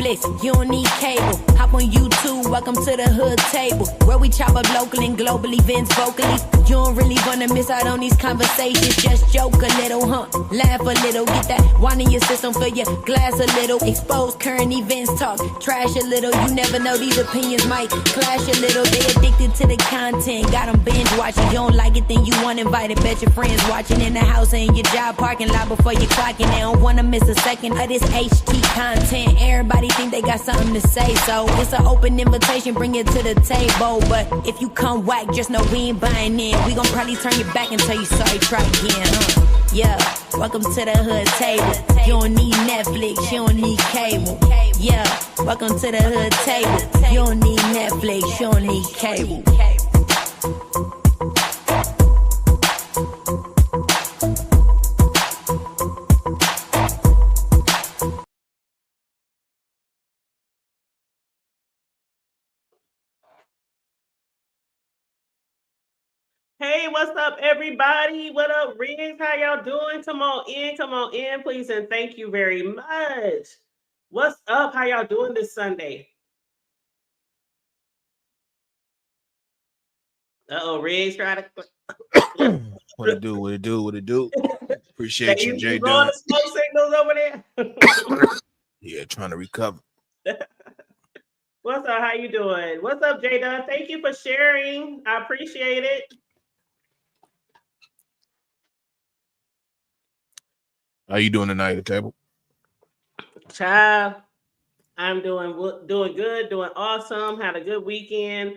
Netflix, you don't need cable. Hop on YouTube, welcome to the hood table, where we chop up local and global events vocally. You don't really wanna miss out on these conversations. Just joke a little, laugh a little, get that wine in your system, fill your glass a little. Expose current events, talk trash a little. You never know, these opinions might clash a little. They addicted to the content, got them binge watching. You don't like it, then you want invited. Bet your friends watching in the house and in your job parking lot before you clocking. They don't wanna miss a second of this HT content. Everybody think they got something to say, so it's an open invitation, bring it to the table. But if you come whack, just know we ain't buying in. We gon' probably turn your back and tell you sorry, try again, Yeah, welcome to the hood table. You don't need Netflix, you don't need cable. Yeah, welcome to the hood table. You don't need Netflix, you don't need cable. Hey, what's up, everybody? What up, Riggs? How y'all doing? Come on in, please, and thank you very much. What's up? How y'all doing this Sunday? Riggs try to. What it do? Appreciate you, J. Doing the smoke signals over there. Yeah, trying to recover. What's up? How you doing? What's up, J. Dunn? Thank you for sharing. I appreciate it. How you doing tonight at the table? Child, I'm doing good, doing awesome. Had a good weekend.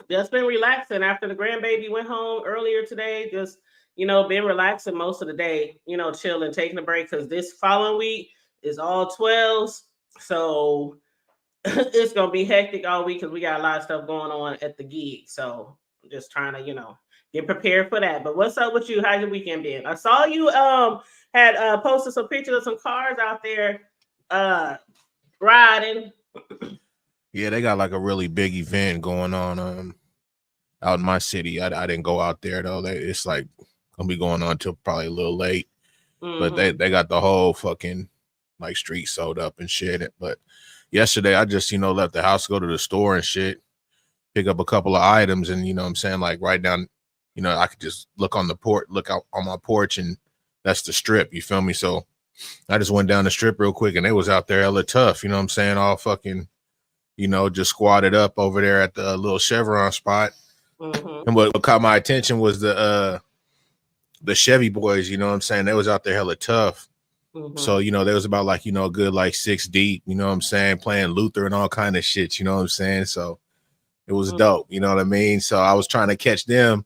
Just been relaxing after the grandbaby went home earlier today. Just, been relaxing most of the day, chilling, taking a break, because this following week is all 12s. So it's going to be hectic all week because we got a lot of stuff going on at the gig. So I'm just trying to, get prepared for that. But what's up with you? How's your weekend been? I saw you had posted some pictures of some cars out there riding. Yeah, they got like a really big event going on out in my city. I didn't go out there though. It's like gonna be going on till probably a little late. But they got the whole fucking like street sold up and shit. But yesterday I just, left the house, go to the store and shit, pick up a couple of items, and like right down, I could just look on the look out on my porch, and that's the strip, you feel me? So I just went down the strip real quick, and they was out there hella tough, all fucking, just squatted up over there at the little Chevron spot. And what caught my attention was the Chevy boys, they was out there hella tough. So, there was about like, a good like 6 deep, playing Luther and all kind of shit, So it was dope, you know what I mean? So I was trying to catch them,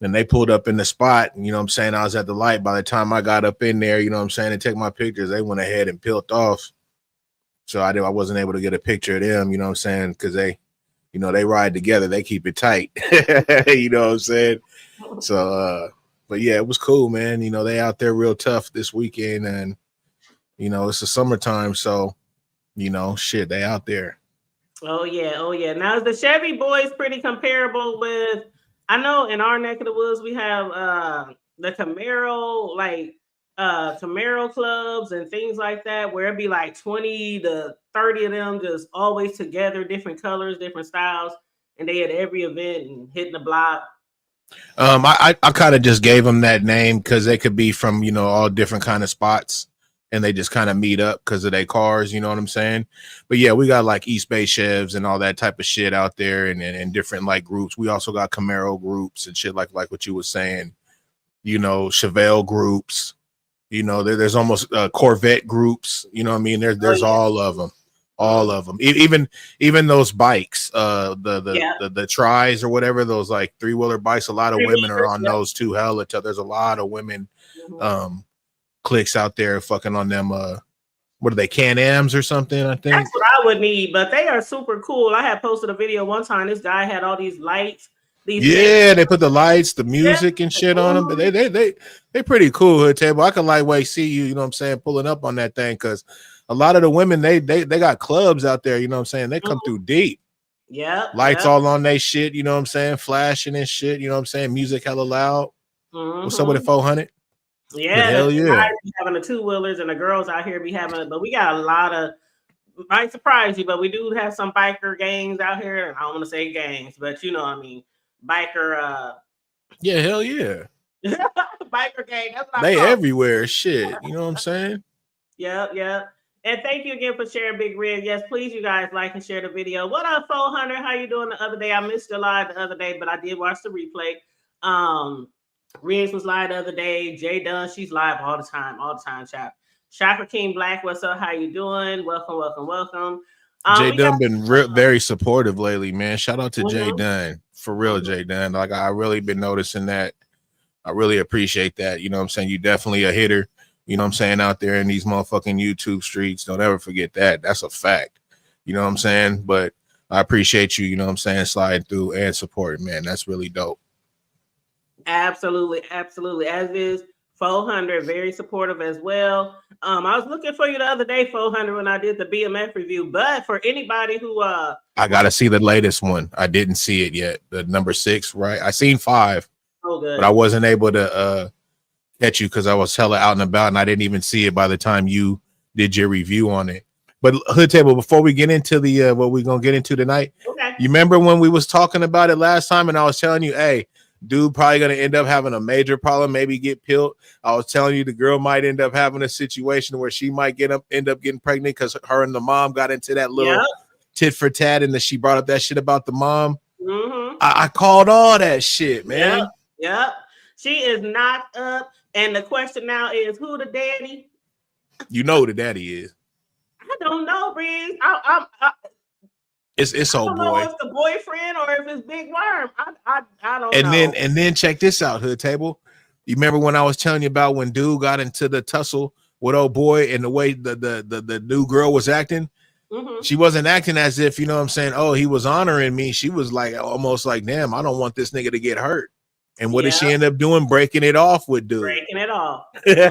and they pulled up in the spot, and I was at the light. By the time I got up in there, to take my pictures, they went ahead and peeled off. So I wasn't able to get a picture of them, because they, they ride together, they keep it tight. You know what I'm saying? So but yeah, it was cool, man. They out there real tough this weekend, and it's the summertime, so shit, they out there. Oh yeah. Now is the Chevy boys pretty comparable with, I know in our neck of the woods we have the Camaro, like Camaro clubs and things like that, where it'd be like 20 to 30 of them just always together, different colors, different styles, and they at every event and hitting the block. I kind of just gave them that name because they could be from all different kind of spots, and they just kind of meet up because of their cars, you know what I'm saying? But yeah, we got like East Bay Chevs and all that type of shit out there, and different like groups. We also got Camaro groups and shit like what you were saying, Chevelle groups, there's almost Corvette groups, you know what I mean? There's all of them, even those bikes, the tries or whatever, those like 3-wheeler bikes. A lot of women are on those too. Hell, there's a lot of women clicks out there fucking on them. What are they, Can-Ams or something? I think that's what I would need, but they are super cool. I had posted a video one time. This guy had all these lights. They put the lights, the music and shit on them. But they pretty cool. Hood table. I can lightweight see you, you know what I'm saying, pulling up on that thing, because a lot of the women they got clubs out there, you know what I'm saying. They come through deep. Yeah. Lights all on they shit, you know what I'm saying, flashing and shit, you know what I'm saying. Music hella loud. What's up with the 400? Yeah, the Hell yeah. guys be having the two wheelers and the girls out here be having it, but we got a lot of, might surprise you, but we do have some biker gangs out here. And I don't want to say gangs, but you know what I mean. Biker Yeah, hell yeah. biker gang. That's what I They call it. everywhere. Shit. You know what I'm saying? Yeah. And thank you again for sharing, Big Red. Yes, please, you guys like and share the video. What up, 400? How you doing the other day? I missed your live the other day, but I did watch the replay. Riz was live the other day. Jay Dunn, she's live all the time, chat. Chakra King Black, what's up? How you doing? Welcome. Jay Dunn been very supportive lately, man. Shout out to Jay Dunn. For real, Jay Dunn. Like, I really been noticing that. I really appreciate that. You know what I'm saying? You definitely a hitter. You know what I'm saying? Out there in these motherfucking YouTube streets. Don't ever forget that. That's a fact. You know what I'm saying? But I appreciate you, you know what I'm saying, sliding through and supporting, man. That's really dope. Absolutely. As is 400, very supportive as well. I was looking for you the other day, 400, when I did the BMF review. But for anybody who I gotta see the latest one. I didn't see it yet. The number 6, right? I seen 5. Oh, good. But I wasn't able to catch you because I was hella out and about, and I didn't even see it by the time you did your review on it. But Hood Table, before we get into the what we're gonna get into tonight, okay. You remember when we was talking about it last time, and I was telling you, hey, dude probably gonna end up having a major problem, maybe get killed. I was telling you the girl might end up having a situation where she might end up getting pregnant because her and the mom got into that little tit for tat, and that she brought up that shit about the mom. I called all that shit, man. Yep. She is knocked up, and the question now is, who the daddy? You know who the daddy is. I don't know, Breeze. It's old boy. I don't know if it's the boyfriend or if it's Big Worm. I don't know. And then check this out, Hood Table. You remember when I was telling you about when dude got into the tussle with old boy and the way the new girl was acting? She wasn't acting as if, you know what I'm saying, oh, he was honoring me. She was like almost like, damn, I don't want this nigga to get hurt. And what did she end up doing? Breaking it off with dude. Breaking it off. Talking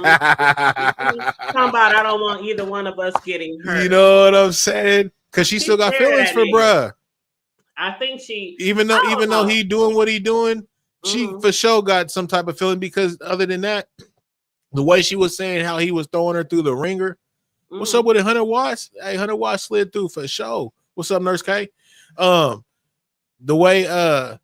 about I don't want either one of us getting hurt. You know what I'm saying? Because she still got feelings for bruh. I think she, even though he doing what he doing, she for sure got some type of feeling, because other than that, the way she was saying how he was throwing her through the ringer. What's up with it, 100 watts? Hey, 100 watts slid through for sure. What's up, Nurse K? The way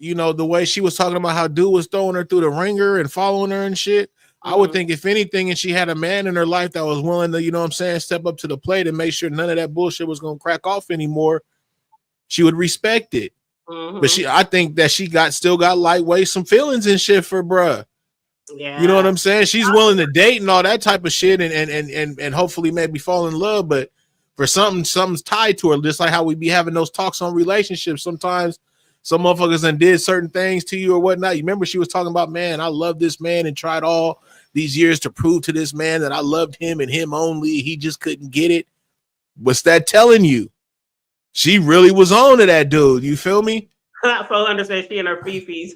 you know, the way she was talking about how dude was throwing her through the ringer and following her and shit. I would think if anything, and she had a man in her life that was willing to, you know what I'm saying, step up to the plate and make sure none of that bullshit was going to crack off anymore, she would respect it. But I think that she still got lightweight some feelings and shit for bruh. Yeah. You know what I'm saying? She's willing to date and all that type of shit and hopefully maybe fall in love, but for something's tied to her, just like how we be having those talks on relationships. Sometimes some motherfuckers done did certain things to you or whatnot. You remember she was talking about, man, I love this man and tried all these years to prove to this man that I loved him and him only. He just couldn't get it. What's that telling you? She really was on to that dude. You feel me? 400 says she and her fifis.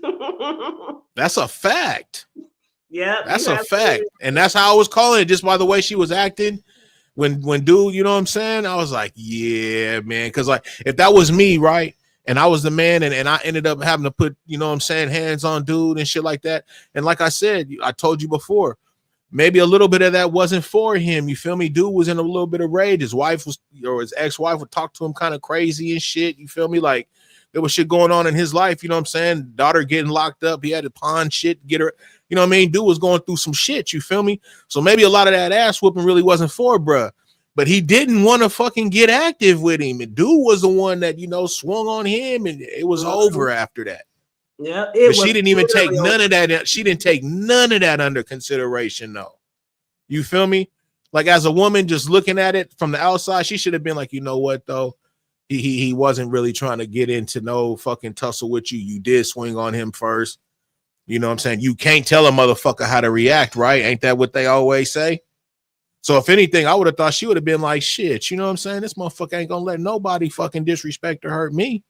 That's a fact. Yeah, that's a fact. And that's how I was calling it, just by the way she was acting. When dude, you know what I'm saying? I was like, yeah, man. Because like if that was me, right? And I was the man, and I ended up having to put, you know what I'm saying, hands on dude and shit like that. And like I said, I told you before, maybe a little bit of that wasn't for him. You feel me? Dude was in a little bit of rage. His wife was, or his ex-wife would talk to him kind of crazy and shit. You feel me? Like there was shit going on in his life. You know what I'm saying? Daughter getting locked up. He had to pawn shit, get her. You know what I mean? Dude was going through some shit. You feel me? So maybe a lot of that ass whooping really wasn't for bruh. But he didn't want to fucking get active with him. And dude was the one that, you know, swung on him, and it was over after that. Yeah. But she didn't even take none of that. She didn't take none of that under consideration, though. You feel me? Like as a woman just looking at it from the outside, she should have been like, you know what, though? He wasn't really trying to get into no fucking tussle with you. You did swing on him first. You know what I'm saying? You can't tell a motherfucker how to react, right? Ain't that what they always say? So if anything, I would have thought she would have been like, shit, you know what I'm saying? This motherfucker ain't gonna let nobody fucking disrespect or hurt me.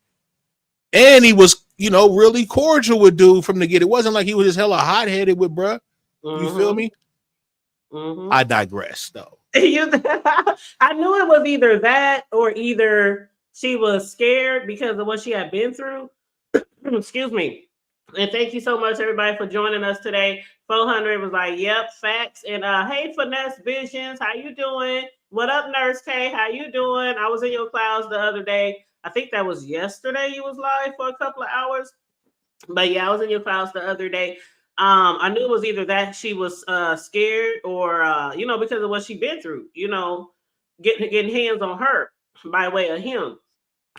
And he was, you know, really cordial with dude from the get. It wasn't like he was just hella hot-headed with bruh. You feel me? I digress, though. I knew it was either that or either she was scared because of what she had been through. Excuse me. And thank you so much, everybody, for joining us today. 400 was like, yep, facts. And hey, Finesse Visions, how you doing? What up, Nurse K? How you doing? I was in your clouds the other day. I think that was yesterday. You was live for a couple of hours. But yeah, I was in your clouds the other day. I knew it was either that she was scared or because of what she been through, getting hands on her by way of him.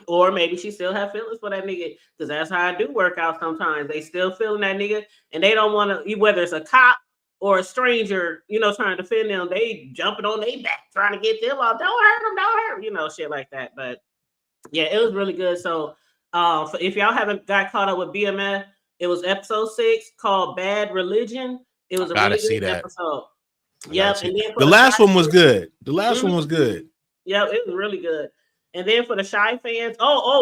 Or maybe she still have feelings for that nigga, because that's how I do work out sometimes. They still feeling that nigga, and they don't want to, whether it's a cop or a stranger, trying to defend them, they jumping on their back, trying to get them off. Don't hurt them, don't hurt, shit like that. But yeah, it was really good. So if y'all haven't got caught up with BMF, it was episode 6 called Bad Religion. It was a really good episode. Yep. And then the last one was good. The last one was good. Yep, it was really good. And then for the Shy fans,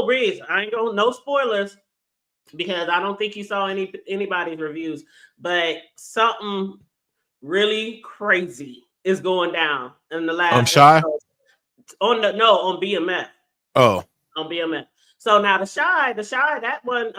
Riz, I ain't going no spoilers because I don't think you saw anybody's reviews, but something really crazy is going down in the last on Shy episode. On BMF. Oh, on BMF. So now the Shy, that one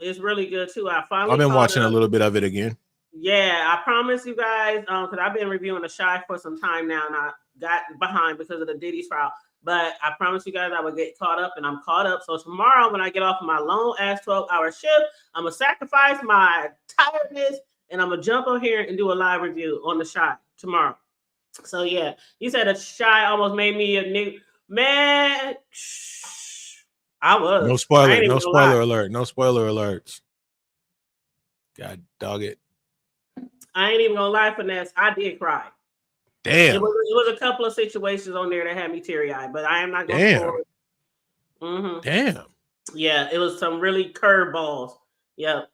is really good too. I've been watching a little bit of it again. Yeah, I promise you guys, because I've been reviewing the Shy for some time now, and I got behind because of the Diddy trial. But I promise you guys I will get caught up, and I'm caught up. So tomorrow when I get off of my long-ass 12-hour shift, I'm going to sacrifice my tiredness, and I'm going to jump on here and do a live review on the Shy tomorrow. So, yeah, you said the Shy almost made me a nigga. Man, I was. No spoiler alert. No spoiler alerts. God dog it. I ain't even going to lie, Finesse. I did cry. Damn. It was a couple of situations on there that had me teary-eyed, but I am not going to spoil it. Mm-hmm. Damn. Yeah, it was some really curveballs. Yep.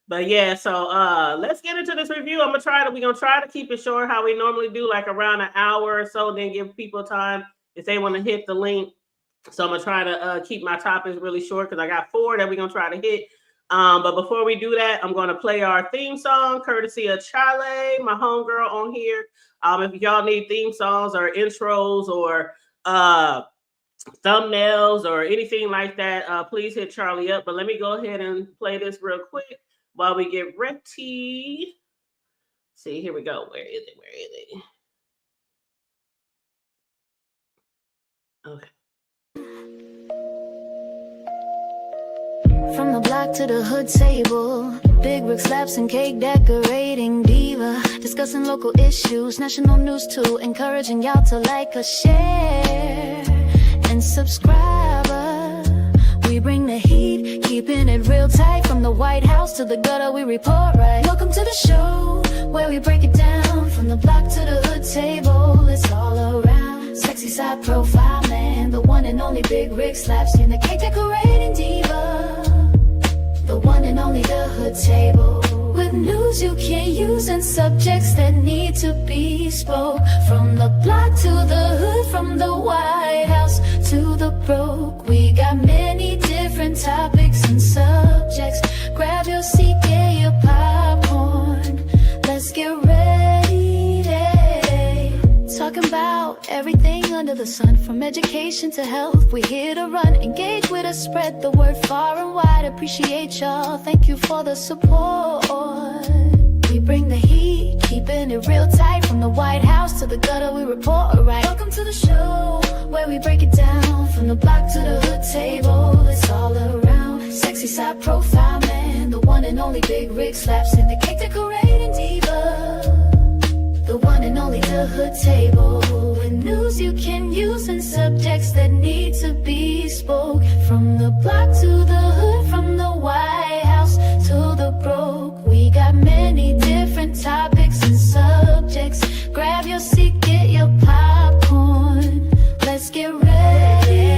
But yeah, so let's get into this review. We're gonna try to keep it short how we normally do, like around an hour or so, then give people time if they want to hit the link. So I'm gonna try to keep my topics really short because I got 4 that we're gonna try to hit. But before we do that, I'm gonna play our theme song, courtesy of Chale, my homegirl on here. If y'all need theme songs or intros or thumbnails or anything like that, please hit Charlie up. But let me go ahead and play this real quick while we get ready. See, here we go. Where is it? Okay. From the block to the hood table, big rig slaps and cake decorating diva, discussing local issues, national news too, encouraging y'all to like or share and subscribe. We bring the heat, keeping it real tight, from the White House to the gutter we report right. Welcome to the show where we break it down, from the block to the hood table, it's all around. Sexy side profile man, the one and only big rig slaps in the cake decorating diva, the one and only the hood table, with news you can't use and subjects that need to be spoke. From the block to the hood, from the White House to the broke, we got many different topics and subjects. Grab your seat, get your popcorn, let's get ready. Talking about everything under the sun, from education to health, we here to run. Engage with us, spread the word far and wide. Appreciate y'all, thank you for the support. We bring the heat, keeping it real tight, from the White House to the gutter we report right. Welcome to the show where we break it down, from the block to the hood table, it's all around. Sexy side profile man, the one and only big rig slaps in the cake decorating diva, the one and only the hood table, with news you can use and subjects that need to be spoke. From the block to the hood, from the White House to the broke, we got many different topics and subjects. Grab your seat, get your popcorn, let's get ready.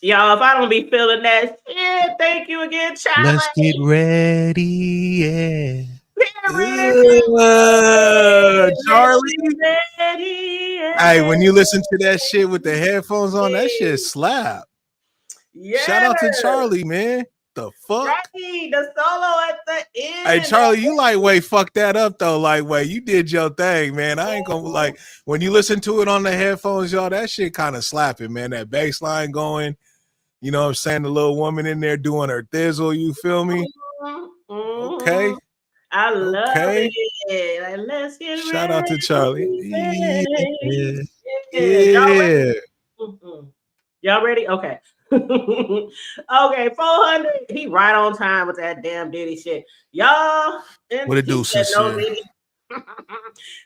Y'all, if I don't be feeling that shit, thank you again, Charlie. Let's get ready, yeah. Charlie. Hey, when you listen to that shit with the headphones on, that shit slap. Yeah. Shout out to Charlie, man. The fuck? Right, the solo at the end. Hey, Charlie, you like, wait, fuck that up though. Like, wait, you did your thing, man. I ain't gonna like when you listen to it on the headphones, y'all, that shit kind of slapping, man. That bass line going, you know what I'm saying? The little woman in there doing her thizzle, you feel me? Okay. I love it. Like, let's get Shout ready. out to Charlie. Yeah. Y'all ready? Okay. Okay, 400. He right on time with that damn Diddy shit. Y'all. What it do, Sincere?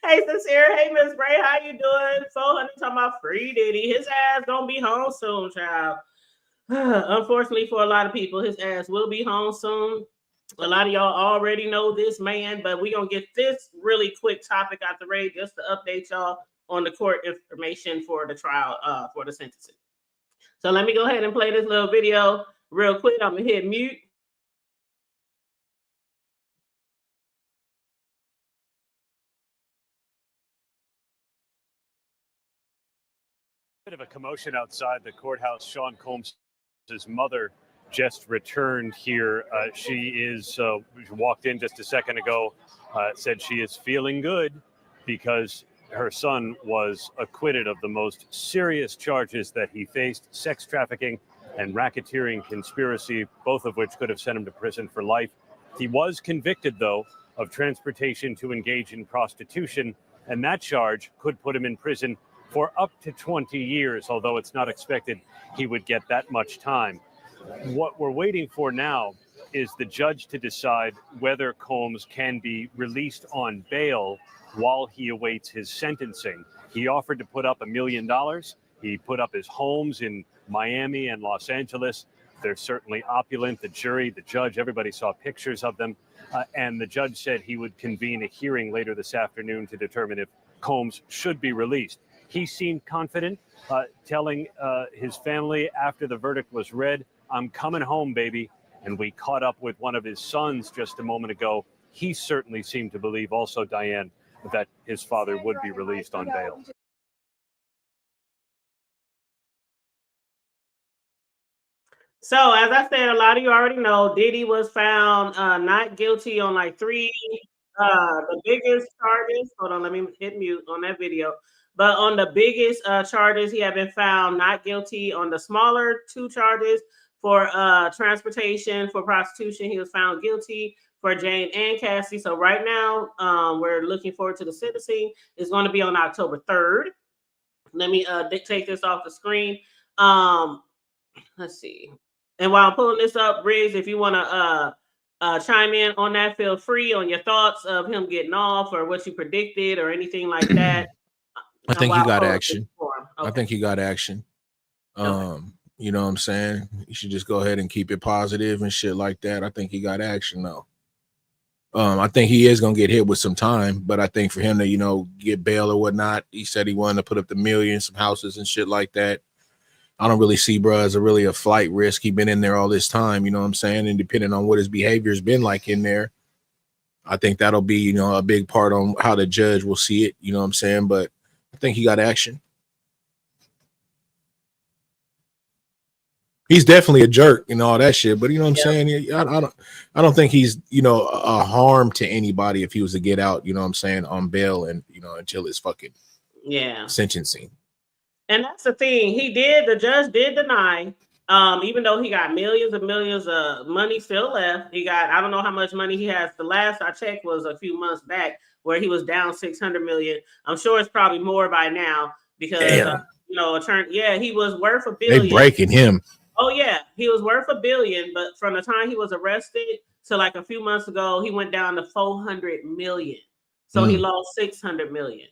Hey, Sincere. Hey, Miss Bray. How you doing? 400 talking about free Diddy. His ass gonna be home soon, child. Unfortunately for a lot of people, his ass will be home soon. A lot of y'all already know this man, but we're going to get this really quick topic out the way just to update y'all on the court information for the trial, for the sentencing. So let me go ahead and play this little video real quick. I'm going to hit mute. Bit of a commotion outside the courthouse. Sean Combs' mother just returned here. She walked in just a second ago, said she is feeling good because her son was acquitted of the most serious charges that he faced: sex trafficking and racketeering conspiracy, both of which could have sent him to prison for life. He was convicted, though, of transportation to engage in prostitution, and that charge could put him in prison for up to 20 years, although it's not expected he would get that much time. What we're waiting for now is the judge to decide whether Combs can be released on bail while he awaits his sentencing. He offered to put up $1 million. He put up his homes in Miami and Los Angeles. They're certainly opulent. The jury, the judge, everybody saw pictures of them. And the judge said he would convene a hearing later this afternoon to determine if Combs should be released. He seemed confident, telling his family after the verdict was read, "I'm coming home, baby." And we caught up with one of his sons just a moment ago. He certainly seemed to believe also, Diane, that his father would be released on bail. So, as I said, a lot of you already know, Diddy was found not guilty on like three, the biggest charges. Hold on, let me hit mute on that video. But on the biggest charges, he had been found not guilty. On the smaller two charges for transportation, for prostitution, he was found guilty for Jane and Cassie. So right now, we're looking forward to the sentencing. It's going to be on October 3rd. Let me take this off the screen. Let's see. And while I'm pulling this up, Riggs, if you want to chime in on that, feel free on your thoughts of him getting off or what you predicted or anything like that. I think he got action. Okay. I think he got action. You know what I'm saying? You should just go ahead and keep it positive and shit like that. I think he got action though. I think he is gonna get hit with some time, but I think for him to, you know, get bail or whatnot, he said he wanted to put up the million, some houses and shit like that. I don't really see bro as a flight risk. He's been in there all this time, you know what I'm saying? And depending on what his behavior's been like in there, I think that'll be, you know, a big part on how the judge will see it, you know what I'm saying? But I think he got action. He's definitely a jerk and all that shit, but you know what I'm saying? I don't think he's, you know, a harm to anybody if he was to get out, you know what I'm saying, on bail and, you know, until his fucking sentencing. And that's the thing. The judge did deny, even though he got millions and millions of money still left. He got, I don't know how much money he has. The last I checked was a few months back where he was down 600 million. I'm sure it's probably more by now because, you know, he was worth $1 billion. They breaking him. Oh, yeah. He was worth $1 billion. But from the time he was arrested to like a few months ago, he went down to 400 million. So he lost 600 million.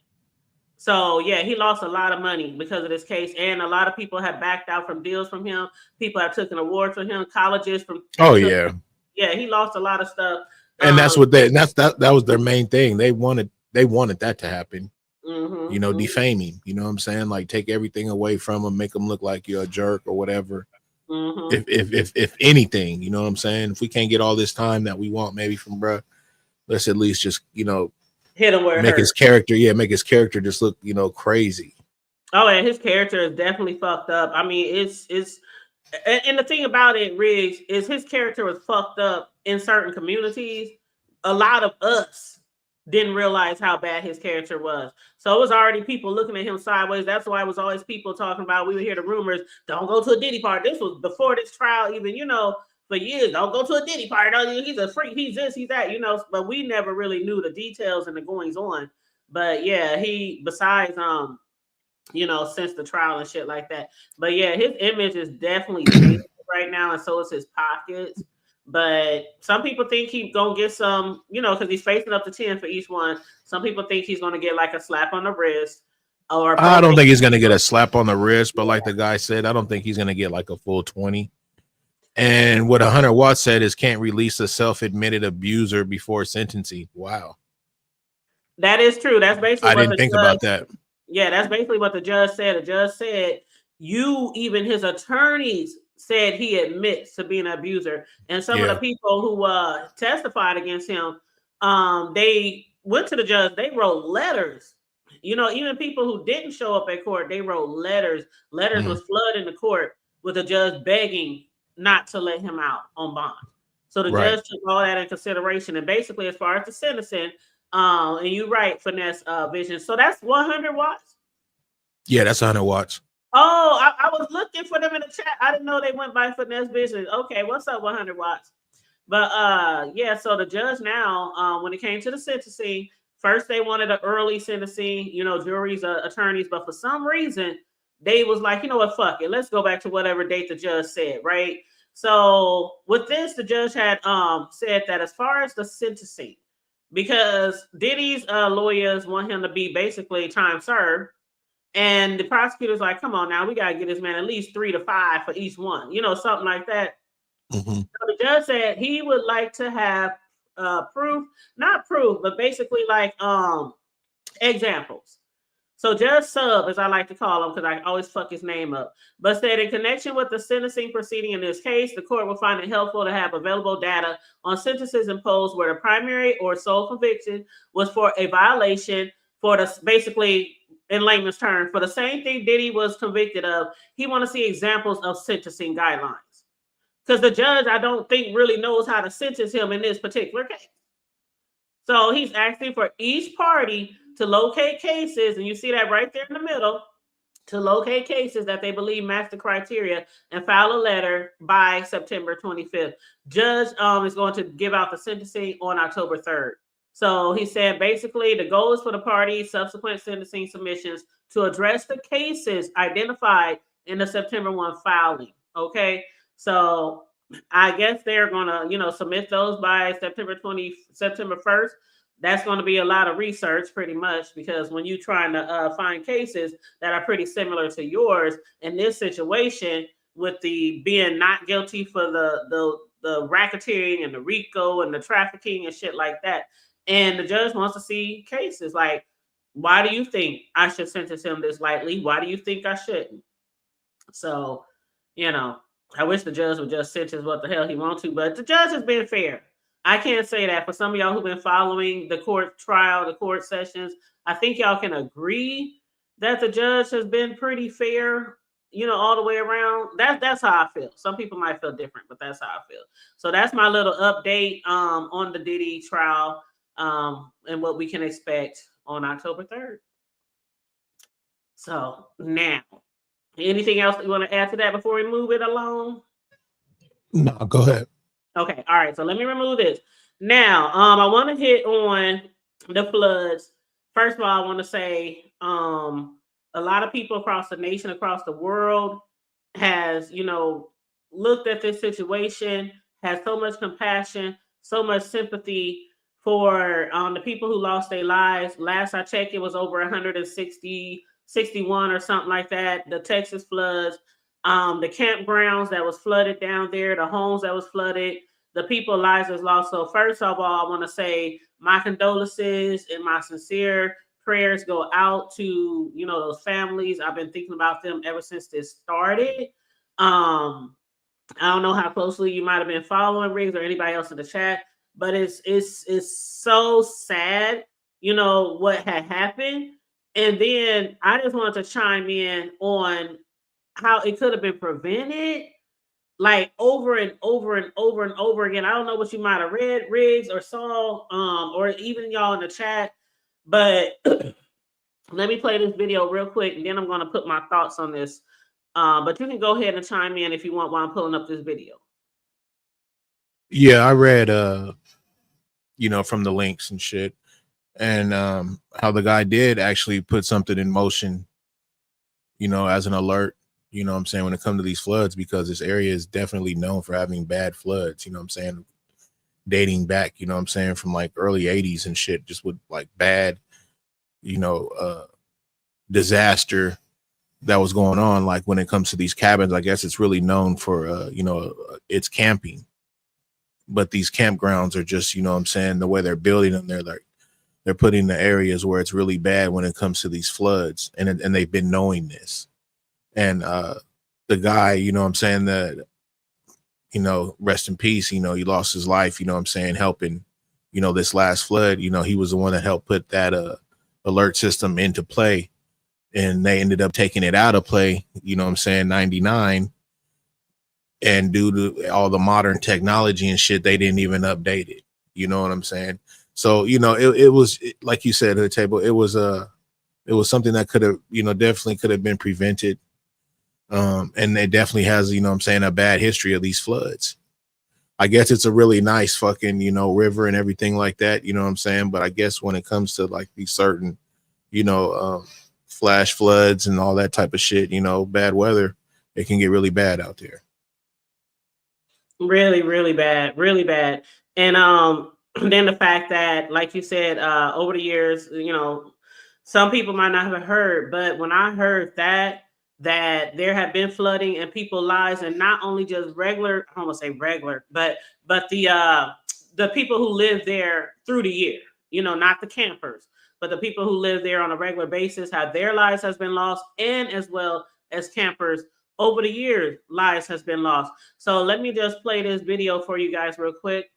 So, yeah, he lost a lot of money because of this case. And a lot of people have backed out from deals from him. People have taken awards from him, colleges from. Oh, yeah. Yeah, he lost a lot of stuff. And that's what that was their main thing. They wanted that to happen. You know, defaming, you know what I'm saying? Like take everything away from him, make him look like you're a jerk or whatever. If anything, you know what I'm saying? If we can't get all this time that we want maybe from bruh, let's at least just, hit him where it make hurts. his character, make his character just look, crazy. Oh, and his character is definitely fucked up. I mean, it's and the thing about it, Riggs, is his character was fucked up in certain communities. A lot of us didn't realize how bad his character was. So it was already people looking at him sideways. That's why it was always people talking about, we would hear the rumors, don't go to a Diddy party. This was before this trial even, for years. Don't go to a Diddy party. He's a freak. He's this, he's that, but we never really knew the details and the goings on. But yeah, besides, since the trial and shit like that. But yeah, his image is definitely right now, and so is his pockets. But some people think he's gonna get some, because he's facing up to 10 for each one. Some people think he's gonna get like a slap on the wrist. Or I don't think he's gonna get a slap on the wrist, but like the guy said, I don't think he's gonna get like a full 20. And what 100 Watts said is can't release a self-admitted abuser before sentencing. Wow. That is true. That's basically I didn't think about that. Yeah, that's basically what the judge said. The judge said, even his attorneys said he admits to being an abuser. And some of the people who testified against him, they went to the judge. They wrote letters. Even people who didn't show up at court, they wrote letters. Letters was flooding the court with the judge begging not to let him out on bond. So the judge took all that in consideration. And basically, as far as the sentencing, and you're right, Finesse Vision. So that's 100 Watts? Yeah, that's 100 Watts. Oh, I was looking for them in the chat. I didn't know they went by Finesse Vision. Okay, what's up, 100 Watts? But so the judge now, when it came to the sentencing, first they wanted an early sentencing, jury's attorneys, but for some reason, they was like, you know what, fuck it. Let's go back to whatever date the judge said, right? So with this, the judge had said that as far as the sentencing, because Diddy's lawyers want him to be basically time served. And the prosecutor's like, come on now, we got to get this man at least 3 to 5 for each one, something like that. Mm-hmm. So the judge said he would like to have not proof, but basically like examples. So Judge Sub, as I like to call him, because I always fuck his name up, but said in connection with the sentencing proceeding in this case, the court will find it helpful to have available data on sentences imposed where the primary or sole conviction was for a violation for the, basically in layman's terms, for the same thing Diddy was convicted of. He want to see examples of sentencing guidelines. Because the judge, I don't think, really knows how to sentence him in this particular case. So he's asking for each party to locate cases, and you see that right there in the middle, to locate cases that they believe match the criteria and file a letter by September 25th. Judge is going to give out the sentencing on October 3rd. So he said basically the goal is for the parties' subsequent sentencing submissions to address the cases identified in the September 1 filing. Okay, so I guess they're gonna, submit those by September 1st. That's going to be a lot of research, pretty much, because when you're trying to find cases that are pretty similar to yours in this situation, with the being not guilty for the racketeering and the RICO and the trafficking and shit like that, and the judge wants to see cases like, why do you think I should sentence him this lightly? Why do you think I shouldn't? So, I wish the judge would just sentence what the hell he wants to, but the judge has been fair. I can't say that. For some of y'all who've been following the court trial, the court sessions, I think y'all can agree that the judge has been pretty fair, all the way around. That's how I feel. Some people might feel different, but that's how I feel. So that's my little update on the Diddy trial and what we can expect on October 3rd. So now, anything else you want to add to that before we move it along? No, go ahead. Okay, all right. So let me remove this. Now, I want to hit on the floods. First of all, I want to say a lot of people across the nation, across the world has, looked at this situation, has so much compassion, so much sympathy for the people who lost their lives. Last I checked, it was over 160, 61 or something like that. The Texas floods. The campgrounds that was flooded down there, the homes that was flooded, the people lives was lost. So first of all, I want to say my condolences and my sincere prayers go out to, those families. I've been thinking about them ever since this started. I don't know how closely you might have been following, Riggs, or anybody else in the chat, but it's so sad, you know, what had happened. And then I just wanted to chime in on how it could have been prevented, like over and over and over and over again. I don't know what you might have read, Riggs, or saw, or even y'all in the chat, but let me play this video real quick, and then I'm going to put my thoughts on this. But you can go ahead and chime in if you want while I'm pulling up this video. Yeah, I read you know, from the links and shit, and how the guy did actually put something in motion, you know, as an alert, you know what I'm saying, when it comes to these floods, because this area is definitely known for having bad floods, you know what I'm saying, dating back, you know what I'm saying, from like early 80s and shit, just with like bad, you know, disaster that was going on. Like when it comes to these cabins, I guess it's really known for you know, it's camping, but these campgrounds are just, you know what I'm saying, the way they're building them, they're putting the areas where it's really bad when it comes to these floods, and they've been knowing this. And the guy, you know what I'm saying, that, you know, rest in peace, you know, he lost his life, you know what I'm saying, helping, you know, this last flood, you know, he was the one that helped put that alert system into play, and they ended up taking it out of play, you know what I'm saying, 99. And due to all the modern technology and shit, they didn't even update it. You know what I'm saying? So, you know, it was like you said at the table, it was something that could have, you know, definitely could have been prevented. And it definitely has, you know what I'm saying, a bad history of these floods. I guess it's a really nice fucking, you know, river and everything like that, you know what I'm saying? But I guess when it comes to like these certain, you know, flash floods and all that type of shit, you know, bad weather, it can get really bad out there. Really, really bad, really bad. And then the fact that, like you said, over the years, you know, some people might not have heard, but when I heard that there have been flooding and people's lives, and not only just regular, I don't want to say regular, but the people who live there through the year, you know, not the campers, but the people who live there on a regular basis, have their lives has been lost, and as well as campers over the years, lives has been lost. So let me just play this video for you guys real quick.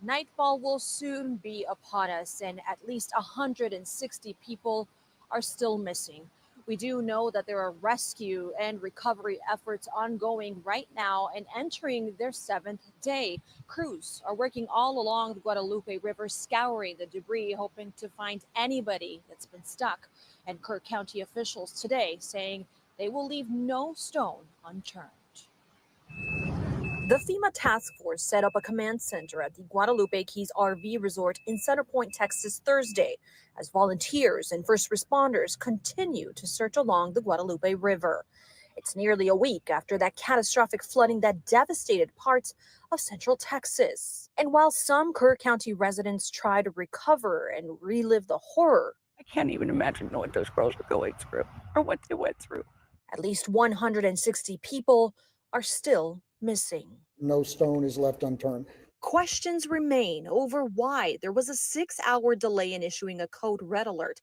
Nightfall will soon be upon us, and at least 160 people are still missing. We do know that there are rescue and recovery efforts ongoing right now and entering their 7th day. Crews are working all along the Guadalupe River, scouring the debris, hoping to find anybody that's been stuck. And Kirk County officials today saying they will leave no stone unturned. The FEMA task force set up a command center at the Guadalupe Keys RV Resort in Center Point, Texas, Thursday, as volunteers and first responders continue to search along the Guadalupe River. It's nearly a week after that catastrophic flooding that devastated parts of central Texas. And while some Kerr County residents try to recover and relive the horror, I can't even imagine what those girls are going through or what they went through. At least 160 people are still missing. No stone is left unturned. Questions remain over why there was a 6-hour delay in issuing a code red alert,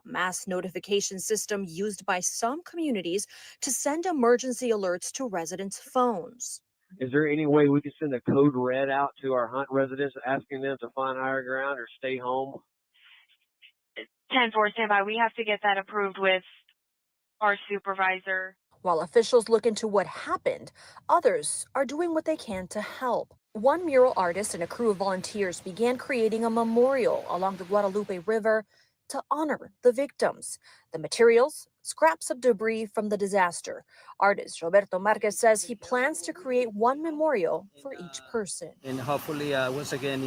a mass notification system used by some communities to send emergency alerts to residents' phones. Is there any way we can send a code red out to our Hunt residents asking them to find higher ground or stay home? 10-4 standby. We have to get that approved with our supervisor. While officials look into what happened, others are doing what they can to help. One mural artist and a crew of volunteers began creating a memorial along the Guadalupe River to honor the victims. The materials, scraps of debris from the disaster. Artist Roberto Marquez says he plans to create one memorial for each person. And hopefully, once again,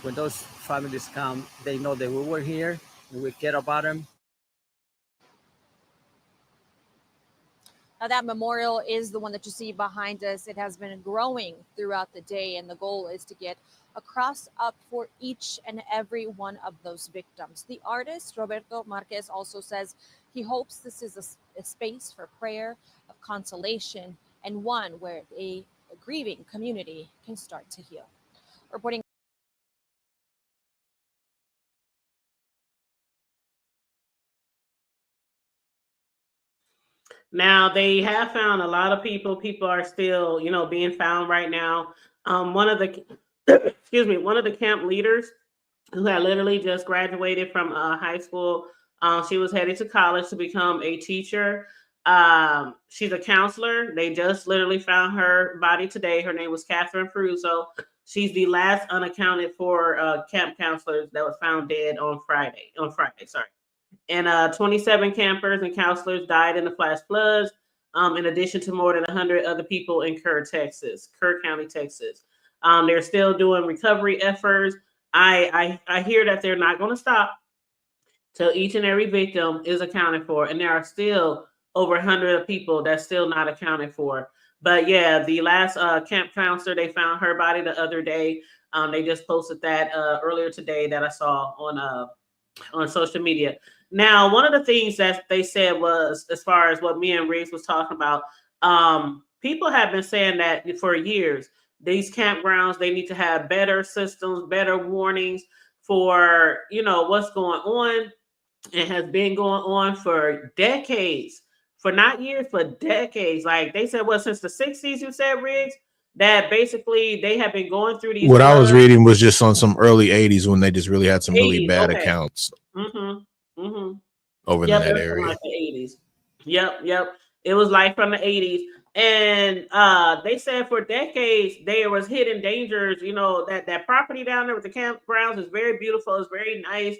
when those families come, they know that we were here and we care about them. Now, that memorial is the one that you see behind us. It has been growing throughout the day, and the goal is to get a cross up for each and every one of those victims. The artist, Roberto Marquez, also says he hopes this is a space for prayer, of consolation, and one where a grieving community can start to heal. Reporting. Now they have found a lot of people. People are still, being found right now. One of the excuse me, one of the camp leaders who had literally just graduated from high school. She was headed to college to become a teacher. She's a counselor. They just literally found her body today. Her name was Catherine Fruso. She's the last unaccounted for camp counselors that was found dead on Friday. Sorry. And 27 campers and counselors died in the flash floods, in addition to more than 100 other people in Kerr County, Texas. They're still doing recovery efforts. I hear that they're not going to stop till each and every victim is accounted for, and there are still over 100 of people that's still not accounted for. But yeah, the last camp counselor, they found her body the other day. They just posted that earlier today that I saw on social media. Now, one of the things that they said was, as far as what me and Riggs was talking about, people have been saying that for years. These campgrounds, they need to have better systems, better warnings for, what's going on. It has been going on for decades, for not years, for decades. Like they said, what, since the 60s, you said, Riggs, that basically they have been going through these What I was floods. reading was just on some early 80s when they just really had some really 80s, bad okay. accounts Mm-hmm. over in Yep, that it was from area. like the 80s. Yep. It was like from the 80s. And they said for decades there was hidden dangers. That property down there with the campgrounds is very beautiful. It's very nice.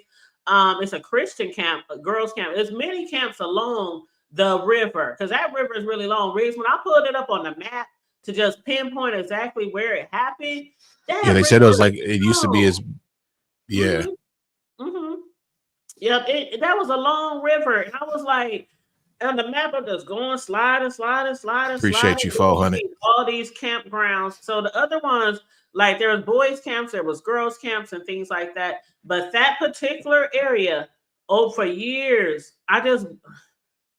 It's a Christian camp, a girls' camp. There's many camps along the river because that river is really long. Riggs, when I pulled it up on the map to just pinpoint exactly where it happened, Yeah, they said it was like it used to be as yeah. Mm-hmm. Yep, that was a long river, and I was like, on the map of just going sliding. Appreciate you, 400. All these campgrounds. So the other ones, like there was boys camps, there was girls camps, and things like that. But that particular area, for years,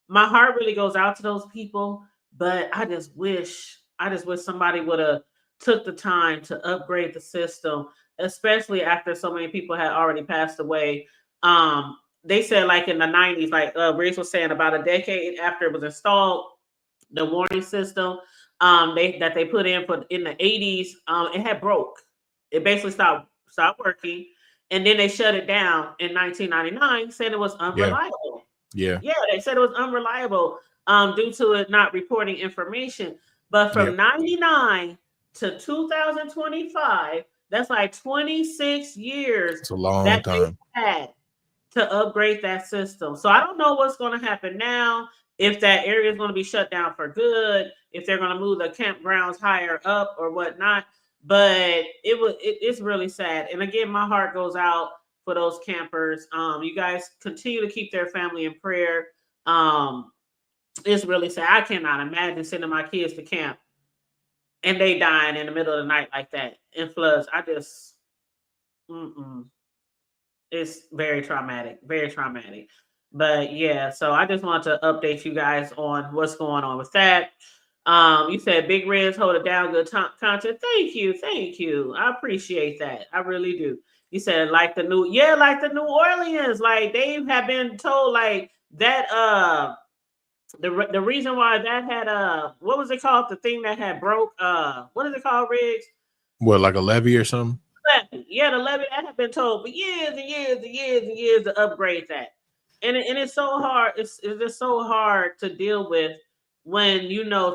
my heart really goes out to those people. But I just wish somebody would have took the time to upgrade the system, especially after so many people had already passed away. They said like in the 90s, like Riggs was saying, about a decade after it was installed, the warning system they put in the 80s, it had broke. It basically stopped working, and then they shut it down in 1999, saying it was unreliable. Yeah, they said it was unreliable due to it not reporting information. But from 99 to 2025, that's like 26 years. It's a long that time. They had to upgrade that system. So I don't know what's going to happen now, if that area is going to be shut down for good, if they're going to move the campgrounds higher up or whatnot. But it's really sad. And again, my heart goes out for those campers. You guys continue to keep their family in prayer. It's really sad. I cannot imagine sending my kids to camp and they dying in the middle of the night like that in floods. It's very traumatic, very traumatic. But yeah, so I just want to update you guys on what's going on with that. You said Big Reds hold it down, good content. Thank you. I appreciate that. I really do. You said like the New Orleans, like they have been told like that. The reason why that had what was it called? The thing that had broke. What is it called, Riggs? What, like a levee or something? Yeah, the levee that had been told for years to upgrade that, and it's so hard. It's just so hard to deal with when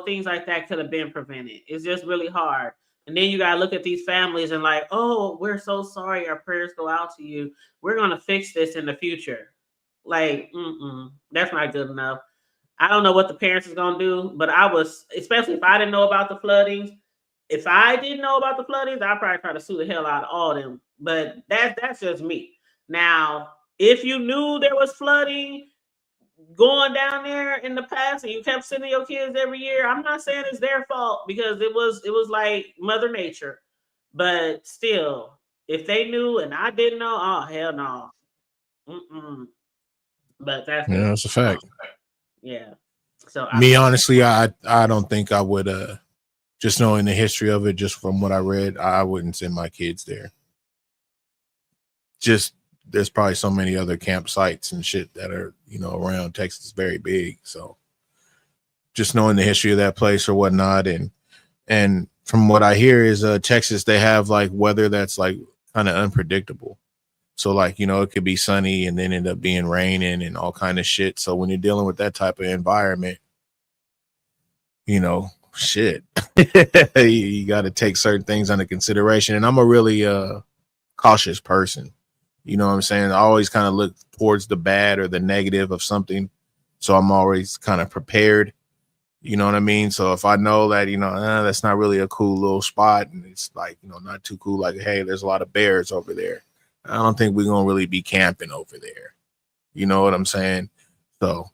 things like that could have been prevented. It's just really hard. And then you gotta look at these families and like, oh, we're so sorry. Our prayers go out to you. We're gonna fix this in the future. Like, that's not good enough. I don't know what the parents is gonna do, but especially if I didn't know about the floodings. If I didn't know about the floodings, I'd probably try to sue the hell out of all of them. But that's just me. Now, if you knew there was flooding going down there in the past and you kept sending your kids every year, I'm not saying it's their fault because it was like Mother Nature. But still, if they knew and I didn't know, oh hell no. But that's a fact. Yeah. So honestly, I don't think I would just knowing the history of it, just from what I read, I wouldn't send my kids there. Just there's probably so many other campsites and shit that are, around Texas, very big. So just knowing the history of that place or whatnot. And from what I hear is Texas, they have like weather that's like kind of unpredictable. So like, you know, it could be sunny and then end up being raining and all kind of shit. So when you're dealing with that type of environment, you know, shit, you got to take certain things under consideration. And I'm a really cautious person. You know what I'm saying? I always kind of look towards the bad or the negative of something. So I'm always kind of prepared. You know what I mean? So if I know that, you know, that's not really a cool little spot and it's like, you know, not too cool, like, hey, there's a lot of bears over there. I don't think we're going to really be camping over there. You know what I'm saying? So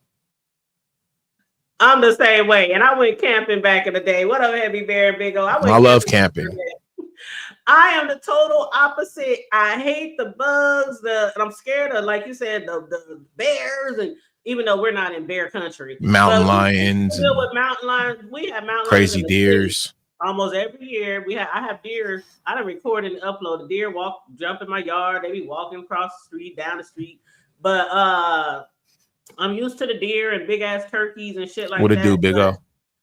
I'm the same way. And I went camping back in the day. What up, Heavy Bear and Big O? I love camping. I am the total opposite. I hate the bugs, and I'm scared of, like you said, the bears, and even though we're not in bear country, mountain lions, deal with mountain lions. We have mountain crazy lions deers. Almost every year, I have deer. I done recorded and upload. The deer jump in my yard. They be walking across the street, down the street. But I'm used to the deer and big ass turkeys and shit like that. What it do, Big O?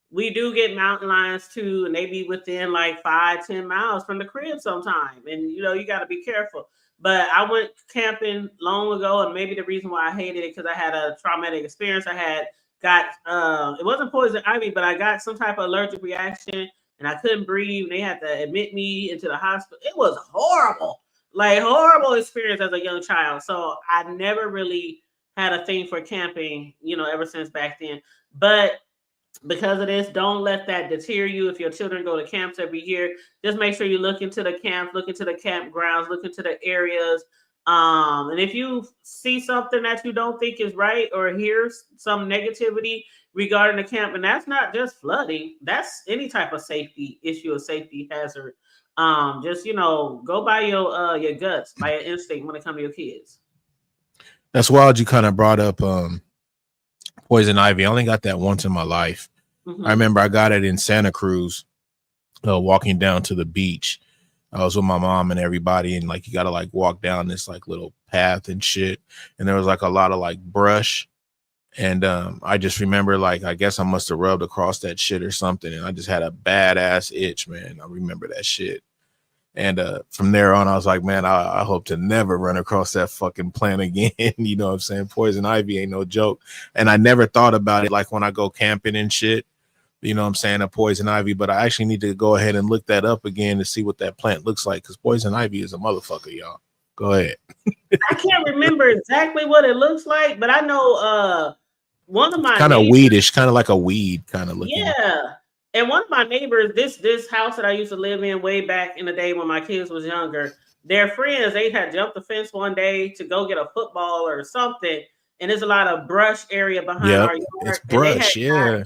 We do get mountain lions too, and they be within like 5-10 miles from the crib sometime. And you know, you got to be careful. But I went camping long ago, and maybe the reason why I hated it because I had a traumatic experience. I got it wasn't poison ivy, but I got some type of allergic reaction, and I couldn't breathe. And they had to admit me into the hospital. It was horrible, like horrible experience as a young child. So I never really had a thing for camping, you know, ever since back then. But because of this, don't let that deter you. If your children go to camps every year, just make sure you look into the camps, look into the campgrounds, look into the areas. And if you see something that you don't think is right or hear some negativity regarding the camp, and that's not just flooding, that's any type of safety issue or safety hazard. Just, you know, go by your guts, by your instinct when it comes to your kids. That's wild. You kind of brought up poison ivy. I only got that once in my life. I remember I got it in Santa Cruz, walking down to the beach. I was with my mom and everybody, and like you got to like walk down this like little path and shit. And there was like a lot of like brush. And I just remember like I guess I must have rubbed across that shit or something, and I just had a badass itch, man. I remember that shit. And from there on, I was like, man, I hope to never run across that fucking plant again. You know what I'm saying? Poison ivy ain't no joke. And I never thought about it like when I go camping and shit, you know what I'm saying, a poison ivy. But I actually need to go ahead and look that up again to see what that plant looks like, because poison ivy is a motherfucker, y'all. Go ahead. I can't remember exactly what it looks like, but I know one of my kind of weedish, kind of like a weed kind of looking. Yeah. And one of my neighbors, this house that I used to live in way back in the day when my kids was younger, their friends, they had jumped the fence one day to go get a football or something. And there's a lot of brush area behind our yard. It's brush, they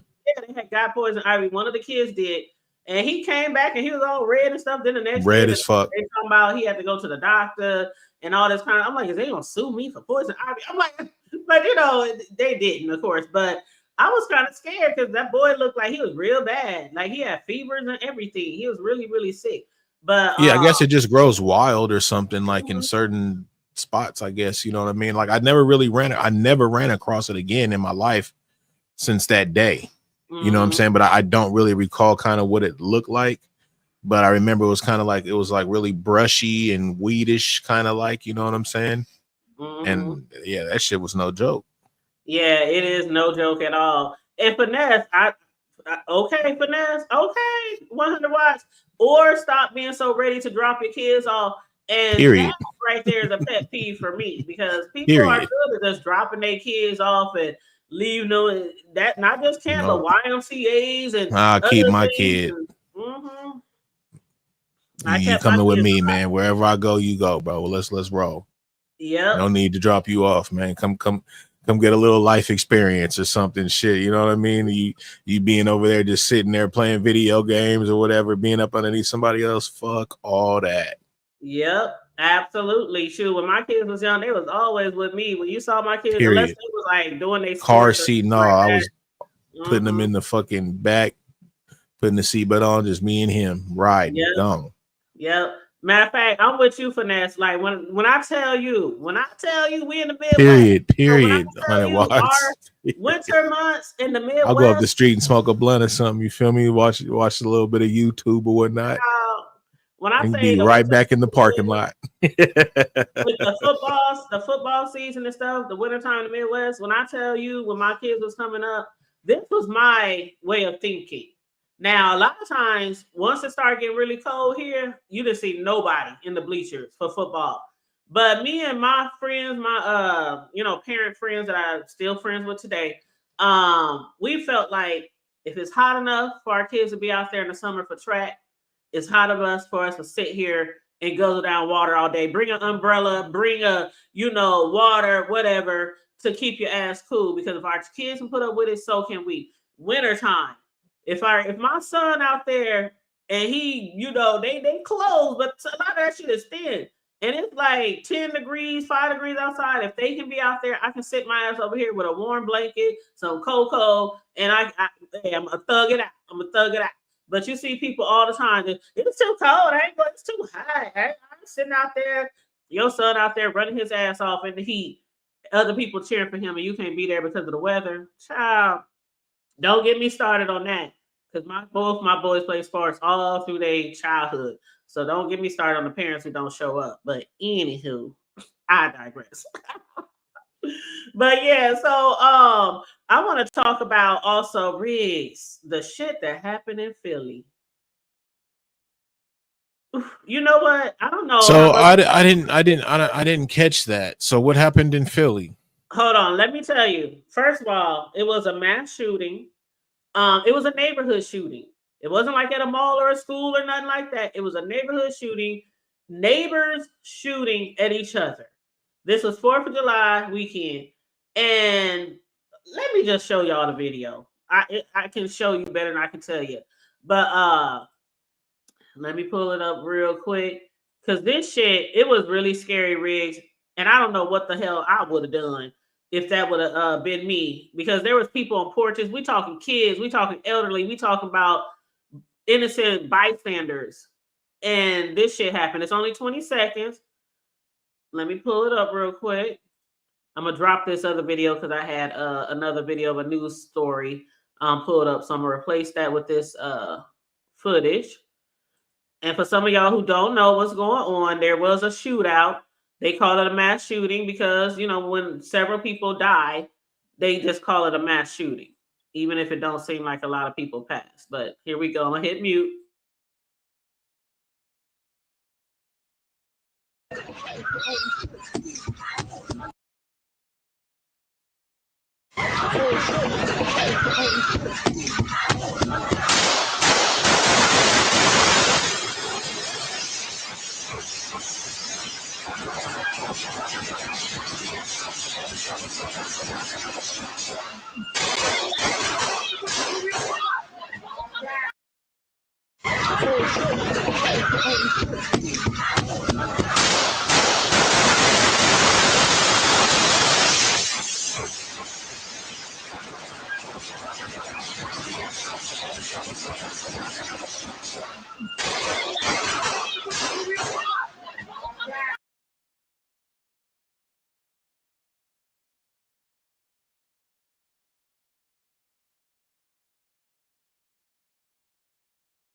had got poison ivy. One of the kids did. And he came back and he was all red and stuff. Then the next red day, as fuck. They talking about he had to go to the doctor and all this kind of. I'm like, is they gonna sue me for poison ivy? I'm like, but you know, they didn't, of course. But I was kind of scared because that boy looked like he was real bad. Like he had fevers and everything. He was really, really sick. But yeah, I guess it just grows wild or something like in certain spots, I guess. You know what I mean? Like I never ran across it again in my life since that day. You know what I'm saying? But I don't really recall kind of what it looked like. But I remember it was kind of like it was like really brushy and weedish, kind of like, you know what I'm saying? And yeah, that shit was no joke. Yeah, it is no joke at all. And finesse, finesse, okay, 100 watts, or stop being so ready to drop your kids off. And that right there is a pet peeve for me because people are good at just dropping their kids off and leave that not just camp, but YMCA's and I'll keep my kid. You coming with me, man. Wherever I go, you go, bro. Let's roll. Yeah. No need to drop you off, man. Come get a little life experience or something. Shit, you know what I mean? You being over there just sitting there playing video games or whatever, being up underneath somebody else. Fuck all that. Yep, absolutely. Shoot, when my kids was young, they was always with me. When you saw my kids, unless they was like doing their car seat, no, I was putting them in the fucking back, putting the seatbelt on, just me and him riding. Gone. Yep. Matter of fact, I'm with you, Finesse. Like when I tell you, we in the Midwest. When I Period. tell 100 you our watts. winter months in the I'll go up the Midwest, street and smoke a blunt or something. You feel me? Watch a little bit of YouTube or whatnot, when I and say be the right winter back in the parking lot. with the football season and stuff, the wintertime in the Midwest, when I tell you when my kids was coming up, this was my way of thinking. Now, a lot of times, once it started getting really cold here, you didn't see nobody in the bleachers for football. But me and my friends, my parent friends that I'm still friends with today, we felt like if it's hot enough for our kids to be out there in the summer for track, it's hot enough for us to sit here and guzzle down water all day. Bring an umbrella, bring water, whatever, to keep your ass cool. Because if our kids can put up with it, so can we. Wintertime. If my son out there and he, they close, but a lot of that shit is thin. And it's like 10 degrees, 5 degrees outside. If they can be out there, I can sit my ass over here with a warm blanket, some cocoa, and I'm a thug it out. But you see people all the time. It's too cold. It's too hot. I'm sitting out there, your son out there running his ass off in the heat. Other people cheering for him, and you can't be there because of the weather. Child, don't get me started on that. Because both my boys play sports all through their childhood. So don't get me started on the parents who don't show up. But anywho, I digress. But yeah, so I want to talk about also Riggs, the shit that happened in Philly. You know what? I don't know. So I didn't catch that. So what happened in Philly? Hold on, let me tell you. First of all, it was a mass shooting. It was a neighborhood shooting. It wasn't like at a mall or a school or nothing like that. It was a neighborhood shooting. Neighbors shooting at each other. This was 4th of July weekend. And let me just show y'all the video. I can show you better than I can tell you. But let me pull it up real quick. Because this shit, it was really scary, Riggs. And I don't know what the hell I would have done if that would have been me. Because there was people on porches. We talking kids. We talking elderly. We talking about innocent bystanders. And this shit happened. It's only 20 seconds. Let me pull it up real quick. I'm going to drop this other video because I had another video of a news story pulled up. So I'm going to replace that with this footage. And for some of y'all who don't know what's going on, there was a shootout. They call it a mass shooting because, when several people die, they just call it a mass shooting, even if it don't seem like a lot of people passed. But here we go. I'm going to hit mute.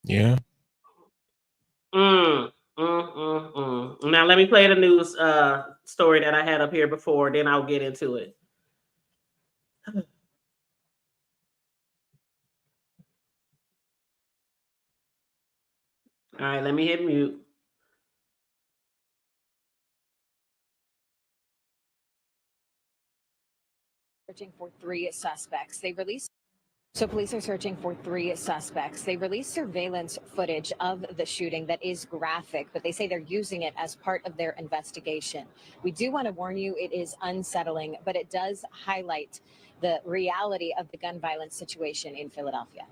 Yeah. Now let me play the news story that I had up here before, then I'll get into it. All right, let me hit mute. Searching for 3 suspects. So police are searching for 3 suspects. They released surveillance footage of the shooting that is graphic, but they say they're using it as part of their investigation. We do want to warn you, it is unsettling, but it does highlight the reality of the gun violence situation in Philadelphia.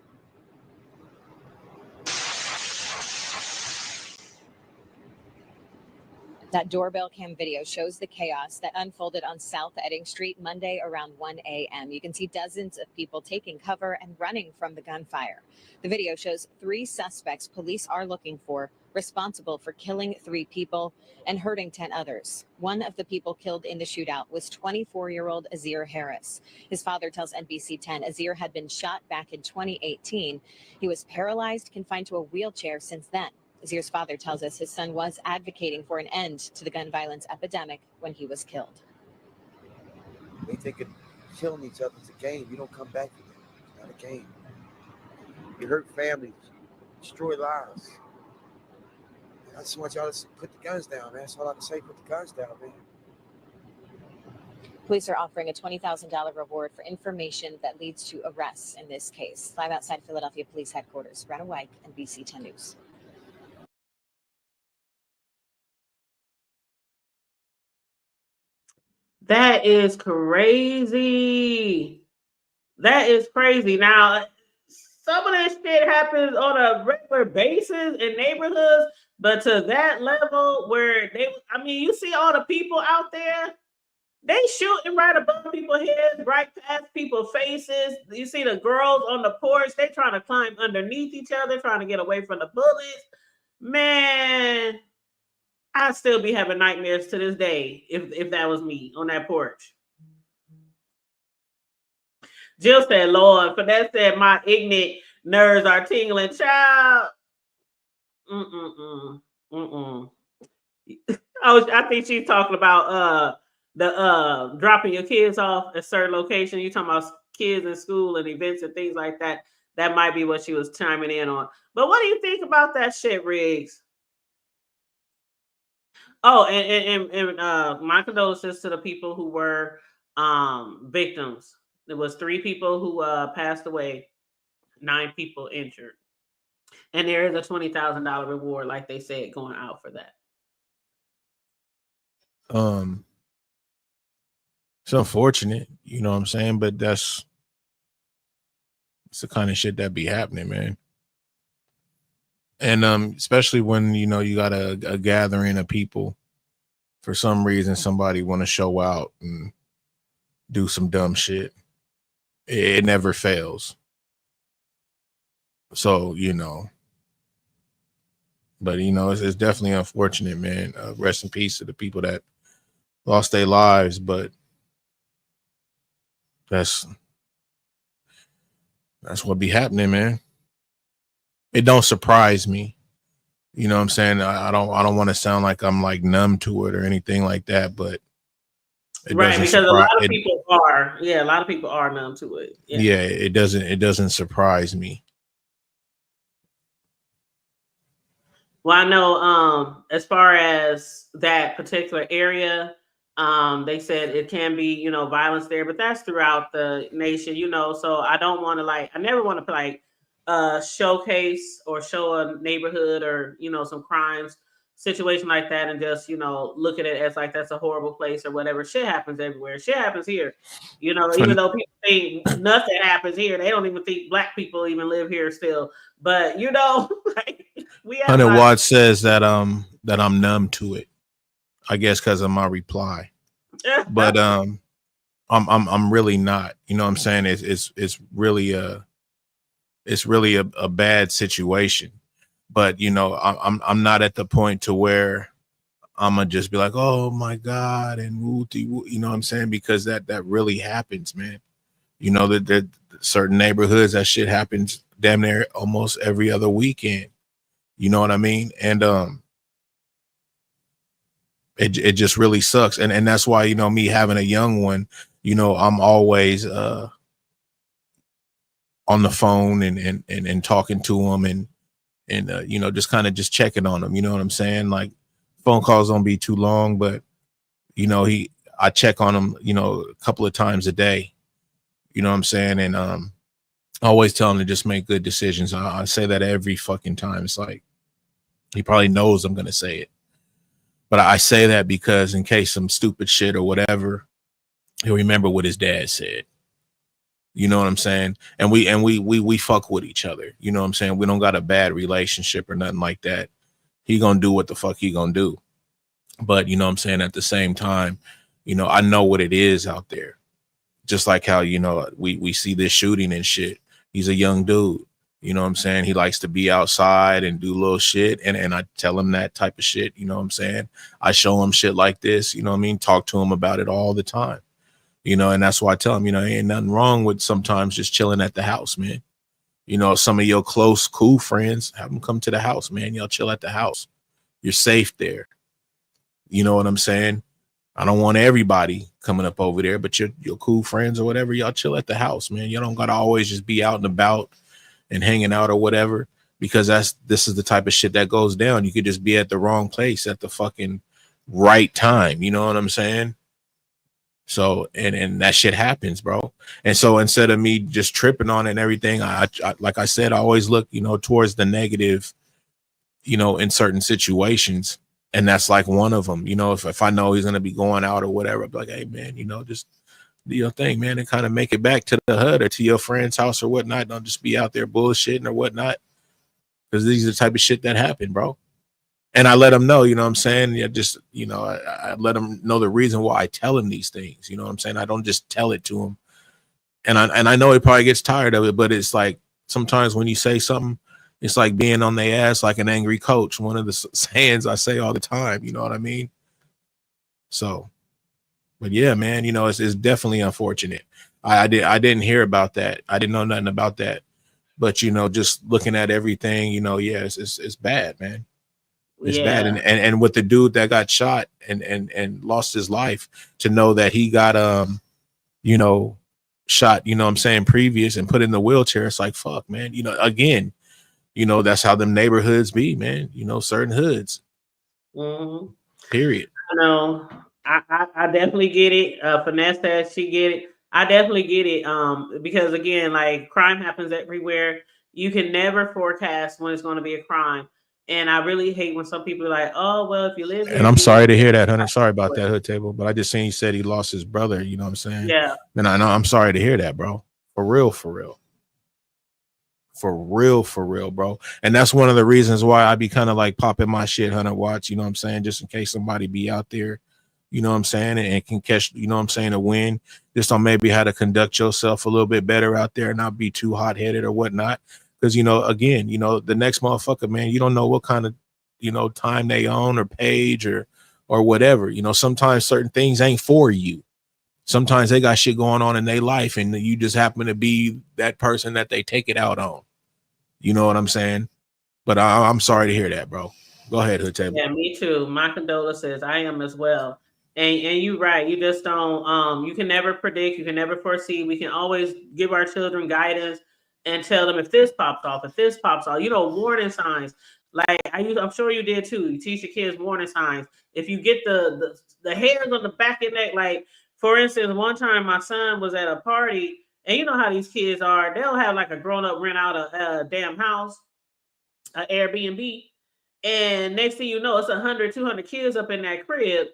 That doorbell cam video shows the chaos that unfolded on South Edding Street Monday around 1 a.m. You can see dozens of people taking cover and running from the gunfire. The video shows 3 suspects police are looking for, responsible for killing 3 people and hurting 10 others. One of the people killed in the shootout was 24-year-old Azir Harris. His father tells NBC 10 Azir had been shot back in 2018. He was paralyzed, confined to a wheelchair since then. Azir's father tells us his son was advocating for an end to the gun violence epidemic when he was killed. They think killing each other is a game. You don't come back from it. It's not a game. You hurt families, destroy lives. I just want y'all to put the guns down, man. That's all I can say. Put the guns down, man. Police are offering a $20,000 reward for information that leads to arrests in this case. Live outside Philadelphia Police Headquarters, Brenna White, NBC 10 News. That is crazy. That is crazy. Now, some of this shit happens on a regular basis in neighborhoods, but to that level where you see all the people out there, they shooting right above people's heads, right past people's faces. You see the girls on the porch, they trying to climb underneath each other, trying to get away from the bullets. Man, I'd still be having nightmares to this day if that was me on that porch. Jill said, Lord, for that said, my ignorant nerves are tingling. Child. I think she's talking about the dropping your kids off at certain location. You talking about kids in school and events and things like that. That might be what she was chiming in on. But what do you think about that shit, Riggs? Oh, and my condolences to the people who were victims. There was 3 people who passed away, 9 people injured. And there is a $20,000 reward, like they said, going out for that. It's unfortunate, you know what I'm saying? But it's the kind of shit that be happening, man. And especially when, you got a gathering of people, for some reason, somebody want to show out and do some dumb shit. It never fails. So, but it's definitely unfortunate, man. Rest in peace to the people that lost their lives, but that's what be happening, man. It don't surprise me. You know what I'm saying? I don't want to sound like I'm like numb to it or anything like that, but right, because a lot of people are. Yeah, a lot of people are numb to it. Yeah, it doesn't surprise me. Well, I know as far as that particular area, they said it can be, violence there, but that's throughout the nation, so I don't want to I never want to showcase or show a neighborhood or, some crimes situation like that and just, look at it as like that's a horrible place or whatever. Shit happens everywhere. Shit happens here. Even though people think nothing happens here, they don't even think Black people even live here still. But we have 100 Watts says that I'm numb to it. I guess because of my reply. But I'm really not. You know what I'm saying? It's really a bad situation. But I'm not at the point to where I'm gonna just be like, oh my God, and you know what I'm saying? Because that really happens, man. That certain neighborhoods, that shit happens damn near almost every other weekend. You know what I mean? And it just really sucks. And that's why, me having a young one, I'm always on the phone and talking to him and just kind of just checking on him. You know what I'm saying? Like, phone calls don't be too long, but I check on him, a couple of times a day. You know what I'm saying? And I always tell him to just make good decisions. I say that every fucking time. It's like, he probably knows I'm gonna say it, but I say that because in case some stupid shit or whatever, he'll remember what his dad said. You know what I'm saying? And we fuck with each other. You know what I'm saying? We don't got a bad relationship or nothing like that. He gonna do what the fuck he gonna do. But you know what I'm saying, at the same time, you know, I know what it is out there. Just like how, you know, we see this shooting and shit. He's a young dude. You know what I'm saying? He likes to be outside and do little shit. And I tell him that type of shit. You know what I'm saying? I show him shit like this. You know what I mean? Talk to him about it all the time. You know, and that's why I tell him, you know, ain't nothing wrong with sometimes just chilling at the house, man. You know, some of your close, cool friends, have them come to the house, man. Y'all chill at the house. You're safe there. You know what I'm saying? I don't want everybody coming up over there, but your cool friends or whatever, y'all chill at the house, man. You don't gotta always just be out and about and hanging out or whatever, because this is the type of shit that goes down. You could just be at the wrong place at the fucking right time. You know what I'm saying? So and that shit happens, bro. And so instead of me just tripping on it and everything, I like I said, I always look, you know, towards the negative, you know, in certain situations. And that's like one of them. You know, if I know he's gonna be going out or whatever, I'm like, hey man, you know, just do your thing, man, and kind of make it back to the hood or to your friend's house or whatnot. Don't just be out there bullshitting or whatnot, because these are the type of shit that happen, bro. And I let him know, you know what I'm saying? Yeah, just, you know, I let him know the reason why I tell him these things. You know what I'm saying? I don't just tell it to him. And I know he probably gets tired of it, but it's like sometimes when you say something, it's like being on their ass like an angry coach. One of the sayings I say all the time, you know what I mean? So, but yeah, man, you know, it's definitely unfortunate. I didn't hear about that. I didn't know nothing about that. But, you know, just looking at everything, you know, yeah, it's bad, man. It's bad. And with the dude that got shot and lost his life, to know that he got you know, shot, you know what I'm saying, previous and put in the wheelchair, it's like, fuck, man. You know, again, you know, that's how them neighborhoods be, man. You know, certain hoods. Mm-hmm. Period. You know, I definitely get it. Finesse says she get it. I definitely get it. Because again, like crime happens everywhere. You can never forecast when it's going to be a crime. And I really hate when some people are like, oh, well, if you live here. And I'm sorry to hear that, Hunter. Sorry about that, Hood Table. But I just seen you said he lost his brother. You know what I'm saying? Yeah. And I know, I'm sorry to hear that, bro. For real, for real. For real, for real, bro. And that's one of the reasons why I be kind of like popping my shit, Hunter, watch, you know what I'm saying? Just in case somebody be out there, you know what I'm saying, and can catch, you know what I'm saying, a win. Just on maybe how to conduct yourself a little bit better out there and not be too hot-headed or whatnot. Because, you know, again, you know, the next motherfucker, man, you don't know what kind of, you know, time they own or page or whatever. You know, sometimes certain things ain't for you. Sometimes they got shit going on in their life and you just happen to be that person that they take it out on. You know what I'm saying? But I'm sorry to hear that, bro. Go ahead, Hood Table. Yeah, me too. My condolences. I am as well. And you're right. You just don't you can never predict, you can never foresee. We can always give our children guidance and tell them if this pops off, if this pops off, you know, warning signs. Like I'm sure you did too. You teach your kids warning signs. If you get the hairs on the back of the neck, like for instance, one time my son was at a party, and you know how these kids are, they'll have like a grown-up rent out a damn house, an Airbnb. And next thing you know, it's 100, 200 kids up in that crib.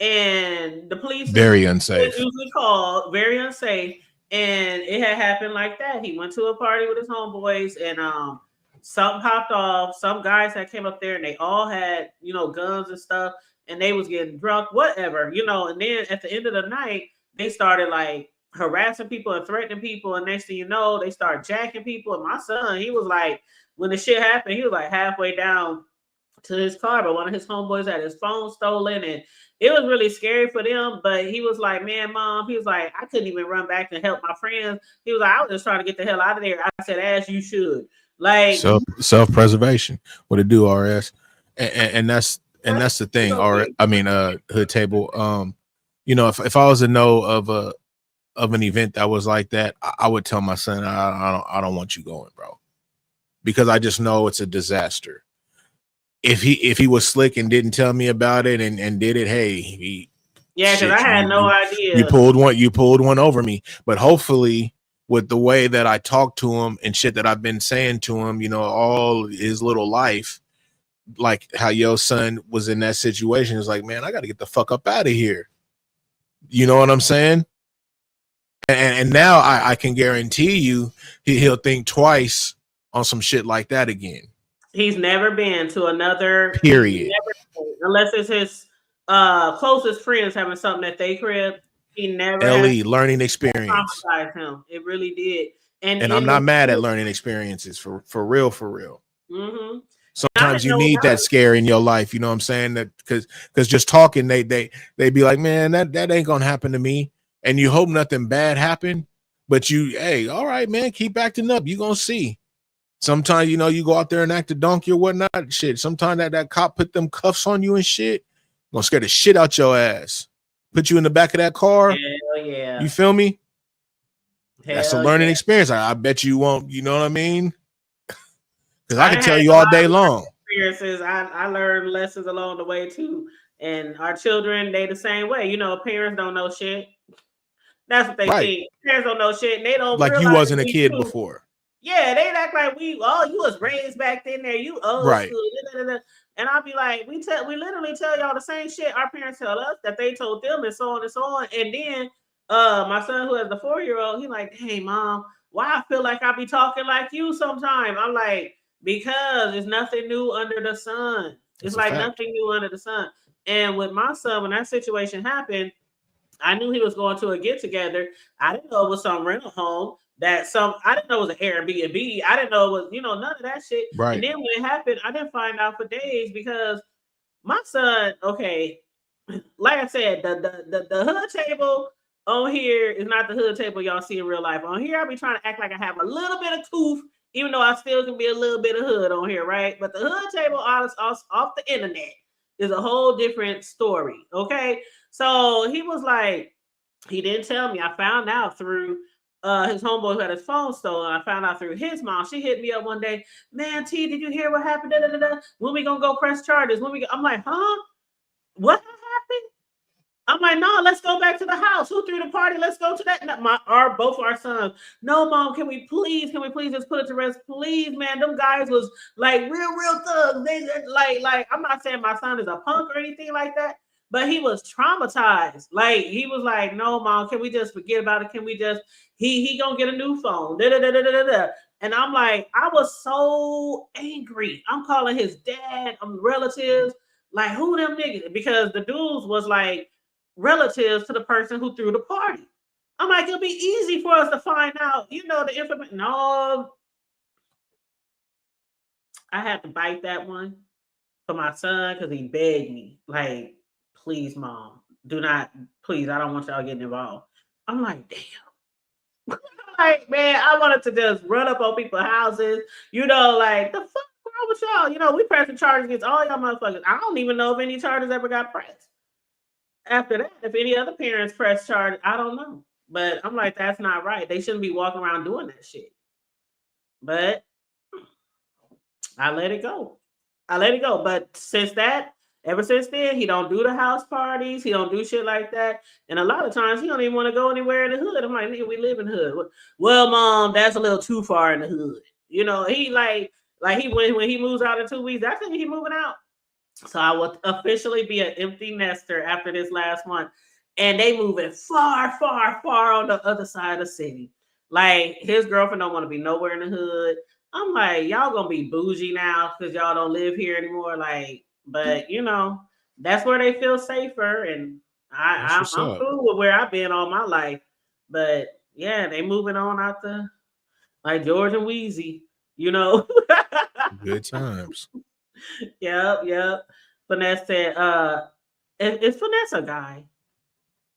And the police Very unsafe. usually called, very unsafe. And it had happened like that. He went to a party with his homeboys and something popped off. Some guys that came up there and they all had, you know, guns and stuff, and they was getting drunk, whatever, you know. And then at the end of the night, they started like harassing people and threatening people. And next thing you know, they started jacking people. And my son, he was like, when the shit happened, he was like halfway down to his car, but one of his homeboys had his phone stolen, and it was really scary for them. But he was like, man, mom, he was like, I couldn't even run back to help my friends. He was like, I was just trying to get the hell out of there. I said, as you should. Like Self-preservation. What it do, RS? And that's the thing. Or I mean, Hood Table. You know, if I was to know of an event that was like that, I would tell my son, I don't want you going, bro, because I just know it's a disaster. If he was slick and didn't tell me about it and did it, hey, yeah, because I had no idea. You pulled one over me. But hopefully, with the way that I talked to him and shit that I've been saying to him, you know, all his little life, like how your son was in that situation, is like, man, I got to get the fuck up out of here. You know what I'm saying? And now I can guarantee you he'll think twice on some shit like that again. He's never been to another period, unless it's his closest friends having something at they crib. He never had LE learning experience. traumatized him. It really did. And I'm not mad at learning experiences for real, for real. Mm-hmm. Sometimes you need that scare in your life. You know what I'm saying? That because just talking, they be like, man, that ain't gonna happen to me. And you hope nothing bad happen, but hey, all right, man, keep acting up. You gonna see. Sometimes, you go out there and act a donkey or whatnot. Shit. Sometimes that cop put them cuffs on you and shit. Gonna scare the shit out your ass. Put you in the back of that car. Hell yeah. You feel me? That's a learning yeah. experience. I bet you won't. You know what I mean? Because I can tell you all day long. Experiences. I learned lessons along the way too. And our children, they the same way. Parents don't know shit. That's what they think. Parents don't know shit. And they don't like realize you wasn't a kid before. Yeah, they act like you was raised back then there. You old school. And I'll be like, we literally tell y'all the same shit our parents tell us that they told them and so on and so on. And then my son who has the 4-year-old, he like, hey mom, why I feel like I be talking like you sometime? I'm like, because there's nothing new under the sun. It's like nothing new under the sun. And with my son, when that situation happened, I knew he was going to a get together. I didn't know it was some rental home I didn't know it was an Airbnb. I didn't know it was, none of that shit. Right. And then when it happened, I didn't find out for days because my son, okay, like I said, the hood table on here is not the hood table y'all see in real life. On here, I be trying to act like I have a little bit of tooth, even though I still can be a little bit of hood on here, right? But the hood table off the internet is a whole different story, okay? So he was like, he didn't tell me. I found out through his homeboy who had his phone stolen. I found out through his mom. She hit me up one day. Man, T, did you hear what happened? Da, da, da, da. When we gonna go press charges? I'm like, huh? What happened? I'm like, no, let's go back to the house. Who threw the party? Let's go to that. Both our sons. No, mom, can we please just put it to rest? Please, man. Them guys was like real thugs. They like, I'm not saying my son is a punk or anything like that, but he was traumatized. Like, he was like, no, mom, can we just forget about it? Can we just, he gonna get a new phone. Da, da, da, da, da, da. And I'm like, I was so angry. I'm calling his dad, relatives, like, who them niggas? Because the dudes was like, relatives to the person who threw the party. I'm like, it'll be easy for us to find out, the information. No, I had to bite that one for my son because he begged me, like, please, mom, do not, please, I don't want y'all getting involved. I'm like, damn. Like, man, I wanted to just run up on people's houses, like, the fuck wrong with y'all? We pressing charges against all y'all motherfuckers. I don't even know if any charges ever got pressed. After that, if any other parents press charge, I don't know. But I'm like, that's not right. They shouldn't be walking around doing that shit. But I let it go. But ever since then, he don't do the house parties. He don't do shit like that. And a lot of times, he don't even want to go anywhere in the hood. I'm like, nigga, we live in the hood. Well, mom, that's a little too far in the hood. He like he when he moves out in 2 weeks, that's when he moving out. So I will officially be an empty nester after this last month. And they moving far, far, far on the other side of the city. Like, his girlfriend don't want to be nowhere in the hood. I'm like, y'all gonna be bougie now because y'all don't live here anymore. Like, but that's where they feel safer. And I'm cool with where I've been all my life. But yeah, they moving on out the like George and Wheezy, Good times. Yep. Finesse said, is Finesse a guy?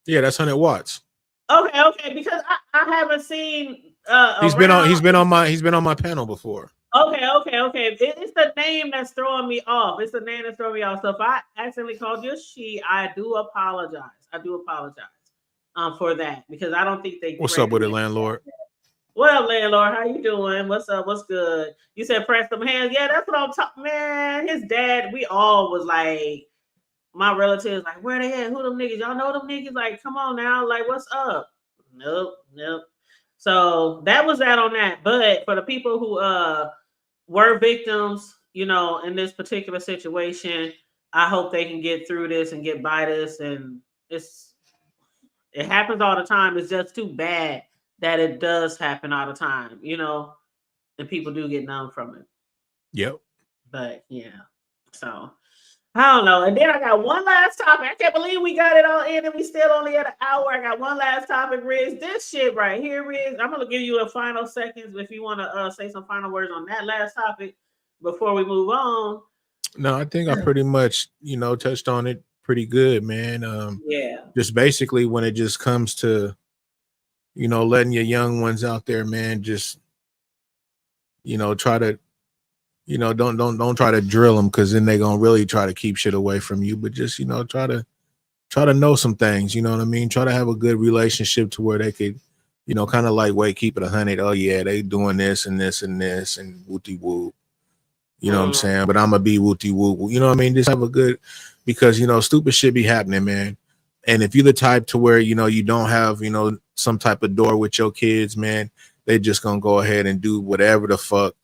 Yeah, that's 100 watts. Okay, because I haven't seen he's been on my panel before. Okay. It's the name that's throwing me off. So if I accidentally called you a she, I do apologize. For that, because I don't think they. What's up with it, landlord? Well, landlord, how you doing? What's up? What's good? You said press them hands. Yeah, that's what I'm talking. Man, his dad, we all was like, my relatives, like, where they at? Who them niggas? Y'all know them niggas? Like, come on now. Like, what's up? Nope. So that was that on that. But for the people who were victims, in this particular situation, I hope they can get through this and get by this. And it happens all the time. It's just too bad that it does happen all the time, and people do get numb from it. Yep. But yeah, so I don't know. And then I got one last topic. I can't believe we got it all in and we still only at an hour. I got one last topic, Riz. This shit right here, Riz. I'm gonna give you a final seconds if you want to say some final words on that last topic before we move on. No, I think I pretty much, touched on it pretty good, man. Yeah. Just basically when it just comes to, letting your young ones out there, man, just, try to, don't try to drill them, because then they're gonna really try to keep shit away from you. But just, try to know some things, you know what I mean? Try to have a good relationship to where they could, kind of lightweight, keep it 100. Oh yeah, they doing this and this and this and wooty woo. You know what I'm saying? But I'm gonna be wooty woo. You know what I mean? Just have a good, because stupid shit be happening, man. And if you're the type to where you don't have some type of door with your kids, man, they just gonna go ahead and do whatever the fuck.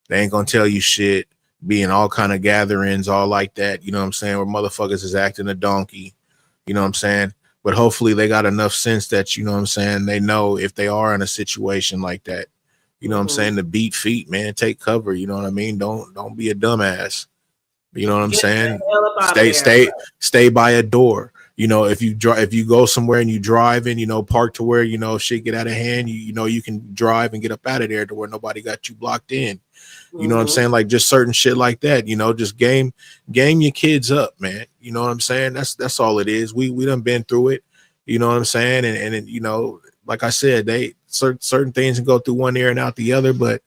They ain't gonna tell you shit. Be in all kind of gatherings, all like that. You know what I'm saying? Where motherfuckers is acting a donkey. You know what I'm saying? But hopefully they got enough sense that, you know what I'm saying, they know if they are in a situation like that, you know what I'm saying, to beat feet, man, take cover. You know what I mean? Don't be a dumbass. You know what I'm saying? Stay by a door. If you go somewhere and you drive in, park to where, if shit get out of hand, you can drive and get up out of there to where nobody got you blocked in. You know what I'm saying? Like just certain shit like that, just game your kids up, man. You know what I'm saying? That's all it is. We done been through it. You know what I'm saying? And like I said, they certain things can go through one ear and out the other, but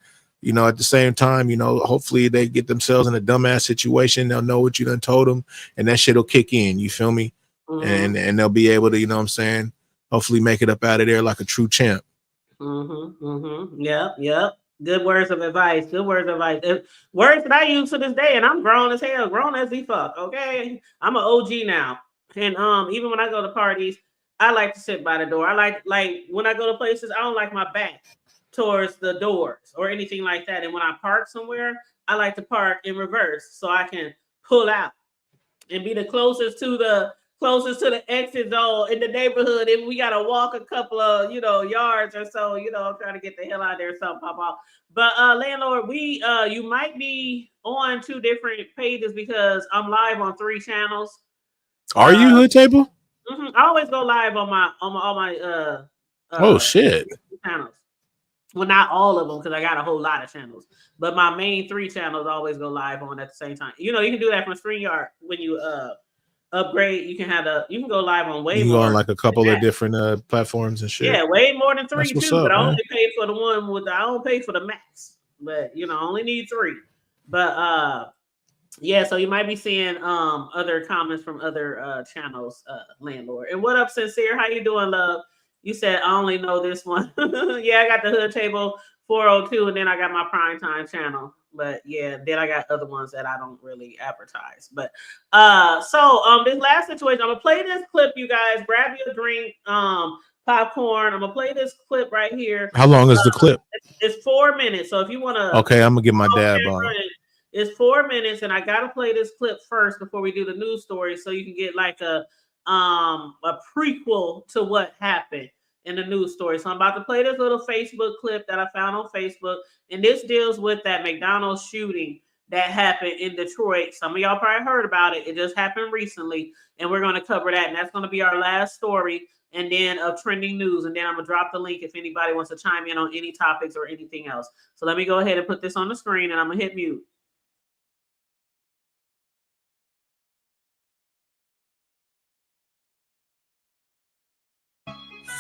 at the same time, hopefully they get themselves in a dumbass situation. They'll know what you done told them, and that shit will kick in. You feel me? And they'll be able to, you know what I'm saying, hopefully make it up out of there like a true champ. Yep. Good words of advice. Good words of advice. Words that I use to this day, and I'm grown as hell, grown as the fuck. Okay, I'm an OG now, and even when I go to parties, I like to sit by the door. I like when I go to places, I don't like my back towards the doors or anything like that. And when I park somewhere, I like to park in reverse so I can pull out and be the closest to the exit zone in the neighborhood. If we gotta walk a couple of yards or so, trying to get the hell out of there, something pop off. But landlord, we you might be on 2 different pages because I'm live on 3 channels. Are you Hood Table? I always go live on all my oh shit channels. Well, not all of them, because I got a whole lot of channels. But my main 3 channels always go live on at the same time. You can do that from StreamYard when you upgrade. You can go live on way more. You go on like a couple of different platforms and shit. Yeah, way more than 3 too. But I only pay for the one with I don't pay for the max. But I only need 3. But yeah, so you might be seeing other comments from other channels, landlord. And what up, Sincere? How you doing, love? You said I only know this one. Yeah, I got the Hood Table 402, and then I got my Primetime channel. But yeah, then I got other ones that I don't really advertise. But so this last situation, I'm gonna play this clip, you guys. Grab your drink, popcorn. I'm gonna play this clip right here. How long is the clip? It's 4 minutes. So if you want to, okay, I'm gonna get my dab on. It's 4 minutes, and I gotta play this clip first before we do the news story, so you can get like a prequel to what happened in the news story. So I'm about to play this little Facebook clip that I found on Facebook, and this deals with that McDonald's shooting that happened in Detroit. Some of y'all probably heard about it. It just happened recently, and we're going to cover that, and that's going to be our last story, and then of trending news, and then I'm going to drop the link if anybody wants to chime in on any topics or anything else. So let me go ahead and put this on the screen, and I'm going to hit mute.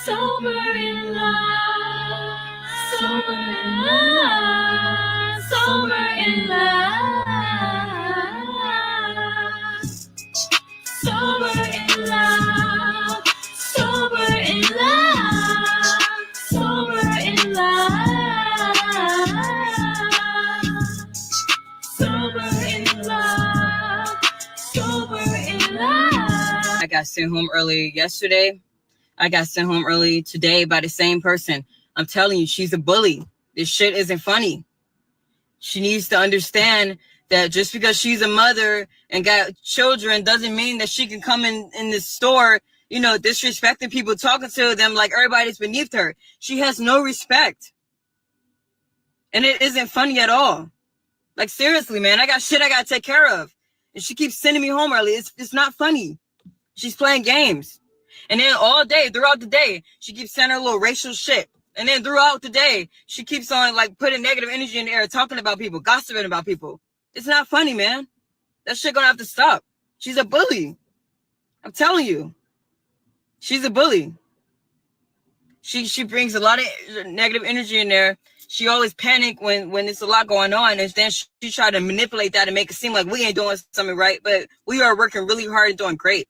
Sober in love, sober in love, sober in love, sober in love, sober in love, sober in love, sober in love, sober in love. I got sent home early yesterday. I got sent home early today by the same person. I'm telling you, she's a bully. This shit isn't funny. She needs to understand that just because she's a mother and got children doesn't mean that she can come in this store, disrespecting people, talking to them like everybody's beneath her. She has no respect. And it isn't funny at all. Like, seriously, man, I got shit I got to take care of. And she keeps sending me home early. It's not funny. She's playing games. And then all day, throughout the day, she keeps sending her little racial shit. And then throughout the day, she keeps on like putting negative energy in the air, talking about people, gossiping about people. It's not funny, man. That shit gonna have to stop. She's a bully. I'm telling you. She's a bully. She brings a lot of negative energy in there. She always panic when there's a lot going on, and then she try to manipulate that and make it seem like we ain't doing something right, but we are working really hard and doing great.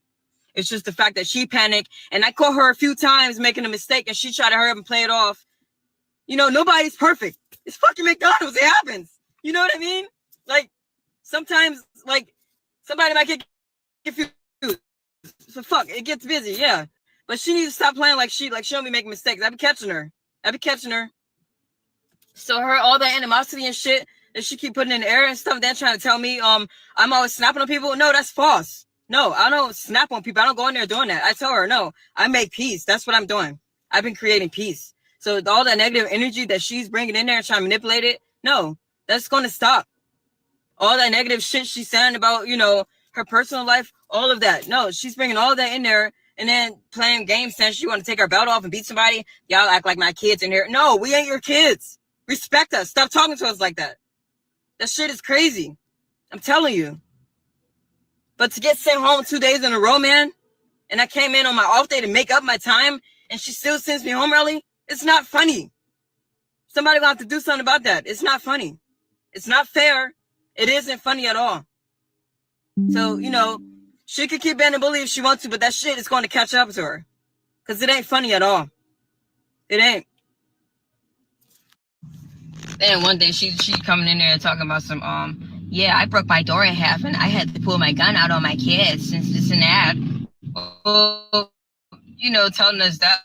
It's just the fact that she panicked, and I caught her a few times making a mistake, and she tried to hurry up and play it off. You know, nobody's perfect. It's fucking McDonald's. It happens. You know what I mean? Like, sometimes, like, somebody might get confused. So fuck, it gets busy, yeah. But she needs to stop playing like she don't be making mistakes. I be catching her. So all that animosity and shit that she keep putting in the air and stuff, then trying to tell me I'm always snapping on people. No, that's false. No, I don't snap on people. I don't go in there doing that. I tell her, no, I make peace. That's what I'm doing. I've been creating peace. So all that negative energy that she's bringing in there and trying to manipulate it, no, that's going to stop. All that negative shit she's saying about, you know, her personal life, all of that. No, she's bringing all that in there and then playing games saying she want to take her belt off and beat somebody. Y'all act like my kids in here. No, we ain't your kids. Respect us. Stop talking to us like that. That shit is crazy. I'm telling you. But to get sent home 2 days in a row, man, and I came in on my off day to make up my time, and she still sends me home early, it's not funny. Somebody gonna have to do something about that. It's not funny. It's not fair. It isn't funny at all. So, you know, she could keep being a bully if she wants to, but that shit is going to catch up to her. Because it ain't funny at all. It ain't. Then one day she coming in there talking about some, yeah, I broke my door in half and I had to pull my gun out on my kids since this and that. Well, you know, telling us that,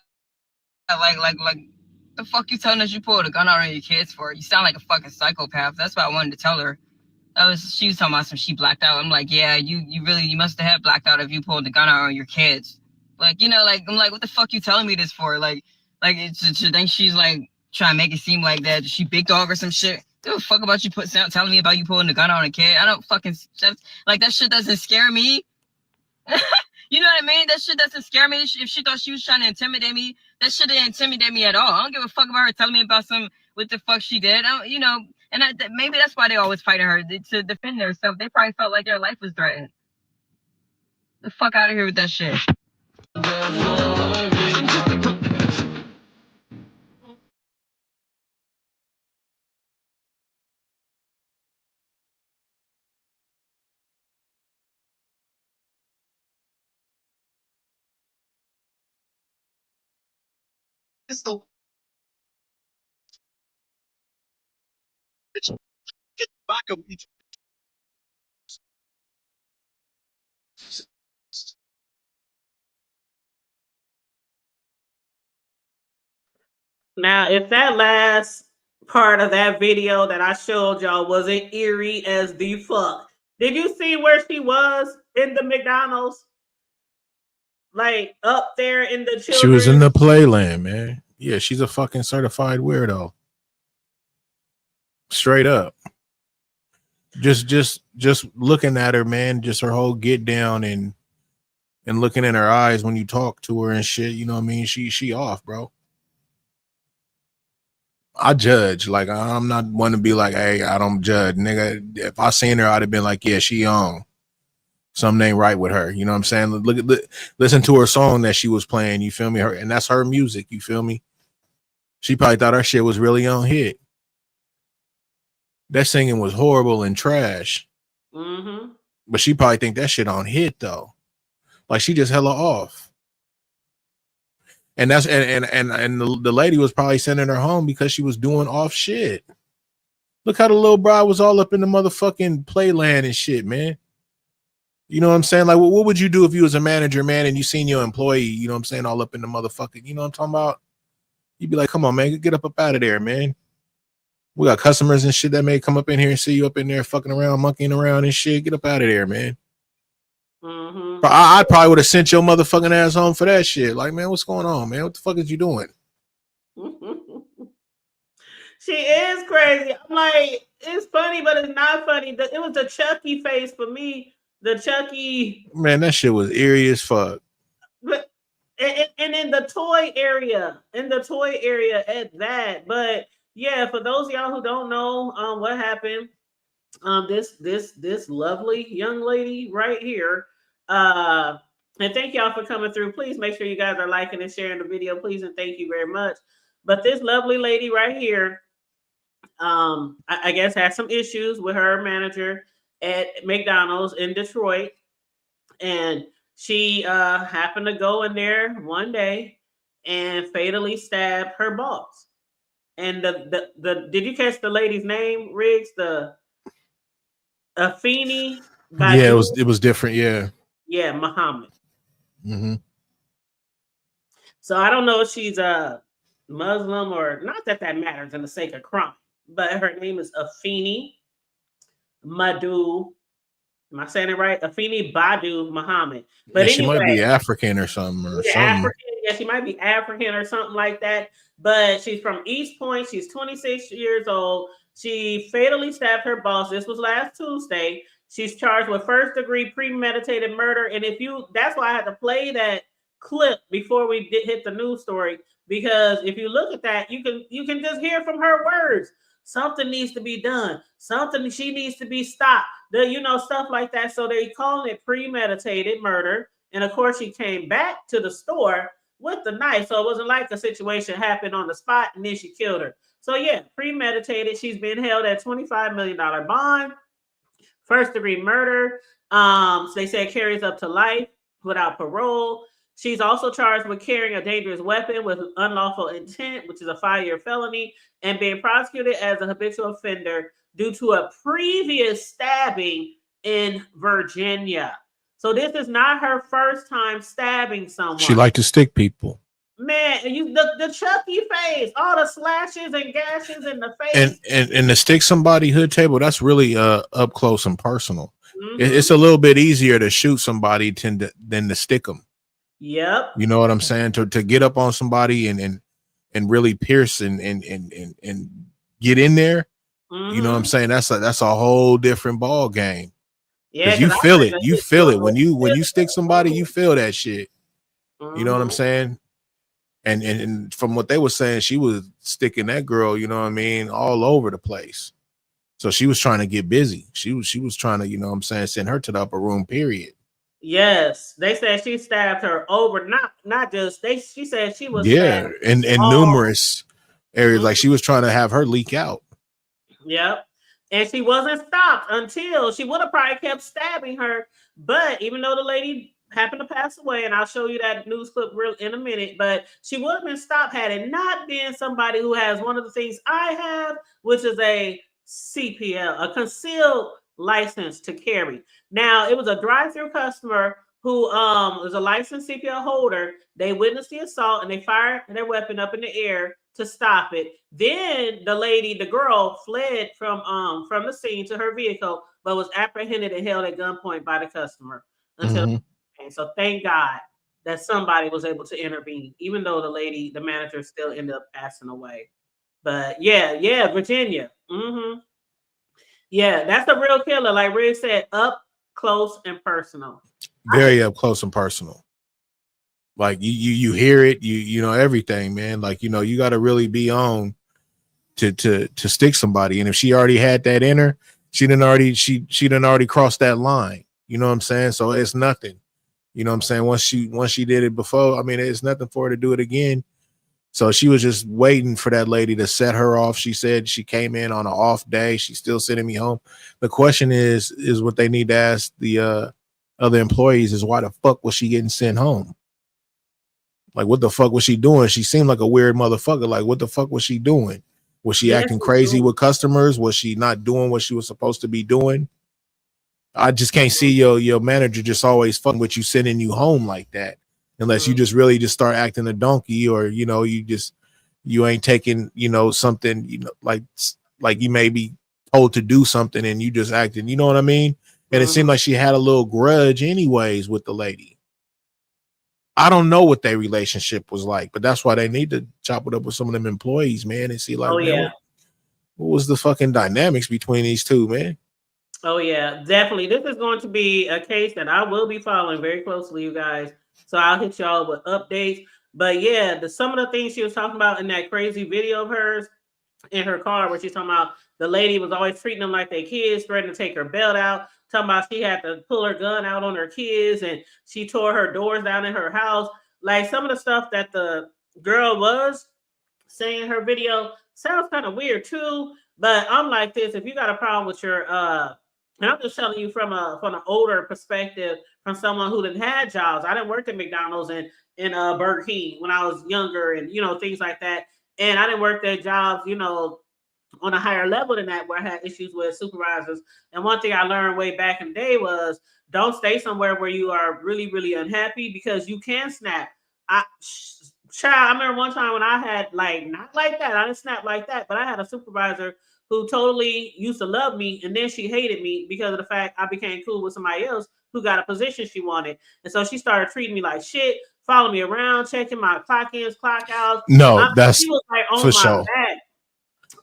like, the fuck you telling us you pulled a gun out on your kids for? You sound like a fucking psychopath. That's what I wanted to tell her. She was talking about some she blacked out. I'm like, yeah, you must have had blacked out if you pulled the gun out on your kids. Like, you know, like, I'm like, what the fuck you telling me this for? Like it's then she's like trying to make it seem like that she big dog or some shit. Give a fuck about you telling me about you pulling the gun out on a kid. I don't fucking like that shit doesn't scare me. You know what I mean? That shit doesn't scare me. If she thought she was trying to intimidate me, that shit didn't intimidate me at all. I don't give a fuck about her telling me about what the fuck she did. You know, and maybe that's why they always fighting her to defend themselves. They probably felt like their life was threatened. The fuck out of here with that shit. Now, if that last part of that video that I showed y'all wasn't eerie as the fuck, did you see where she was in the McDonald's? Like up there in the children's? She was in the playland, man. Yeah, she's a fucking certified weirdo. Straight up. Just looking at her, man, just her whole get down and looking in her eyes when you talk to her and shit, you know what I mean? She off, bro. I judge. Like, I'm not one to be like, hey, I don't judge, nigga. If I seen her, I'd have been like, yeah, she on. Something ain't right with her. You know what I'm saying? Listen to her song that she was playing. You feel me? And that's her music. You feel me? She probably thought her shit was really on hit. That singing was horrible and trash. Mm-hmm. But she probably think that shit on hit though. Like she just hella off. And that's and the lady was probably sending her home because she was doing off shit. Look how the little bride was all up in the motherfucking playland and shit, man. You know what I'm saying? Like, what would you do if you was a manager, man, and you seen your employee, you know what I'm saying, all up in the motherfucking, you know what I'm talking about? You'd be like, come on, man, get up out of there, man. We got customers and shit that may come up in here and see you up in there fucking around, monkeying around and shit. Get up out of there, man. Mm-hmm. I probably would have sent your motherfucking ass home for that shit. Like, man, what's going on, man? What the fuck is you doing? She is crazy. I'm like, it's funny, but it's not funny. It was a Chucky face for me The Chucky, Man, that shit was eerie as fuck. but and in the toy area, at that. But yeah, for those of y'all who don't know, what happened, this lovely young lady right here, and thank y'all for coming through. Please make sure you guys are liking and sharing the video, please, and thank you very much. But this lovely lady right here, I guess had some issues with her manager at McDonald's in Detroit, and she happened to go in there one day and fatally stab her boss. And the did you catch the lady's name, Riggs? The Afeni Yeah, Badu? it was different. Yeah. Yeah, Muhammad. Mm-hmm. So I don't know if she's a Muslim or not, that matters in the sake of crime, but her name is Afeni Madu. Am I saying it right? Afeni Badu Muhammad. But Yeah, she might be anyway, African or something or yeah, something. African. Yeah, she might be African or something like that. But she's from East Point. She's 26 years old. She fatally stabbed her boss. This was last Tuesday. She's charged with first-degree premeditated murder. And that's why I had to play that clip before we hit the news story, because if you look at that, you can just hear from her words. Something needs to be done. Something, she needs to be stopped. Stuff like that. So they calling it premeditated murder. And of course, she came back to the store with the knife. So it wasn't like a situation happened on the spot and then she killed her. So yeah, premeditated. She's been held at $25 million bond. First degree murder. So they say it carries up to life without parole. She's also charged with carrying a dangerous weapon with unlawful intent, which is a 5-year felony, and being prosecuted as a habitual offender due to a previous stabbing in Virginia. So this is not her first time stabbing someone. She liked to stick people. Man, the Chucky face, all the slashes and gashes in the face. And to stick somebody hood table, that's really up close and personal. Mm-hmm. It's a little bit easier to shoot somebody than to stick them. Yep. You know what I'm saying? To get up on somebody and really pierce and get in there. Mm-hmm. You know what I'm saying? That's a whole different ball game. Yeah, you feel it. You feel it when you stick somebody. You feel that shit. Mm-hmm. You know what I'm saying? And from what they were saying, she was sticking that girl, you know what I mean, all over the place. So she was trying to get busy. She was trying to, you know what I'm saying, send her to the upper room, period. Yes. They said she stabbed her over, not just she said she was stabbed in numerous areas. Mm-hmm. Like she was trying to have her leak out. Yep. And she wasn't stopped until she would have probably kept stabbing her. But even though the lady happened to pass away, and I'll show you that news clip in a minute, but she would have been stopped had it not been somebody who has one of the things I have, which is a CPL, a concealed license to carry. Now, it was a drive-through customer who was a licensed CPL holder. They witnessed the assault and they fired their weapon up in the air to stop it. Then the girl fled from the scene to her vehicle, but was apprehended and held at gunpoint by the customer until. Mm-hmm. So thank God that somebody was able to intervene, even though the manager still ended up passing away. But yeah, Virginia. Mm-hmm. Yeah, that's a real killer. Like Rick said, up close and personal. Very up close and personal. Like you hear it, you know everything, man. Like, you know, you got to really be on to stick somebody. And if she already had that in her, she done already crossed that line. You know what I'm saying? So it's nothing. You know what I'm saying? Once she did it before, I mean, it's nothing for her to do it again. So she was just waiting for that lady to set her off. She said she came in on an off day. She's still sending me home. The question is what they need to ask the other employees is, why the fuck was she getting sent home? Like, what the fuck was she doing? She seemed like a weird motherfucker. Like, what the fuck was she doing? Was she acting crazy with customers? Was she not doing what she was supposed to be doing? I just can't see your manager just always fucking with you, sending you home like that, unless you just really just start acting a donkey, or, you know, you ain't taking, you know, something, you know, like you may be told to do something and you just acting, you know what I mean? And it seemed like she had a little grudge anyways with the lady. I don't know what their relationship was like, but that's why they need to chop it up with some of them employees, man, and see like, what was the fucking dynamics between these two, man? Oh yeah, definitely. This is going to be a case that I will be following very closely, you guys. So I'll hit y'all with updates. But yeah, some of the things she was talking about in that crazy video of hers in her car, where she's talking about the lady was always treating them like they kids, threatening to take her belt out, talking about she had to pull her gun out on her kids, and she tore her doors down in her house. Like some of the stuff that the girl was saying her video sounds kind of weird too. But I'm like this: if you got a problem with your and I'm just telling you from an older perspective, from someone who didn't had jobs. I didn't work at McDonald's and Burger King when I was younger, and things like that. And I didn't work at jobs, on a higher level than that, where I had issues with supervisors. And one thing I learned way back in the day was don't stay somewhere where you are really, really unhappy, because you can snap. I remember one time when I had, like, not like that. I didn't snap like that, but I had a supervisor who totally used to love me, and then she hated me because of the fact I became cool with somebody else who got a position she wanted. And so she started treating me like shit, following me around, checking my clock ins, clock outs. No, that's She was like for on my sure. back.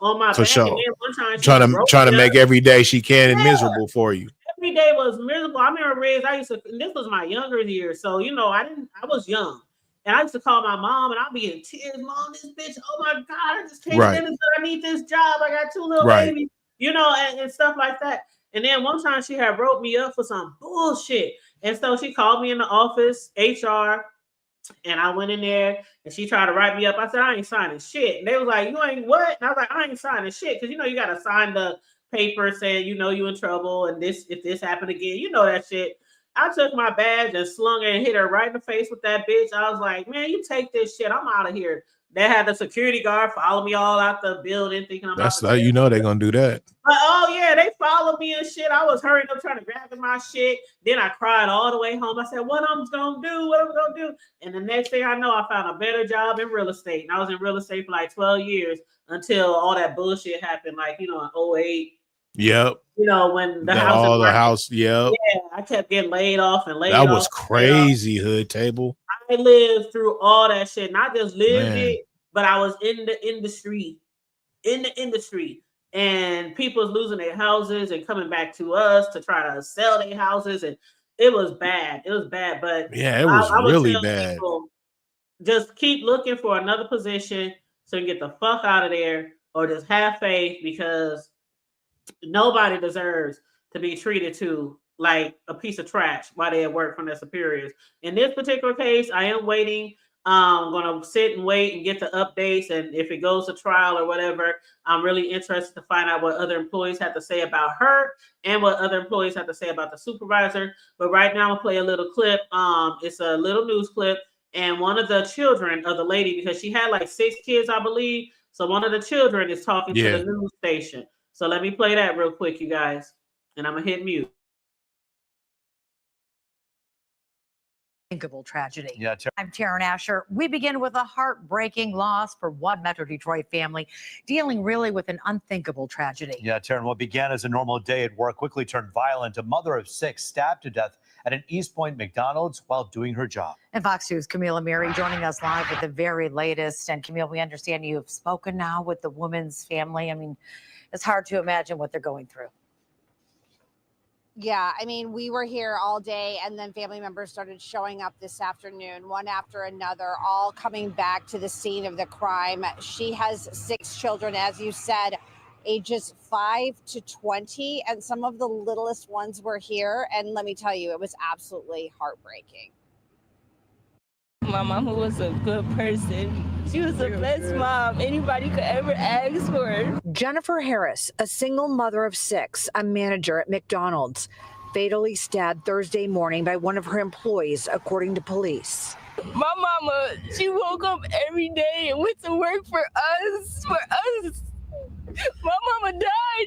On my For back, and sure. then one time she Trying wrote to me up. make every day she can and Yeah, miserable for you. every day was miserable. I remember, Riz, this was my younger years, so I was young, and I used to call my mom, and I'd be in tears, Mom, this bitch, oh my God, I just came Right. in and said I need this job. I got 2 little Right. babies, and stuff like that. And then one time she had wrote me up for some bullshit, and so she called me in the office, HR. And I went in there and she tried to write me up. I said, I ain't signing shit. And they was like, you ain't what? And I was like, I ain't signing shit. Cause you got to sign the paper saying, you in trouble. And if this happened again, that shit. I took my badge and slung it and hit her right in the face with that bitch. I was like, man, you take this shit. I'm out of here. They had the security guard follow me all out the building thinking I'm That's about how to they're gonna do that. But oh yeah, they followed me and shit. I was hurrying up trying to grab my shit. Then I cried all the way home. I said, what I'm gonna do? What I'm gonna do? And the next thing I know, I found a better job in real estate. And I was in real estate for like 12 years until all that bullshit happened, like in 08. Yep. When the housing market. Yep. Yeah, I kept getting laid off and laid That off. was crazy, Hood Table. I lived through all that shit. Not just lived Man. it, but I was in the industry. And people's losing their houses and coming back to us to try to sell their houses, and it was bad. But yeah, it was I would really tell bad. people, just keep looking for another position so you get the fuck out of there, or just have faith, because nobody deserves to be treated to like a piece of trash while they at work from their superiors. In this particular case, I am waiting. I'm going to sit and wait and get the updates. And if it goes to trial or whatever, I'm really interested to find out what other employees have to say about her and what other employees have to say about the supervisor. But right now, I'm going to play a little clip. It's a little news clip. And one of the children of the lady, because she had like 6 kids, I believe. So one of the children is talking to the news station. So let me play that real quick, you guys. And I'm going to hit mute. Unthinkable tragedy. Yeah, I'm Taryn Asher. We begin with a heartbreaking loss for one Metro Detroit family dealing really with an unthinkable tragedy. Yeah, Taryn, what began as a normal day at work quickly turned violent. A mother of 6 stabbed to death at an East Point McDonald's while doing her job. And Fox News' Camille Amiri joining us live with the very latest. And Camille, we understand you have spoken now with the woman's family. I mean, it's hard to imagine what they're going through. Yeah, I mean, we were here all day, and then family members started showing up this afternoon, one after another, all coming back to the scene of the crime. She has 6 children, as you said, ages 5 to 20, and some of the littlest ones were here. And let me tell you, it was absolutely heartbreaking. My mama was a good person. She was the best mom anybody could ever ask for. Jennifer Harris, a single mother of 6, a manager at McDonald's, fatally stabbed Thursday morning by one of her employees, according to police. My mama, she woke up every day and went to work for us. My mama died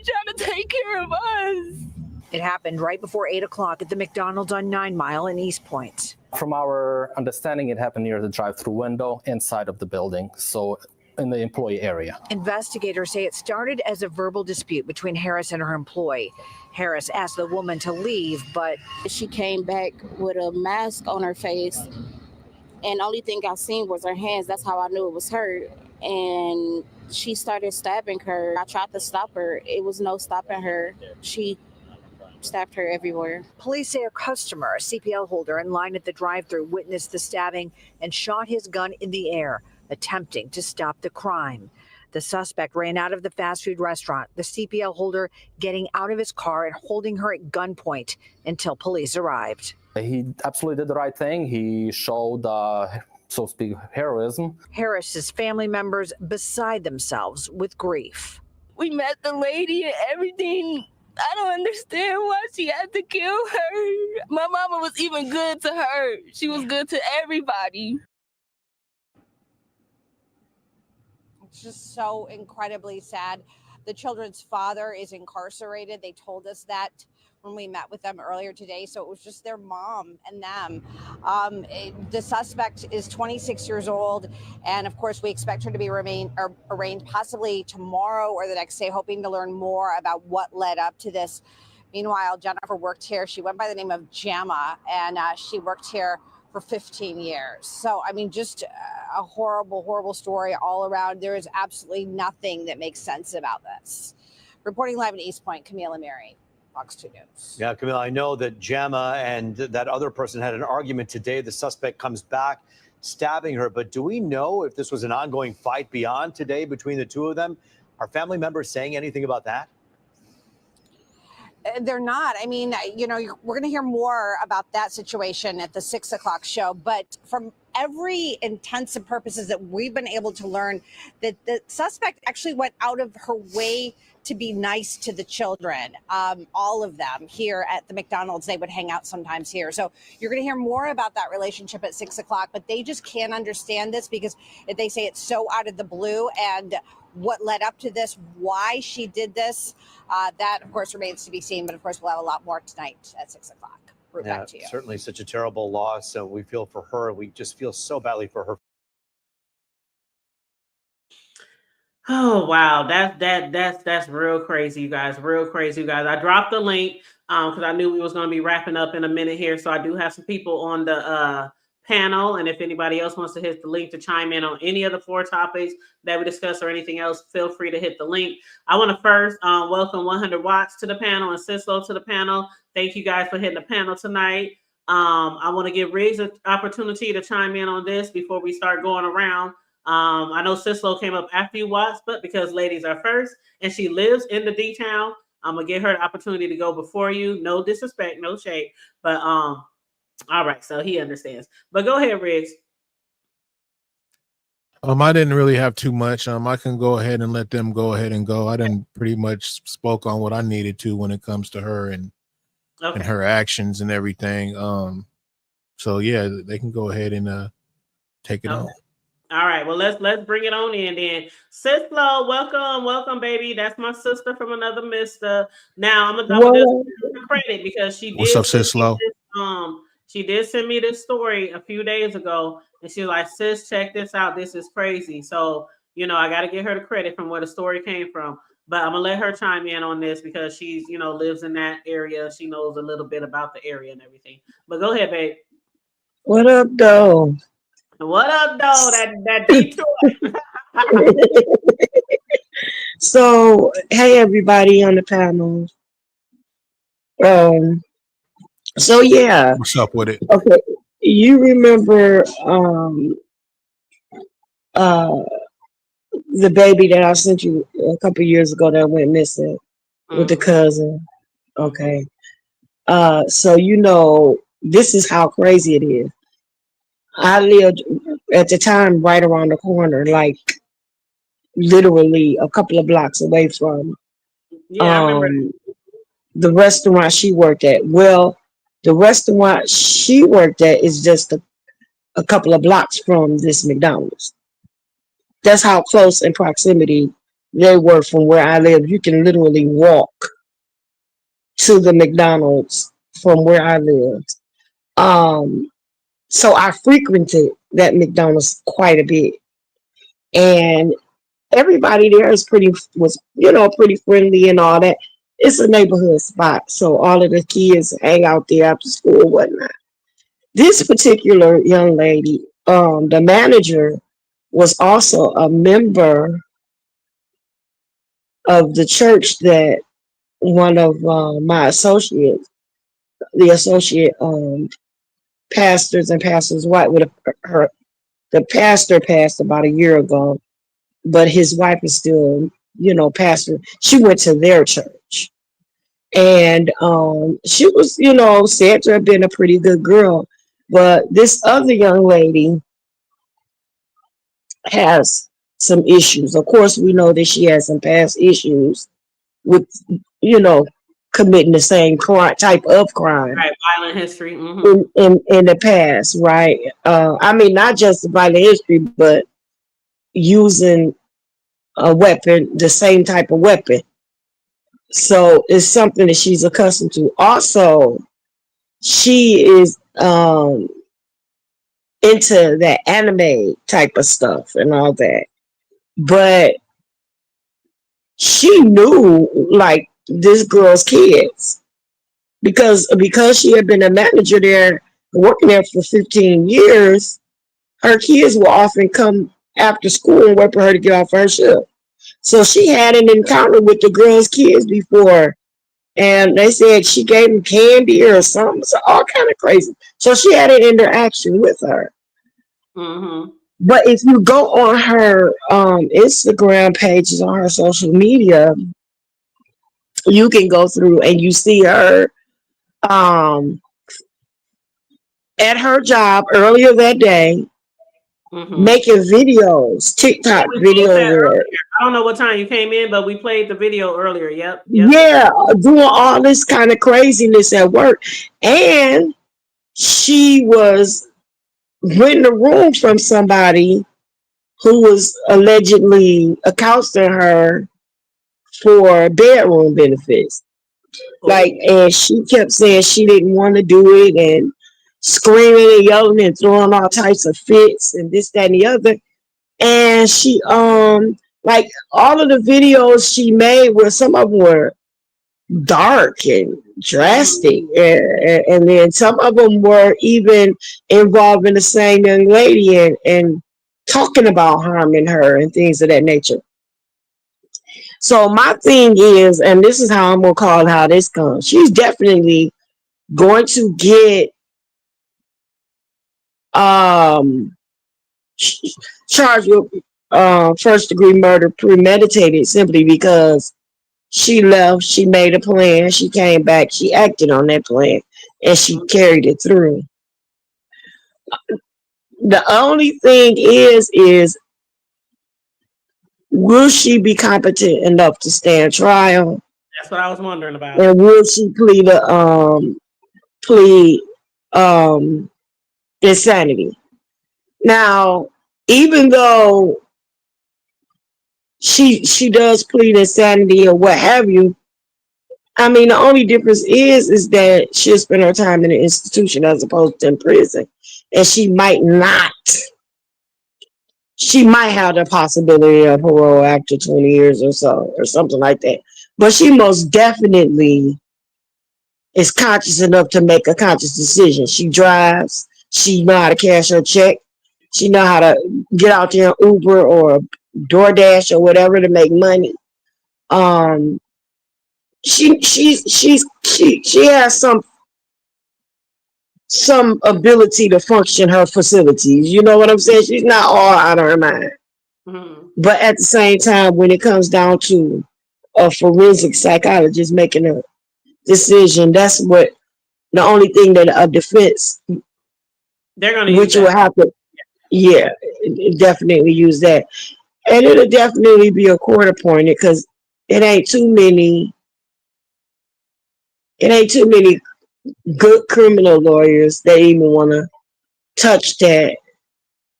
trying to take care of us. It happened right before 8 o'clock at the McDonald's on 9 Mile in East Point. From our understanding, it happened near the drive-through window inside of the building, so in the employee area. Investigators say it started as a verbal dispute between Harris and her employee. Harris asked the woman to leave, but she came back with a mask on her face, and the only thing I seen was her hands. That's how I knew it was her. And she started stabbing her. I tried to stop her. It was no stopping her. She stabbed her everywhere. Police say a customer, a CPL holder in line at the drive-thru, witnessed the stabbing and shot his gun in the air, attempting to stop the crime. The suspect ran out of the fast food restaurant, the CPL holder getting out of his car and holding her at gunpoint until police arrived. He absolutely did the right thing. He showed, so to speak, heroism. Harris's family members beside themselves with grief. We met the lady and everything. I don't understand why she had to kill her. My mama was even good to her. She was good to everybody. It's just so incredibly sad. The children's father is incarcerated. They told us that when we met with them earlier today. So it was just their mom and them. The suspect is 26 years old. And of course, we expect her to be arraigned possibly tomorrow or the next day, hoping to learn more about what led up to this. Meanwhile, Jennifer worked here. She went by the name of Gemma, and she worked here for 15 years. So, I mean, just a horrible, horrible story all around. There is absolutely nothing that makes sense about this. Reporting live in East Point, Camille and Mary, Fox 2 News. Yeah, Camille, I know that Gemma and that other person had an argument today. The suspect comes back stabbing her. But do we know if this was an ongoing fight beyond today between the two of them? Are family members saying anything about that? They're not. I mean, you know, we're going to hear more about that situation at the 6 o'clock show. But from every intents and purposes that we've been able to learn, that the suspect actually went out of her way to be nice to the children, all of them here at the McDonald's. They would hang out sometimes here. So you're going to hear more about that relationship at 6 o'clock. But they just can't understand this because they say it's so out of the blue, and what led up to this, why she did this, that, of course, remains to be seen. But, of course, we'll have a lot more tonight at 6 o'clock. Yeah, back to you. Certainly such a terrible loss. So we feel for her. We just feel so badly for her. Oh wow, that's real crazy, you guys. Real crazy, you guys. I dropped the link because I knew we was going to be wrapping up in a minute here. So I do have some people on the panel, and if anybody else wants to hit the link to chime in on any of the 4 topics that we discussed or anything else, feel free to hit the link. I want to first welcome 100 Watts to the panel and Cislo to the panel. Thank you guys for hitting the panel tonight. I want to give Riggs an opportunity to chime in on this before we start going around. I know Cislo came up after you, Watts, but because ladies are first and she lives in the D-town, I'm going to give her the opportunity to go before you. No disrespect, no shade. But all right, so he understands. But go ahead, Riggs. I didn't really have too much. I can go ahead and let them go ahead and go. I done pretty much spoke on what I needed to when it comes to her and her actions and everything. So yeah, they can go ahead and take it on. All right, well, let's bring it on in then. Cislo, welcome, baby. That's my sister from another mister. Now I'm gonna just give her credit because she did. What's up, Cislo? She did send me this story a few days ago, and she was like, "Sis, check this out. This is crazy." So you know, I got to give her the credit from where the story came from. But I'm gonna let her chime in on this because she's, lives in that area. She knows a little bit about the area and everything. But go ahead, babe. What up, though? What up, though? That Detroit. So, hey, everybody on the panel. So yeah. What's up with it? Okay, you remember the baby that I sent you a couple years ago that went missing with the cousin? Okay. So this is how crazy it is. I lived at the time right around the corner, like literally a couple of blocks away from the restaurant she worked at. Well, the restaurant she worked at is just a couple of blocks from this McDonald's. That's how close in proximity they were from where I live. You can literally walk to the McDonald's from where I lived. So I frequented that McDonald's quite a bit, and everybody there was pretty friendly and all that. It's a neighborhood spot, so all of the kids hang out there after school and whatnot. This particular young lady, the manager, was also a member of the church that one of my associates, the associate pastors and pastors' wife. With her, the pastor passed about a year ago, but his wife is still, pastor. She went to their church, and she was, said to have been a pretty good girl. But this other young lady has some issues. Of course, we know that she has some past issues with, you know, committing the same type of crime Right, violent history. in the past, right? I mean, not just the violent history, but using a weapon, the same type of weapon. So it's something that she's accustomed to. Also, she is into that anime type of stuff and all that. But she knew like this girl's kids because she had been a manager there, working there for 15 years. Her kids will often come after school and wait for her to get off her shift. So she had an encounter with the girl's kids before, and they said she gave them candy or something, so all kind of crazy. So she had an interaction with her. But if you go on her Instagram pages, on her social media, you can go through and you see her um, at her job earlier that day making videos, TikTok We played that videos. earlier. I don't know what time you came in, but we played the video earlier. Yep. Yeah, doing all this kind of craziness at work. And she was renting a room from somebody who was allegedly accosting her for bedroom benefits. Like, and she kept saying she didn't want to do it and screaming and yelling and throwing all types of fits and this, that, and the other. And she, like all of the videos she made were, some of them were dark and drastic, and then some of them were even involving the same young lady and talking about harming her and things of that nature. So my thing is, and this is how I'm gonna call how this comes. She's definitely going to get charged with first degree murder premeditated, simply because she left, she made a plan, she came back, she acted on that plan, and she carried it through. The only thing is will she be competent enough to stand trial? That's what I was wondering about. And will she plead insanity? Now, even though she does plead insanity or what have you, I mean, the only difference is that she'll spend her time in an institution as opposed to in prison, and she might have the possibility of parole after 20 years or so, or something like that. But she most definitely is conscious enough to make a conscious decision. She drives. She know how to cash her check. She know how to get out there and Uber or DoorDash or whatever to make money. She has some ability to function her facilities. You know what I'm saying? She's not all out of her mind. But at the same time, when it comes down to a forensic psychologist making a decision, that's what the only thing that a defense, they're going to which use will have to, definitely use that. And it'll definitely be a court appointed, because it ain't too many good criminal lawyers that even want to touch that,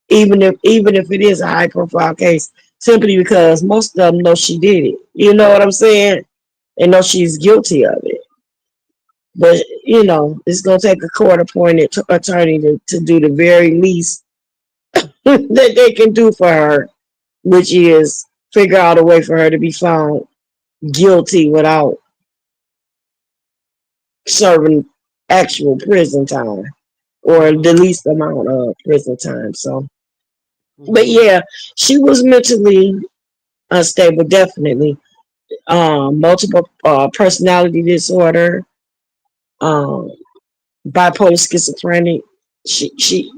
even if it is a high profile case, simply because most of them know she did it. You know what I'm saying? And know she's guilty of it. But it's gonna take a court appointed attorney to do the very least that they can do for her, which is figure out a way for her to be found guilty without serving actual prison time, or the least amount of prison time. So, but yeah, she was mentally unstable, definitely. multiple personality disorder, um, bipolar schizophrenic. She she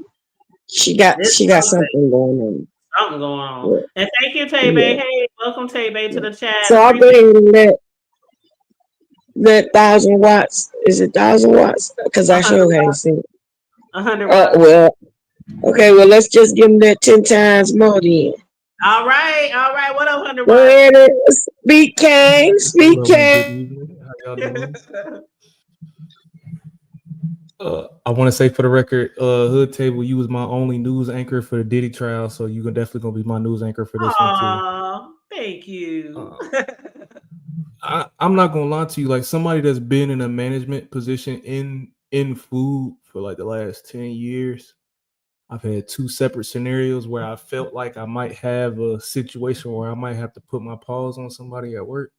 This she got something going on. something going on. Yeah. And thank you, Tay Bay. Yeah. Hey, welcome, Tay Bay, to the chat. So I'll go Appreciate ahead and let 1,000 watts. Is it 1,000 watts? Because I 100 sure hadn't watts. seen it. 100 watts. Well, okay. Well, let's just give them that 10 times more then. All right, all right. What up, 100 Go watts? ahead and speak, Kang. Speak, Hello and good Kang. evening. How y'all doing? I want to say for the record, Hood Table, you was my only news anchor for the Diddy trial, so you can definitely gonna be my news anchor for this one too. Aw, thank you. I'm not gonna lie to you, like somebody that's been in a management position in food for like the last 10 years. I've had two separate scenarios where I felt like I might have a situation where I might have to put my paws on somebody at work.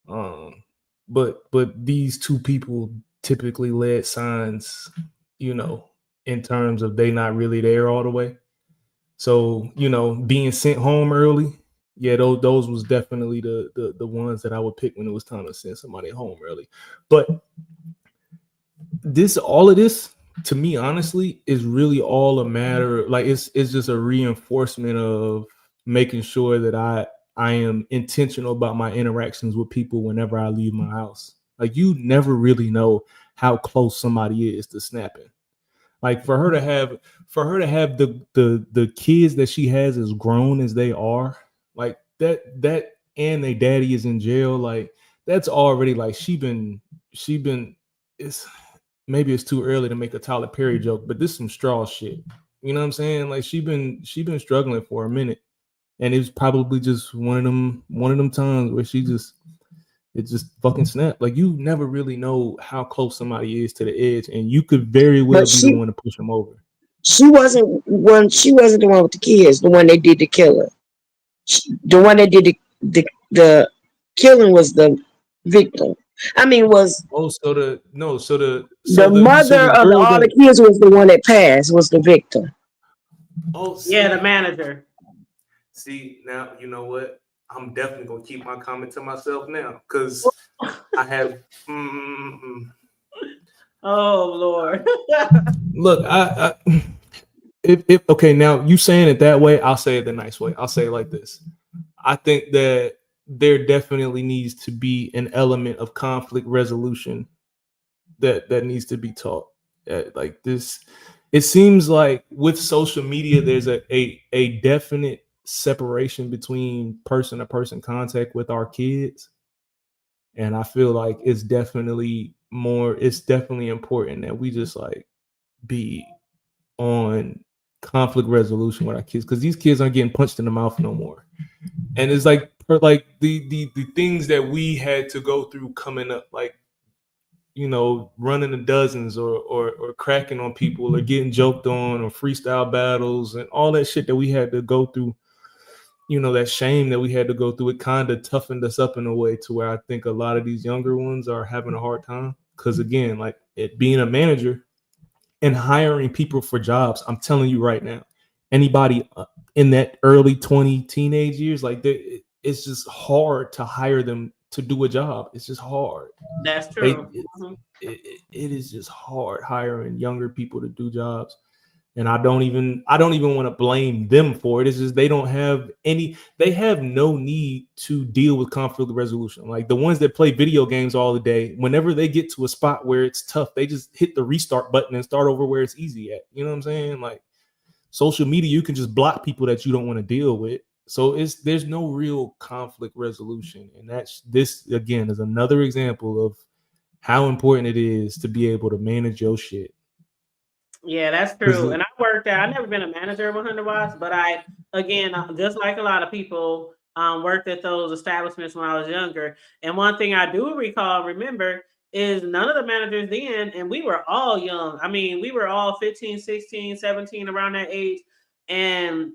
But these two people typically led signs, in terms of they not really there all the way. So, being sent home early, yeah, those was definitely the ones that I would pick when it was time to send somebody home early. But all of this, to me, honestly, is really all a matter. Like it's just a reinforcement of making sure that I am intentional about my interactions with people whenever I leave my house. Like you never really know how close somebody is to snapping. Like for her to have the kids that she has as grown as they are, like that and their daddy is in jail, like that's already like she been it's maybe it's too early to make a Tyler Perry joke, but this is some straw shit. You know what I'm saying? Like she been struggling for a minute. And it was probably just one of them times where it just fucking snapped. Like you never really know how close somebody is to the edge, and you could very well But be the one to push them over. she wasn't the one with the kids. The one they did the killing. The one that did the killing was the victim. I mean, was So the the mother of girl all the that kids was the one that passed, was the victim. Yeah, the manager. See, now you know what? I'm definitely gonna keep my comment to myself now because I have. Oh Lord. Look, if okay, now you saying it that way, I'll say it the nice way. I'll say it like this. I think that there definitely needs to be an element of conflict resolution that needs to be taught. Like this, it seems like with social media, there's a definite separation between person to person contact with our kids. And I feel like it's definitely important that we just like be on conflict resolution with our kids, because these kids aren't getting punched in the mouth no more. And it's like the things that we had to go through coming up, like running the dozens or cracking on people or getting joked on or freestyle battles and all that shit that we had to go through, that shame that we had to go through, it kind of toughened us up in a way to where I think a lot of these younger ones are having a hard time. Because again, like being a manager and hiring people for jobs, I'm telling you right now, anybody in that early 20 teenage years, like it's just hard to hire them to do a job. It's just hard. That's true. It is just hard hiring younger people to do jobs. And I don't even want to blame them for it. It's just they have no need to deal with conflict resolution. Like the ones that play video games all the day, whenever they get to a spot where it's tough, they just hit the restart button and start over where it's easy at. You know what I'm saying? Like social media, you can just block people that you don't want to deal with. So there's no real conflict resolution. And this again is another example of how important it is to be able to manage your shit. Yeah, that's true. And I've never been a manager of 100 watts, but again, just like a lot of people, worked at those establishments when I was younger. And one thing I do remember is none of the managers then, and we were all young. I mean, we were all 15, 16, 17, around that age. And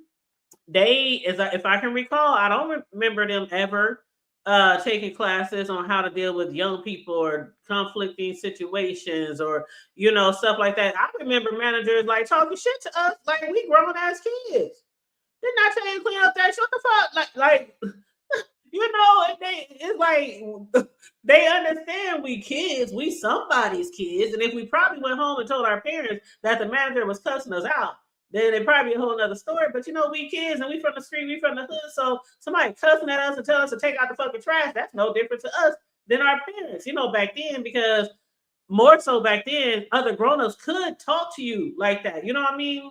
if I can recall, I don't remember them ever taking classes on how to deal with young people or conflicting situations or stuff like that. I remember managers like talking shit to us like we grown ass kids. Didn't I tell you to clean up that? Shut the fuck like You know, it's like they understand we kids, we somebody's kids, and if we probably went home and told our parents that the manager was cussing us out, then it probably be a whole other story. But you know, we kids and we from the street, we from the hood, so somebody cussing at us and telling us to take out the fucking trash, that's no different to us than our parents. You know, back then, because more so back then, other grown-ups could talk to you like that. You know what I mean?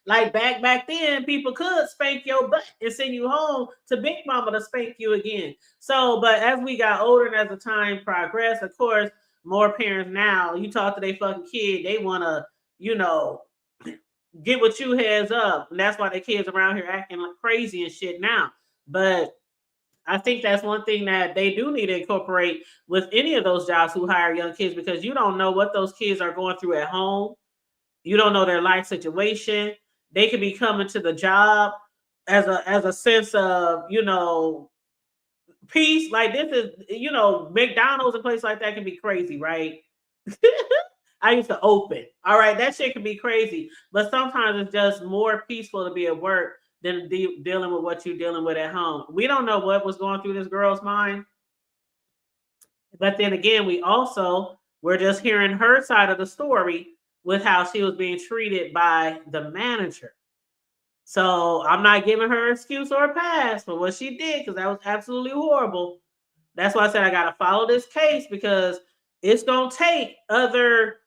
Like back then, people could spank your butt and send you home to Big Mama to spank you again. So, but as we got older and as the time progressed, of course, more parents now, you talk to their fucking kid, they want to, you know, get with you heads up. And that's why the kids around here acting like crazy and shit now. But I think that's one thing that they do need to incorporate with any of those jobs who hire young kids, because you don't know what those kids are going through at home. You don't know their life situation. They could be coming to the job as a sense of, you know, peace. Like this is, you know, McDonald's and places like that can be crazy, right? I used to open. All right, that shit can be crazy, but sometimes it's just more peaceful to be at work than dealing with what you're dealing with at home. We don't know what was going through this girl's mind, but then again, we're just hearing her side of the story with how she was being treated by the manager. So I'm not giving her an excuse or a pass for what she did, because that was absolutely horrible. That's why I said I gotta follow this case, because it's gonna take other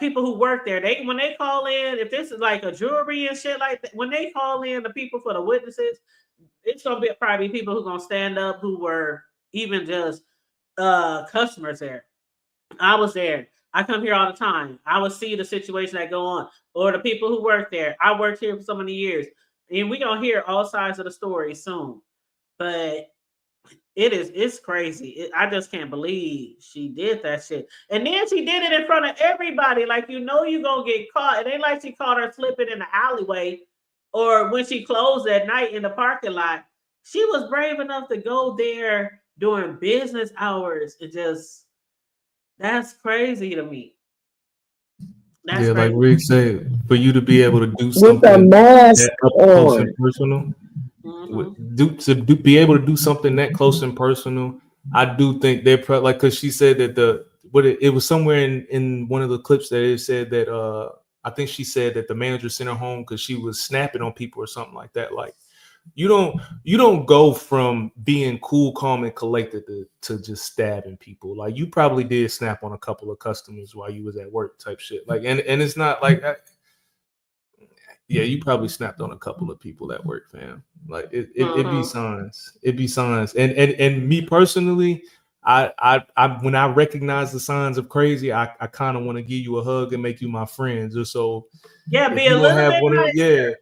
people who work there. When they call in, if this is like a jury and shit like that, when they call in the people for the witnesses, it's gonna be probably people who gonna stand up who were even just customers there. I was there. I come here all the time. I would see the situation that go on, or the people who work there. I worked here for so many years, and we're gonna hear all sides of the story soon. But it's crazy. I just can't believe she did that shit. And then she did it in front of everybody. Like, you know, you're gonna get caught. It ain't like she caught her slipping in the alleyway or when she closed at night in the parking lot. She was brave enough to go there during business hours. That's crazy to me. That's Yeah, like crazy. Rick said, for you to be able to do With a something mask that up close and on. personal, Mm-hmm. be able to do something that close and personal, I do think they're like, because she said that it was somewhere in one of the clips that it said that I think she said that the manager sent her home because she was snapping on people or something like that. Like, you don't go from being cool, calm, and collected to just stabbing people. Like, you probably did snap on a couple of customers while you was at work, type shit. Like, and it's not like, yeah, you probably snapped on a couple of people at work, fam. Like, it be signs. It be signs. And me personally, I when I recognize the signs of crazy, I kind of want to give you a hug and make you my friend, just so Yeah, if be you a gonna little have bit one of nicer.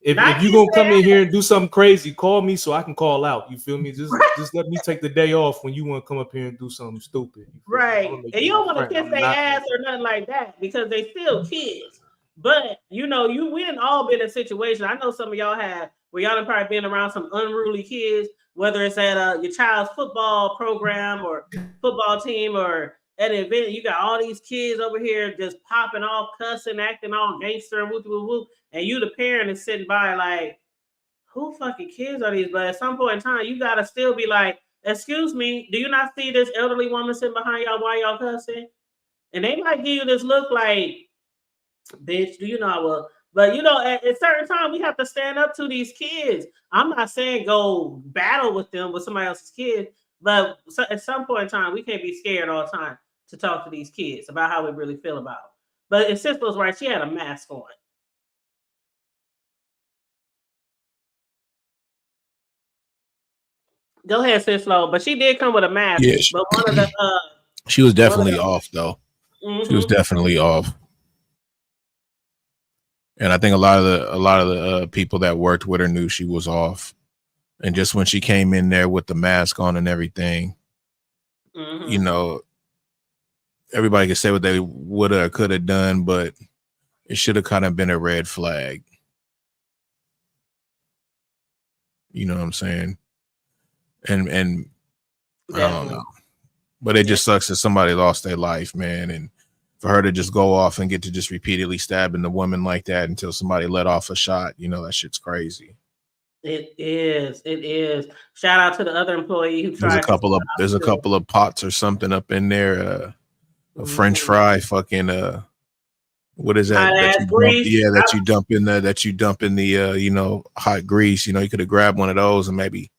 if you gonna come in here and do something crazy, call me so I can call out. You feel me? Just let me take the day off when you want to come up here and do something stupid. You feel me? I'm Right. gonna make And you you my don't want to friend. kiss I'm their not. ass or nothing like that, because they still kids. But you know, we didn't all been in a situation. I know some of y'all have where y'all have probably been around some unruly kids, whether it's at your child's football program or football team or at an event. You got all these kids over here just popping off, cussing, acting all gangster and whoop whoop whoop, and you the parent is sitting by like, who fucking kids are these? But at some point in time, you gotta still be like, excuse me, do you not see this elderly woman sitting behind y'all while y'all cussing? And they might give you this look like, bitch, do you know I will? But you know, at certain time, we have to stand up to these kids. I'm not saying go battle with them with somebody else's kid, but at some point in time, we can't be scared all the time to talk to these kids about how we really feel about them. But if Sis was right, she had a mask on. Go ahead, Sis Low. But she did come with a mask. Yeah, But one of the she was one of definitely the off though. She was mm-hmm. definitely off. And I think a lot of the people that worked with her knew she was off. And just when she came in there with the mask on and everything, Mm-hmm. you know, everybody could say what they would have, could have done, but it should have kind of been a red flag. You know what I'm saying? And I don't know. But it just sucks that somebody lost their life, man. And for her to just go off and get to just repeatedly stabbing the woman like that until somebody let off a shot, you know, that shit's crazy. It is. It is. Shout out to the other employee who There's a tried to couple of stop it. pots or something up in there. A French fry, fucking what is that Hot that ass you dump? grease. Yeah, that you dump in the hot grease. You know, you could have grabbed one of those and maybe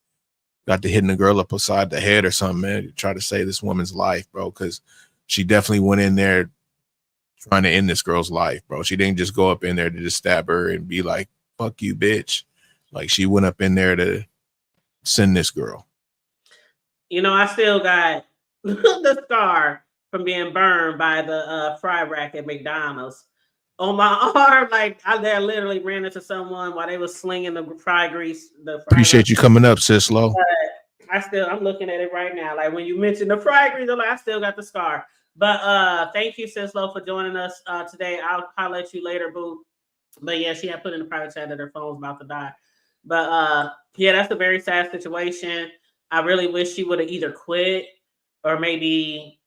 got to hitting the girl up beside the head or something, man. Try to save this woman's life, bro, because she definitely went in there trying to end this girl's life, bro. She didn't just go up in there to just stab her and be like, "Fuck you, bitch." Like she went up in there to send this girl. You know, I still got the scar from being burned by the fry rack at McDonald's on my arm. Like I there literally ran into someone while they was slinging the fry grease. The fry rack. Appreciate you coming up, sis. Low. I'm looking at it right now. Like when you mentioned the fry grease, I'm like, I still got the scar. But thank you, Sislo, for joining us today. I'll holler at you later, boo. But yeah, she had put in the private chat that her phone's about to die. But yeah, that's a very sad situation. I really wish she would have either quit or maybe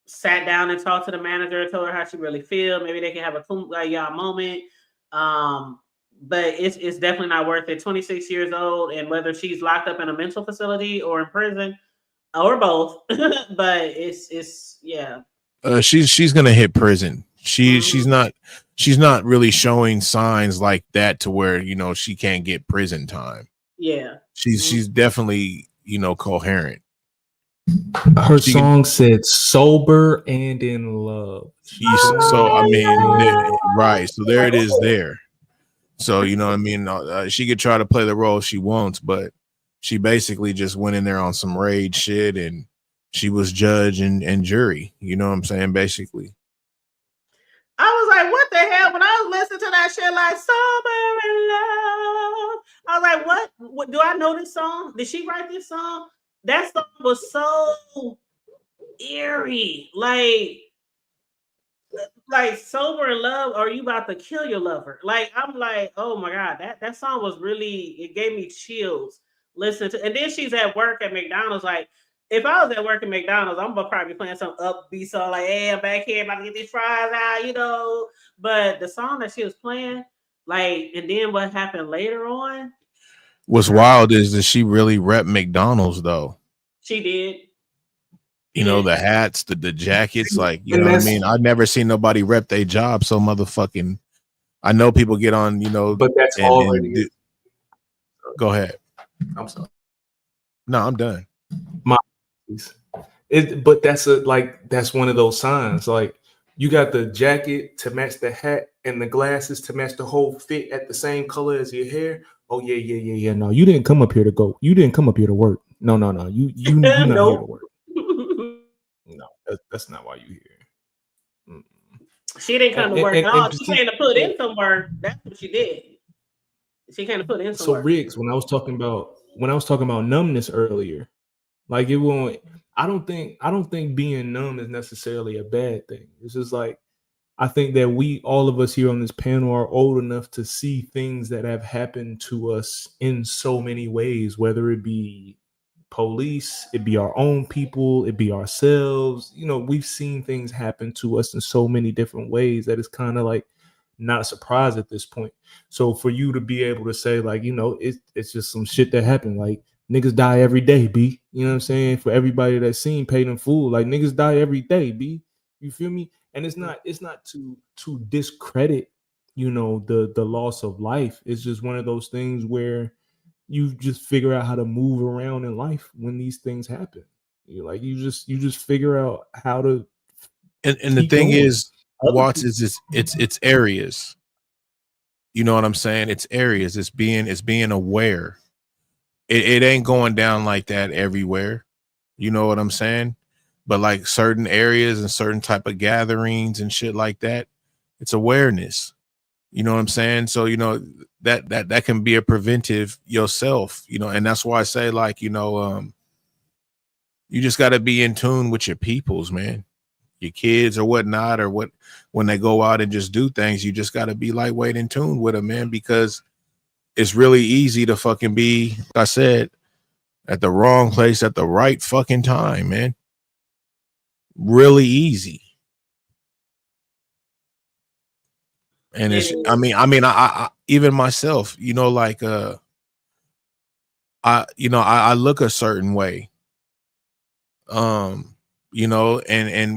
sat down and talked to the manager and told her how she really feel. Maybe they can have a kumbaya moment. But it's definitely not worth it. 26 years old, and whether she's locked up in a mental facility or in prison or both, but it's yeah. She's gonna hit prison. She's not really showing signs like that to where she can't get prison time. Yeah, she's definitely coherent. Her song said "sober and in love." Right. So there it is. There. So she could try to play the role she wants, but she basically just went in there on some rage shit and she was judge and jury. You know what I'm saying? Basically. I was like, what the hell? When I was listening to that shit, like sober in love, I was like, what? Do I know this song? Did she write this song? That song was so eerie. Like sober in love, or you about to kill your lover? Like, I'm like, oh my God, that song was really, it gave me chills. Listen to, and then she's at work at McDonald's. Like, if I was at work at McDonald's, I'm gonna probably be playing some upbeat song like, hey, I'm back here about to get these fries out, But the song that she was playing, like, and then what happened later on? What's wild is that she really rep McDonald's though. She did. The hats, the jackets, like, you know what I mean? I've never seen nobody rep their job so motherfucking. I know people get on, but that's already. Go ahead. I'm sorry. No, I'm done. But that's one of those signs. Like, you got the jacket to match the hat and the glasses to match the whole fit at the same color as your hair. Oh yeah. No, you didn't come up here to go. You didn't come up here to work. No. You not here to work. No, that's not why you here. She didn't come to work at all. She came to put in some work. That's what she did. She came to put in some work. So Riggs, when I was talking about numbness earlier, like it won't. I don't think being numb is necessarily a bad thing. It's just like, I think that all of us here on this panel are old enough to see things that have happened to us in so many ways, whether it be police, it be our own people, it be ourselves. We've seen things happen to us in so many different ways that it's kind of like not a surprise at this point. So for you to be able to say, like, it's just some shit that happened. Like, niggas die every day, B. You know what I'm saying? For everybody that's seen Paid in Full, like, niggas die every day, B. You feel me? And it's not to discredit, the loss of life. It's just one of those things where you just figure out how to move around in life when these things happen. You just figure out how to. And the thing is, Watts, is it's areas. You know what I'm saying? It's areas. It's being aware. It ain't going down like that everywhere. You know what I'm saying? But like certain areas and certain type of gatherings and shit like that, it's awareness. You know what I'm saying? So, that can be a preventive yourself, and that's why I say, like, you just got to be in tune with your peoples, man, your kids or whatnot, or when they go out and just do things, you just got to be lightweight in tune with them, man, because it's really easy to fucking be, like I said, at the wrong place at the right fucking time, man. Really easy. And it's, I mean, I even myself, like, I look a certain way. And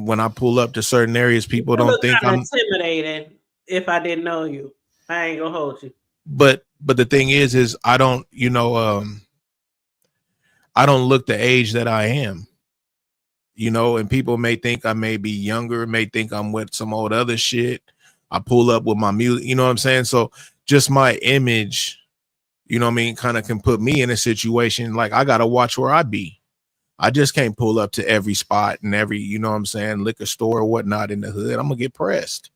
when I pull up to certain areas, people don't look think kind I'm. of intimidating if I didn't know you. I ain't gonna hold you. But the thing is I don't, I don't look the age that I am. And people may think I may be younger, may think I'm with some old other shit. I pull up with my music, you know what I'm saying? So just my image, kind of can put me in a situation like I gotta watch where I be. I just can't pull up to every spot and every, liquor store or whatnot in the hood. I'm gonna get pressed.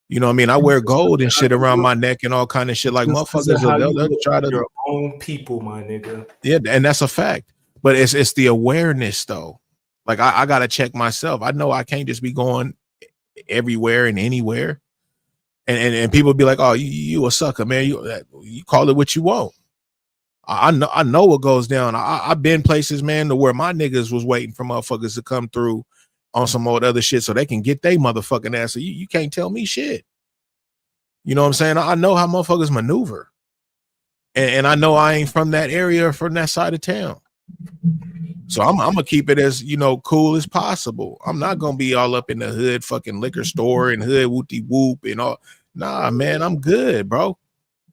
You know what I mean? I wear gold and shit around my neck and all kind of shit. Like motherfuckers, they'll try to your own people, my nigga. Yeah, and that's a fact. But it's the awareness though. Like I gotta check myself. I know I can't just be going everywhere and anywhere. And people be like, "Oh, you a sucker, man. You call it what you want." I know what goes down. I've been places, man, to where my niggas was waiting for motherfuckers to come through on some old other shit so they can get their motherfucking ass. So you can't tell me shit. You know what I'm saying? I know how motherfuckers maneuver. And I know I ain't from that area or from that side of town. So I'm gonna keep it as cool as possible. I'm not gonna be all up in the hood fucking liquor store and hood whoopty whoop and all. Nah, man, I'm good, bro.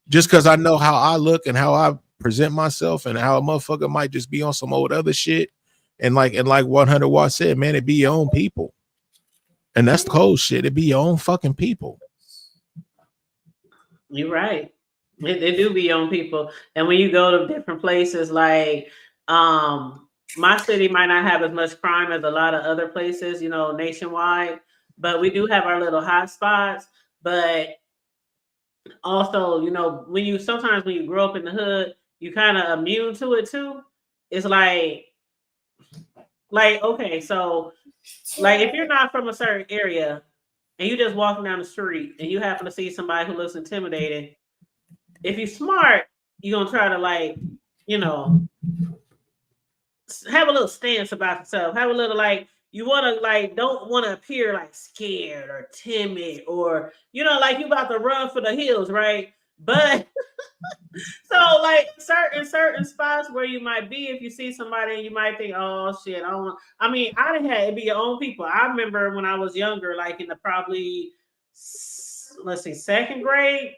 Just because I know how I look and how I present myself and how a motherfucker might just be on some old other shit. And like 100 Watt said, man, it be your own people. And that's the cold shit. It be your own fucking people. You're right. They do be on people. And when you go to different places, like my city might not have as much crime as a lot of other places, nationwide, but we do have our little hot spots. But also, when you grow up in the hood, you kind of immune to it too. It's like okay, so like if you're not from a certain area and you just walking down the street and you happen to see somebody who looks intimidating, if you're smart, you're gonna try to have a little stance about yourself. Have a little you want to don't want to appear scared or timid or like you about to run for the hills, right? But so certain spots where you might be, if you see somebody and you might think, oh shit, I mean, I done had it be your own people. I remember when I was younger, in the probably second grade.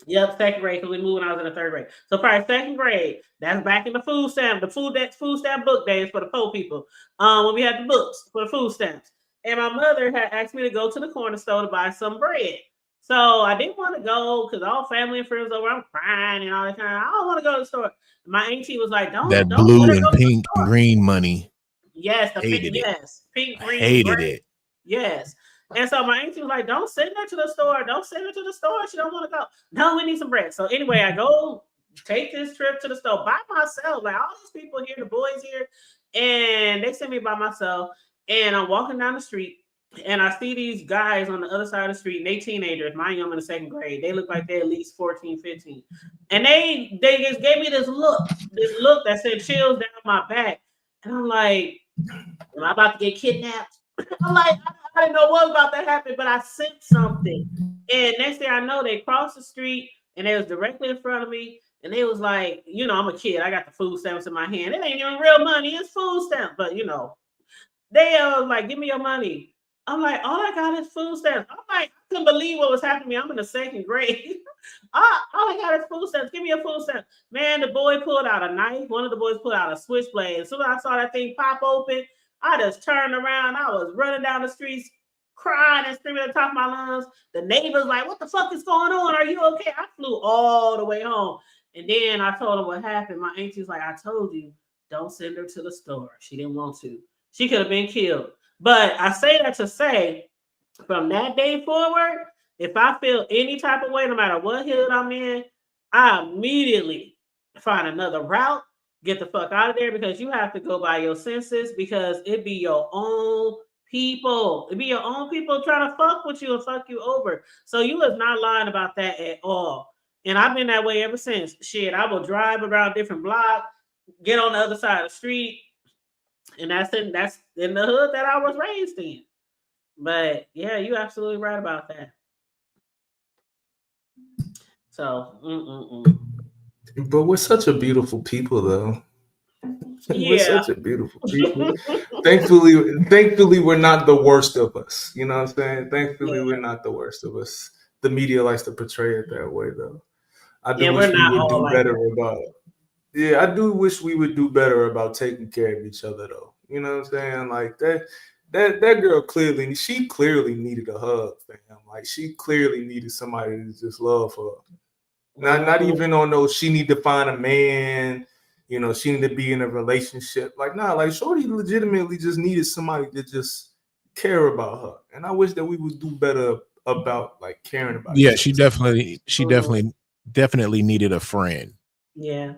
Yep, second grade, because we moved when I was in the third grade. So probably second grade. That's back in the food stamp book days for the poor people. When we had the books for the food stamps. And my mother had asked me to go to the corner store to buy some bread. So I didn't want to go because all family and friends over. I'm crying and all that kind of. I don't want to go to the store. My auntie was like, "Don't That let blue her and go to the pink store." and green money. Yes, Hated it. pink, green, Hated gray. it. Yes. And so my auntie was like, "Don't send her to the store. Don't send her to the store. She don't want to go. No, we need some bread." So anyway, I go take this trip to the store by myself. Like all these people here, the boys here, and they sent me by myself. And I'm walking down the street, and I see these guys on the other side of the street, and they teenagers. Mind you, I'm in the second grade. They look like they're at least 14, 15. And they just gave me this look that said chills down my back. And I'm like, am I about to get kidnapped? I'm like, I didn't know what was about to happen, but I sensed something. And next thing I know, they crossed the street and they was directly in front of me. And they was like, I'm a kid. I got the food stamps in my hand. It ain't even real money. It's food stamps. But, they like, give me your money. I'm like, all I got is food stamps. I'm like, I couldn't believe what was happening to me. I'm in the second grade. all I got is food stamps. Give me a food stamp. Man, the boy pulled out a knife. One of the boys pulled out a switchblade. As soon as I saw that thing pop open, I just turned around. I was running down the streets, crying and screaming at the top of my lungs. The neighbors like, what the fuck is going on? Are you okay? I flew all the way home. And then I told them what happened. My auntie's like, I told you, don't send her to the store. She didn't want to. She could have been killed. But I say that to say, from that day forward, if I feel any type of way, no matter what hood I'm in, I immediately find another route, get the fuck out of there, because you have to go by your senses, because it be your own people. It be your own people trying to fuck with you and fuck you over. So you is not lying about that at all. And I've been that way ever since. Shit, I will drive around different blocks, get on the other side of the street, and that's in the hood that I was raised in. But yeah, you're absolutely right about that. So, But we're such a beautiful people, though. We're Yeah. such a beautiful people. Thankfully, we're not the worst of us. You know what I'm saying? Thankfully, we're not the worst of us. The media likes to portray it that way, though. I do Yeah, we're wish we not would all do like better that. about. Yeah, I do wish we would do better about taking care of each other, though. You know what I'm saying? Like that girl she clearly needed a hug, fam. Like she clearly needed somebody to just love her. Not even on those. She need to find a man. You know, she need to be in a relationship. Like like Shorty legitimately just needed somebody to just care about her. And I wish that we would do better about like caring about Yeah, each she other. definitely needed a friend. Yeah.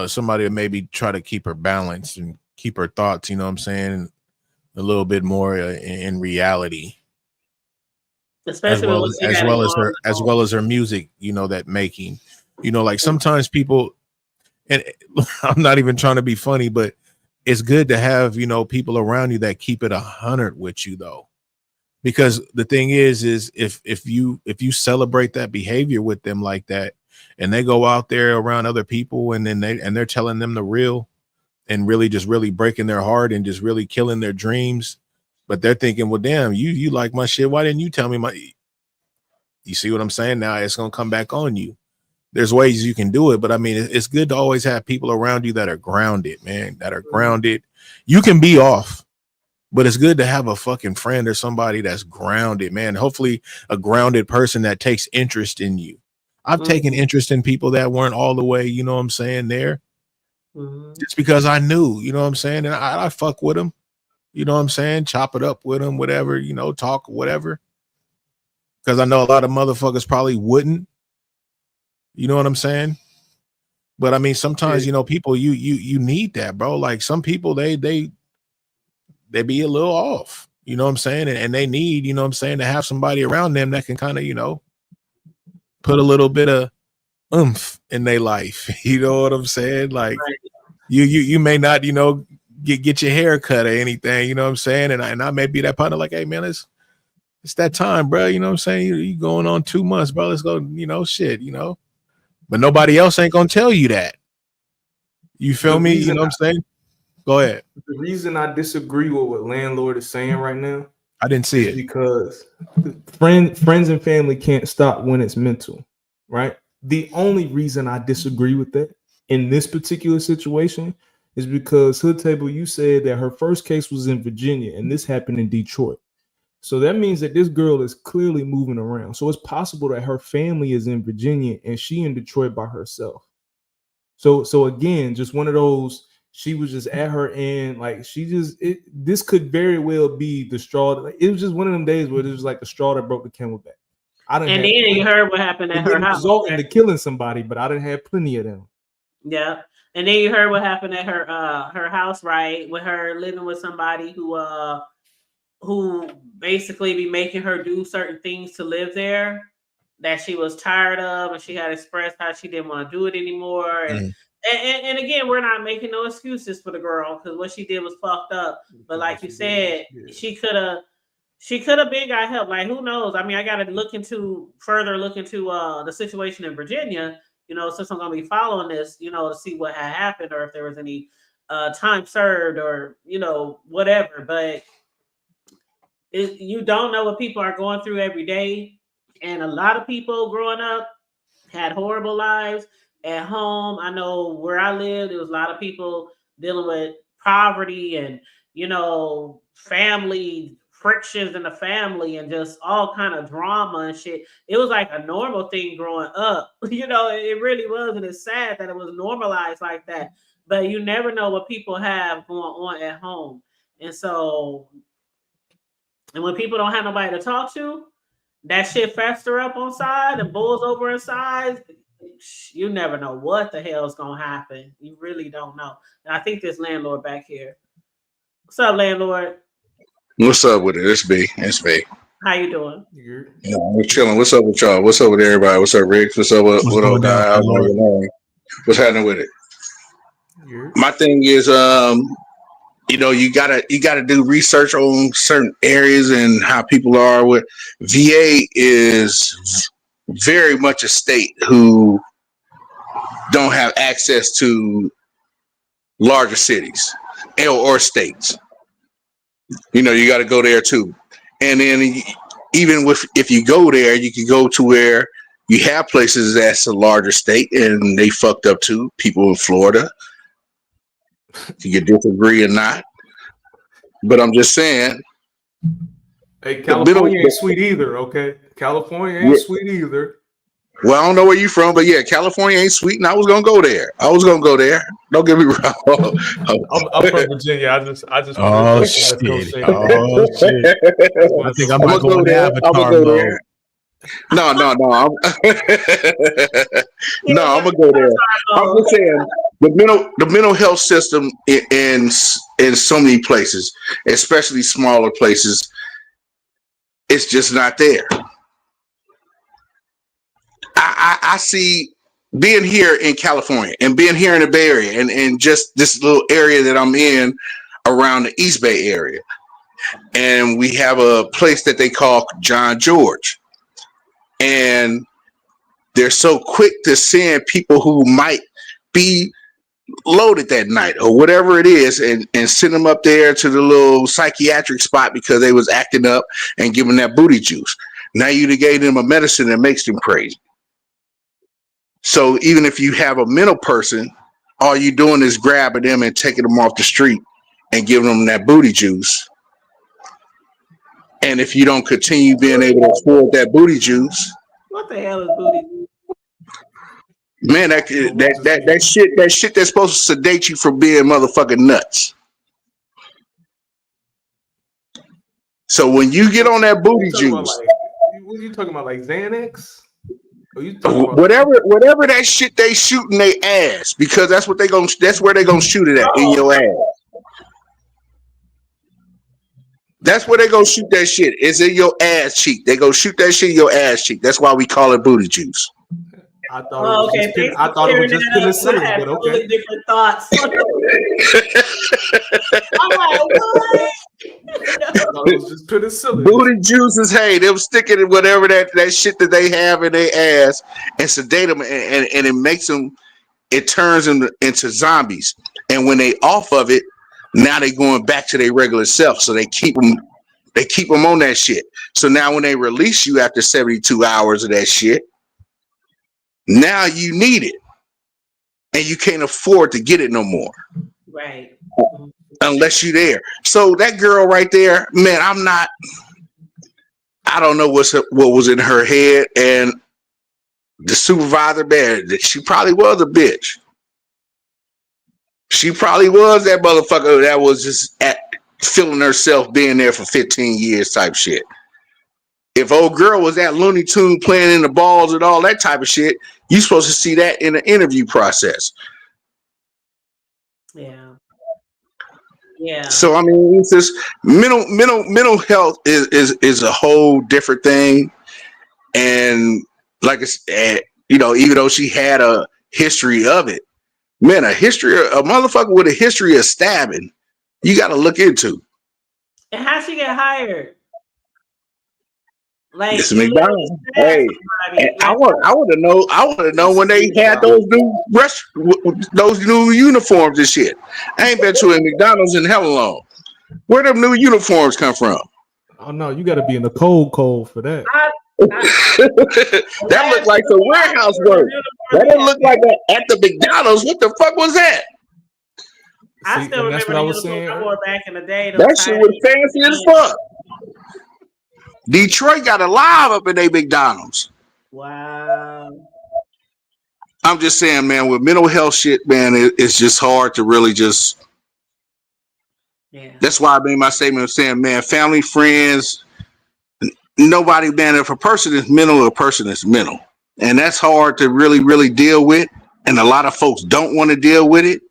Somebody to maybe try to keep her balanced and keep her thoughts, you know what I'm saying, a little bit more in reality. Especially with what she As had well as going her music, you know, that making, you know, like sometimes people, and I'm not even trying to be funny, but it's good to have, you know, people around you that keep it 100 with you, though, because the thing is if you celebrate that behavior with them like that, and they go out there around other people, and then they're telling them the real, and really just really breaking their heart and just really killing their dreams, but they're thinking, well, damn, you like my shit, why didn't you tell me you see what I'm saying? Now it's gonna come back on you. There's ways you can do it, but I mean, it's good to always have people around you that are grounded, man, that are grounded. You can be off, but it's good to have a fucking friend or somebody that's grounded, man. Hopefully a grounded person that takes interest in you. I've taken interest in people that weren't all the way, you know what I'm saying, there, just because I knew, you know what I'm saying, and I fuck with them, you know what I'm saying, chop it up with them, whatever, you know, talk, whatever, because I know a lot of motherfuckers probably wouldn't, you know what I'm saying. But I mean, sometimes, you know, people, you need that, bro. Like some people, they be a little off, you know what I'm saying, and they need, you know what I'm saying, to have somebody around them that can kind of, you know, put a little bit of oomph in their life. You know what I'm saying? Like you may not, you know, get your hair cut or anything, you know what I'm saying, and I may be that partner, like, hey man, it's that time, bro. You know what I'm saying? You going on 2 months, bro. Let's go, you know, shit, you know. But nobody else ain't gonna tell you that. You feel me? You know what I'm saying? Go ahead. The reason I disagree with what landlord is saying right now, I didn't see it, because friends and family can't stop when it's mental, right? The only reason I disagree with that in this particular situation is because Hood Table, you said that her first case was in Virginia and this happened in Detroit. So that means that this girl is clearly moving around. So it's possible that her family is in Virginia and she in Detroit by herself. So again, just one of those, she was just at her end, like this could very well be the straw. Like, it was just one of them days where it was like the straw that broke the camel back. And then you heard what happened at it her didn't house. result into killing somebody, but I didn't have plenty of them. Yeah. And then you heard what happened at her house, right? With her living with somebody who basically be making her do certain things to live there that she was tired of, and she had expressed how she didn't want to do it anymore. And again, we're not making no excuses for the girl, because what she did was fucked up. But like you said, she could have been got help. Like, who knows? I mean, I gotta further look into the situation in Virginia, you know, since I'm gonna be following this, you know, to see what had happened, or if there was any time served, or, you know, whatever. But you don't know what people are going through every day. And a lot of people growing up had horrible lives at home. I know where I lived, there was a lot of people dealing with poverty and, you know, family frictions in the family, and just all kind of drama and shit. It was like a normal thing growing up. You know, it really was. And it's sad that it was normalized like that. But you never know what people have going on at home. And when people don't have nobody to talk to, that shit fester up on side and bulls over inside. You never know what the hell's gonna happen. You really don't know. And I think this landlord back here. What's up, landlord? What's up with it? It's B. It's B. How you doing? Yeah, we're chilling. What's up with y'all? What's up with everybody? What's up, Rick? What's up with What's what going up, down, guy? How's landlord? everything? What's happening with it? My thing is, you know, you gotta do research on certain areas and how people are with VA is very much a state who don't have access to larger cities or states. You know, you got to go there too. And then even if you go there, you can go to where you have places that's a larger state and they fucked up too. People in Florida, you can disagree or not, but I'm just saying. Hey, California ain't sweet either, okay? California ain't sweet either. Well, I don't know where you from, but yeah, California ain't sweet, and I was gonna go there. Don't get me wrong. I'm from Virginia. I just Oh shit! Oh shit! I think I might go in Avatar mode. No. I'm gonna go there. I'm just saying the mental health system in so many places, especially smaller places, it's just not there. I see being here in California and being here in the Bay Area and just this little area that I'm in around the East Bay area. And we have a place that they call John George. And they're so quick to send people who might be loaded that night or whatever it is and send them up there to the little psychiatric spot because they was acting up and giving that booty juice. Now you gave them a medicine that makes them crazy. So even if you have a mental person, all you're doing is grabbing them and taking them off the street and giving them that booty juice. And if you don't continue being able to afford that booty juice, what the hell is booty juice? Man, that shit that's supposed to sedate you from being motherfucking nuts. So when you get on that booty juice, what are you talking about, like Xanax? Whatever that shit they shoot in their ass, because that's where they gonna shoot it at, in your ass. That's where they gonna shoot that shit. It's in your ass cheek. They gonna shoot that shit in your ass cheek. That's why we call it booty juice. I thought it was just penicillin, but okay. Totally different thoughts. I'm like, what? It was just penicillin. Booty juice is, hey, they were sticking in whatever that shit that they have in their ass and sedate them, and it makes them, it turns them into zombies. And when they off of it, now they going back to their regular self. So they keep them on that shit. So now when they release you after 72 hours of that shit, now you need it, and you can't afford to get it no more. Right. Unless you're there. So that girl right there, man, I don't know what was in her head, and the supervisor, man, she probably was a bitch. She probably was that motherfucker that was just feeling herself being there for 15 years type shit. If old girl was that Looney Tune playing in the balls and all that type of shit, you're supposed to see that in the interview process. Yeah. Yeah. So I mean, it's just mental health is a whole different thing, and like I said, even though she had a history of it, man, a motherfucker with a history of stabbing, you got to look into. And how'd she get hired? Like, it's McDonald's. Hey, I want to know when they had those new uniforms and shit. I ain't been to a McDonald's in hella long. Where them new uniforms come from? Oh no, you got to be in the cold for that. That looked like some warehouse work. That didn't look like that at the McDonald's. What the fuck was that? I still remember the uniforms I wore back in the day. That shit was fancy as fuck. Detroit got a live up in their McDonald's. Wow. I'm just saying, man, with mental health shit, man, it's just hard to really just. Yeah. That's why I made my statement of saying, man, family, friends, nobody, man, if a person is mental, a person is mental. And that's hard to really, really deal with. And a lot of folks don't want to deal with it.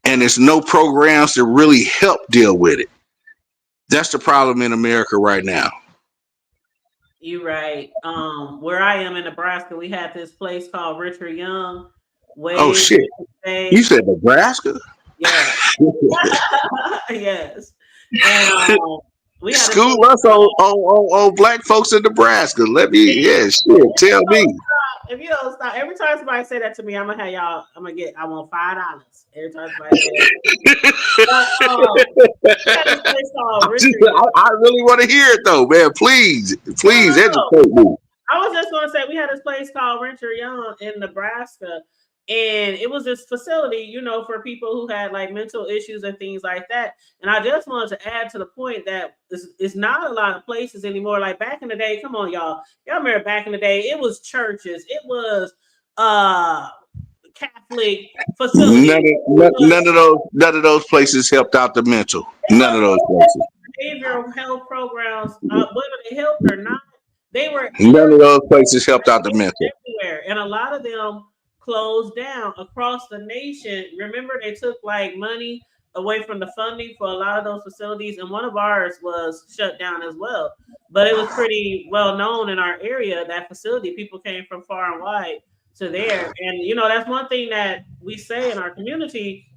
And there's no programs to really help deal with it. That's the problem in America right now. You're right. Where I am in Nebraska, we had this place called Richard Young. Oh shit! You said Nebraska? Yeah. Yes. And we had school us on black folks in Nebraska. Let me, shit. Tell me. if you don't stop, every time somebody say that to me, I'm gonna have y'all. I want $5 every time somebody say that. But, we had this place called Richard. I really want to hear it though, man. Please educate me. I was just gonna say we had this place called Renter Young in Nebraska, and it was this facility, you know, for people who had like mental issues and things like that. And I just wanted to add to the point that it's not a lot of places anymore. Like back in the day, come on, y'all remember back in the day, it was churches, it was Catholic facilities. None of those places helped out the mental. None of those places. Behavioral health programs, whether they helped or not, they were None of those places helped out the mental. everywhere, and a lot of them closed down across the nation. Remember, they took like money away from the funding for a lot of those facilities, and one of ours was shut down as well. But it was pretty well known in our area, that facility. People came from far and wide to there, and you know that's one thing that we say in our community.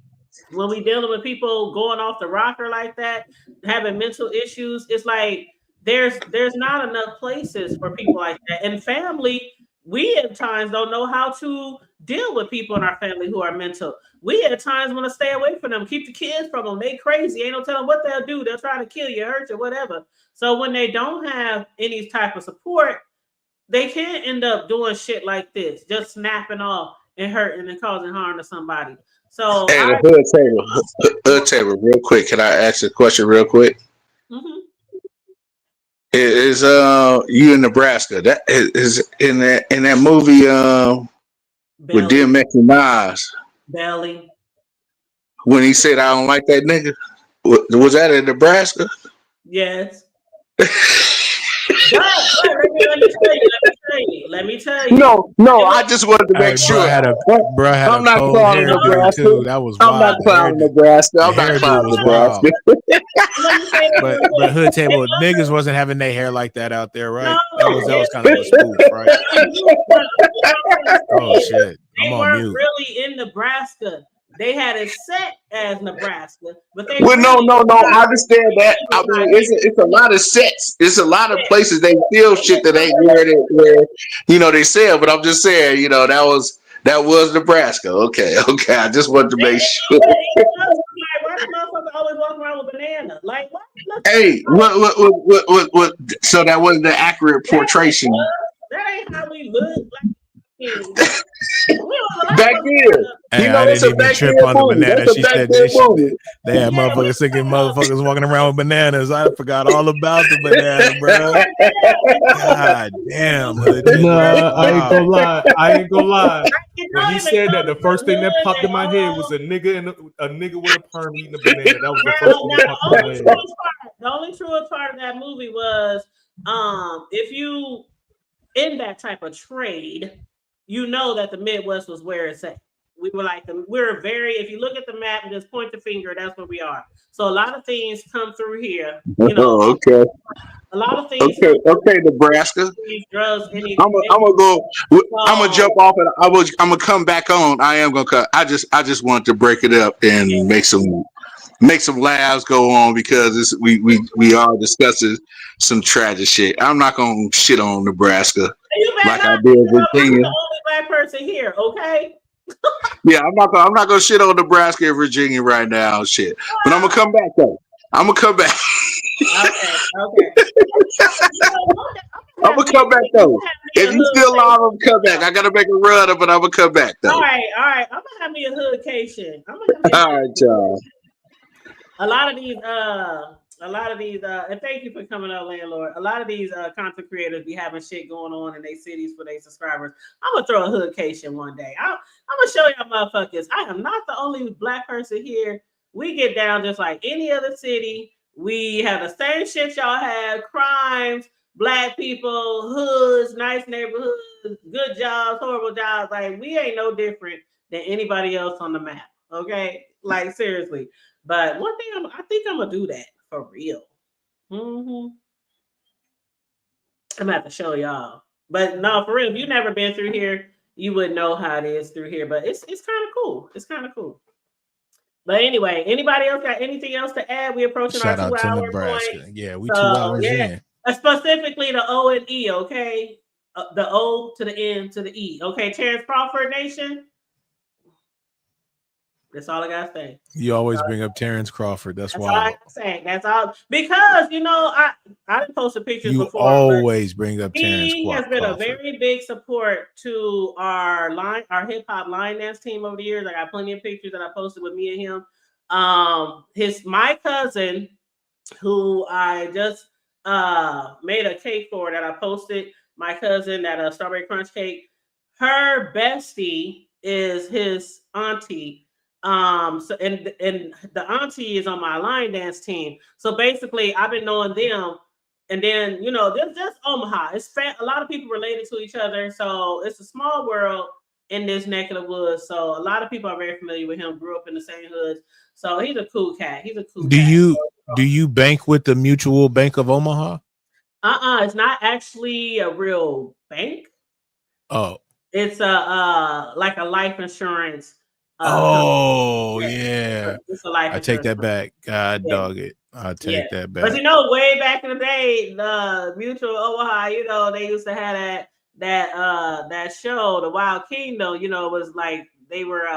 When we dealing with people going off the rocker like that, having mental issues, it's like there's not enough places for people like that. And family, we at times don't know how to deal with people in our family who are mental. We at times want to stay away from them, keep the kids from them. They crazy. Ain't no telling what they'll do. They'll try to kill you, hurt you, whatever. So when they don't have any type of support, they can end up doing shit like this, just snapping off and hurting and causing harm to somebody. So hey, the hood table, real quick. Can I ask a question real quick? Mm-hmm. Is you in Nebraska? That is in that movie with DMX and Nas. Belly. When he said I don't like that nigga. Was that in Nebraska? Yes. Let me tell you. No, I just wanted to make sure. I'm not clowning Nebraska. That was I'm not clowning Nebraska. I'm not clowning Nebraska. But hood table niggas wasn't having their hair like that out there, right? That was kind of a spoof, right? Oh shit! They I'm on weren't mute. really in Nebraska. They had it set as Nebraska, but they no. I understand that. I mean, it's a lot of sets. It's a lot of places they feel shit that ain't where you know they sell. But I'm just saying, you know, that was Nebraska. Okay. I just wanted to make sure. Why the motherfucker always walking around with banana? Like what? Hey, what? So that wasn't the accurate portrayal. That ain't how we look. Back then, hey, I didn't even trip on the banana. She said they had motherfuckers thinking motherfuckers walking around with bananas. I forgot all about the banana, bro. God damn. Nah, I ain't gonna lie. When he said that, the first thing that popped in my head was a nigga with a perm eating a banana. That was the first thing that popped in my head. The only truest part of that movie was if you in that type of trade, you know that the Midwest was where it's at. We were like we're very, if you look at the map and just point the finger, that's where we are. So a lot of things come through here. You know, okay. A lot of things. Okay, Nebraska. Drugs, I'm gonna jump off and I'm gonna come back on. I am gonna cut. I just wanted to break it up and make some laughs go on because we are discussing some tragic shit. I'm not gonna shit on Nebraska like I did Virginia. I'm the only black person here, okay? Yeah, I'm not gonna shit on Nebraska and Virginia right now, shit. But I'm gonna come back though. I'm gonna come back. Okay. I'm gonna come back though. If you still live, I'm gonna come back. I gotta make a run, but I'm gonna come back though. All right. I'm gonna have me a hoodcation. All right, y'all. A lot of these, and thank you for coming up, landlord. A lot of these content creators be having shit going on in their cities for their subscribers. I'm gonna throw a hoodcation one day. I'm gonna show y'all motherfuckers. I am not the only black person here. We get down just like any other city. We have the same shit y'all have: crimes, black people, hoods, nice neighborhoods, good jobs, horrible jobs. Like we ain't no different than anybody else on the map. Okay, like seriously. But one thing I think I'm gonna do that for real. I'm gonna have to show y'all. But no, for real, if you've never been through here, you would know how it is through here. But it's kind of cool. It's kind of cool. But anyway, anybody else got anything else to add? We approaching Shout our 2 out to hour Nebraska. point. Yeah, we 2 hours in. Specifically the O and E, okay? The O to the N to the E. Okay, Terrence Crawford Nation. That's all I gotta say. You always bring up Terrence Crawford. That's That's all I why gotta say. That's all because I didn't post the pictures you before, but always bring up Terrence he has been a Crawford. very big support to our hip hop line dance team over the years. I got plenty of pictures that I posted with me and him. My cousin, who I just made a cake for that I posted. My cousin, that strawberry crunch cake. Her bestie is his auntie. So and the auntie is on my line dance team. So basically, I've been knowing them, and then there's just Omaha. It's a lot of people related to each other, so it's a small world in this neck of the woods. So a lot of people are very familiar with him. Grew up in the same hoods, so he's a cool cat. He's a cool. Do you bank with the Mutual Bank of Omaha? It's not actually a real bank. Oh. It's like a life insurance. Oh yeah. It's a life I take insurance that company. back. God Yeah. dog it. I take that back. But way back in the day, the Mutual Omaha, they used to have that show, the Wild Kingdom. It was like they were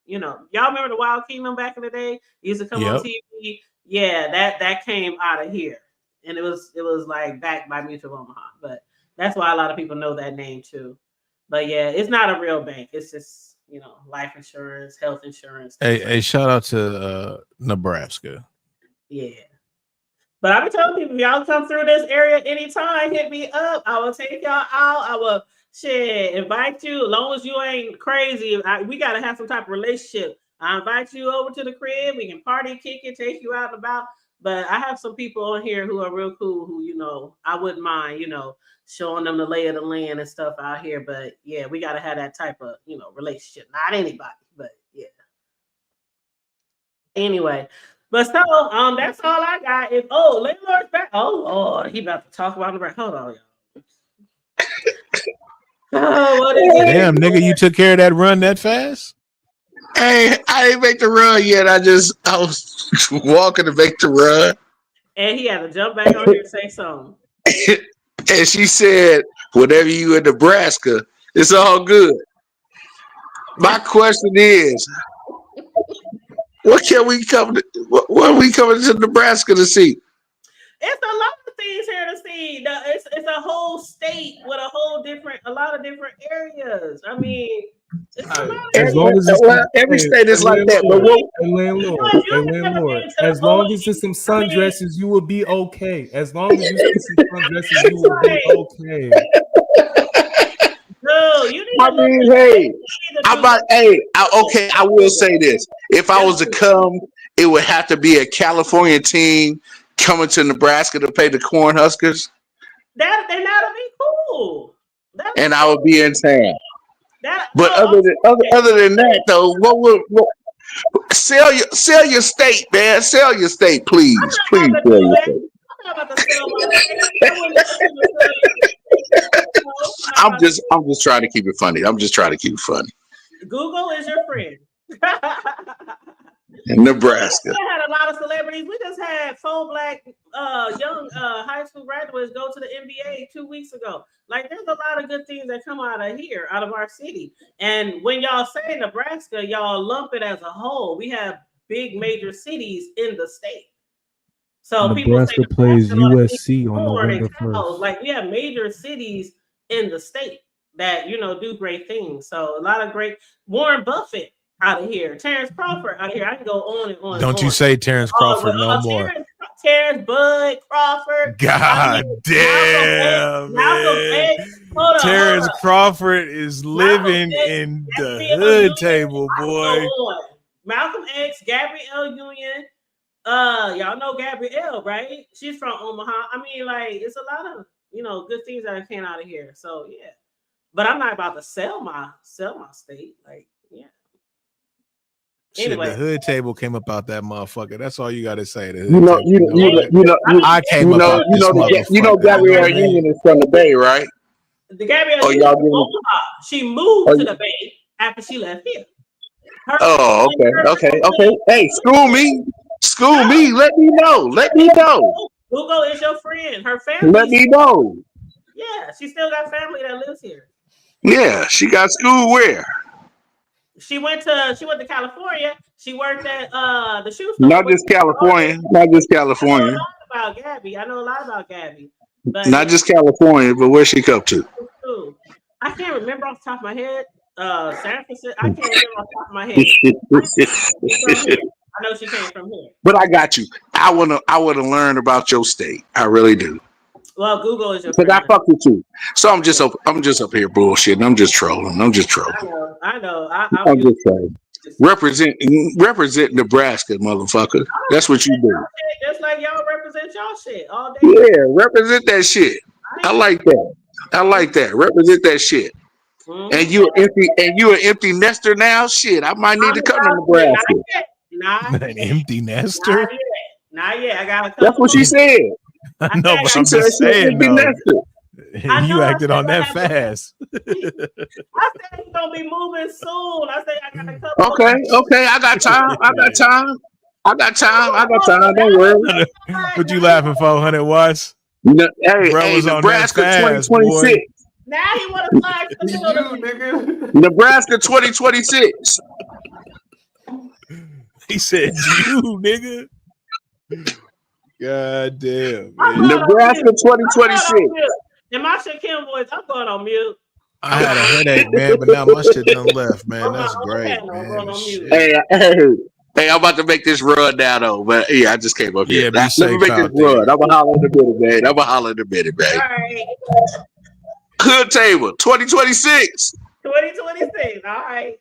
y'all remember the Wild Kingdom back in the day? It used to come on TV. Yeah, that came out of here, and it was like backed by Mutual Omaha. But that's why a lot of people know that name too. But yeah, it's not a real bank. It's just life insurance, health insurance. Hey, shout out to Nebraska. Yeah. But I've been telling people, if y'all come through this area anytime, hit me up. I will take y'all out. I will invite you. As long as you ain't crazy, we got to have some type of relationship. I invite you over to the crib. We can party, kick it, take you out and about. But I have some people on here who are real cool who, I wouldn't mind, showing them the lay of the land and stuff out here. But yeah, we got to have that type of, relationship. Not anybody, but yeah. Anyway, but so that's all I got. Landlord's back. Oh Lord, he about to talk about the break. Hold on, y'all. What is it? Damn, nigga, you took care of that run that fast? Hey, I didn't make the run yet. I was walking to make the run. And he had to jump back on here and say something. And she said, whatever you in Nebraska, it's all good. My question is, what are we coming to Nebraska to see? It's a lot of things here to see. It's a whole state with a lot of different areas. I mean, as long as every state is like that. But landlord, as long as it's some sundresses, you will be okay. As long as you see some sundresses, you will be okay. No, you need I will say this. If I was to come, it would have to be a California team coming to Nebraska to play the Cornhuskers. That'll be cool. And I would be in town. But other than that, though, sell your state, man. Sell your state, please. Please sell your state. I'm just trying to keep it funny. Google is your friend. Nebraska. We had a lot of celebrities. We just had 4 black young high school graduates go to the NBA 2 weeks ago. Like, there's a lot of good things that come out of here, out of our city. And when y'all say Nebraska, y'all lump it as a whole. We have big major cities in the state. So Nebraska plays USC on November 1st. Like, we have major cities in the state that do great things. So a lot of great Warren Buffett out of here, Terrence Crawford out of here. I can go on and on. Don't you say Terrence Crawford no more. Terrence Bud Crawford. God damn, man. Terrence Crawford is living in the hood table, boy. Malcolm X, Gabrielle Union. Y'all know Gabrielle, right? She's from Omaha. I mean, like, it's a lot of good things that came out of here. So yeah, but I'm not about to sell my state. Like, yeah. Anyway. Shit, the hood table came up out that motherfucker. That's all you got to say. Gabrielle Union is from the Bay, right? The Gabrielle Union from Omaha. She moved to the Bay after she left here. Okay. Hey, school me. Let me know. Google is your friend. Her family. Let me know. Yeah, she still got family that lives here. Yeah, she got school where? She went to California. She worked at the shoe store. Not just California. Not just California. About Gabby. I know a lot about Gabby. But Not just California, but where she come to. I can't remember off the top of my head. San Francisco. I can't remember off the top of my head. I know she came from here. But I got you. I wanna learn about your state. I really do. Well, Google is your Because friend. I fuck with you. So I'm just up here bullshitting. I'm just trolling. I know. I'm just trolling. Represent Nebraska, motherfucker. That's what you do. Just like y'all represent y'all shit all day. Yeah, represent that shit. I like that. Represent that shit. Mm-hmm. And you an empty nester now? Shit, I might need to come to Nebraska. An empty nester? Not yet. I got a couple. That's what she said. I know, but I'm She said just she an saying empty though. nester. You acted on that fast. I said he's gonna be moving soon. I said I got a couple. Okay. I got time. Don't worry. What you laughing for, 100 watts? Hey, Nebraska 2026. Now he want to fly to the nigga. Nebraska 2026. He said you, nigga. God damn, man. Nebraska 2026. In my Shaquem voice, I'm going on mute. I had a headache, man, but now my shit done left, man. That's great, man. Hey, I'm about to make this run down though, but yeah, I just came up here. Yeah, be Let me safe make out this run. I'm gonna holler in a minute, man. All right. Hood table 2026. 2026. All right.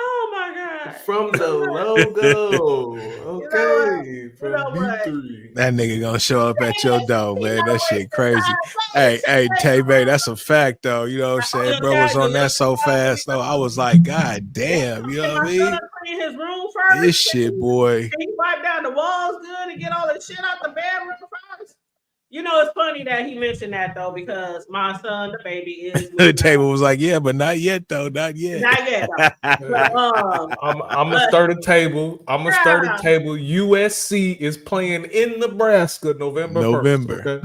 Oh my God. From the logo. Okay. From B3. That nigga gonna show up at your door, man. That shit crazy. Hey, Tay-Bay, that's a fact though. You know what I'm saying? Bro was on that so fast though. I was like, God damn, you know what I mean? Clean his room first. This shit, boy. Can you wipe down the walls good and get all the shit out the bedroom first? You know, it's funny that he mentioned that though, because my son, the baby, is The table was like, yeah, but not yet though. Not yet. not yet. Though. I'm gonna start a table. USC is playing in Nebraska November 1st. Okay?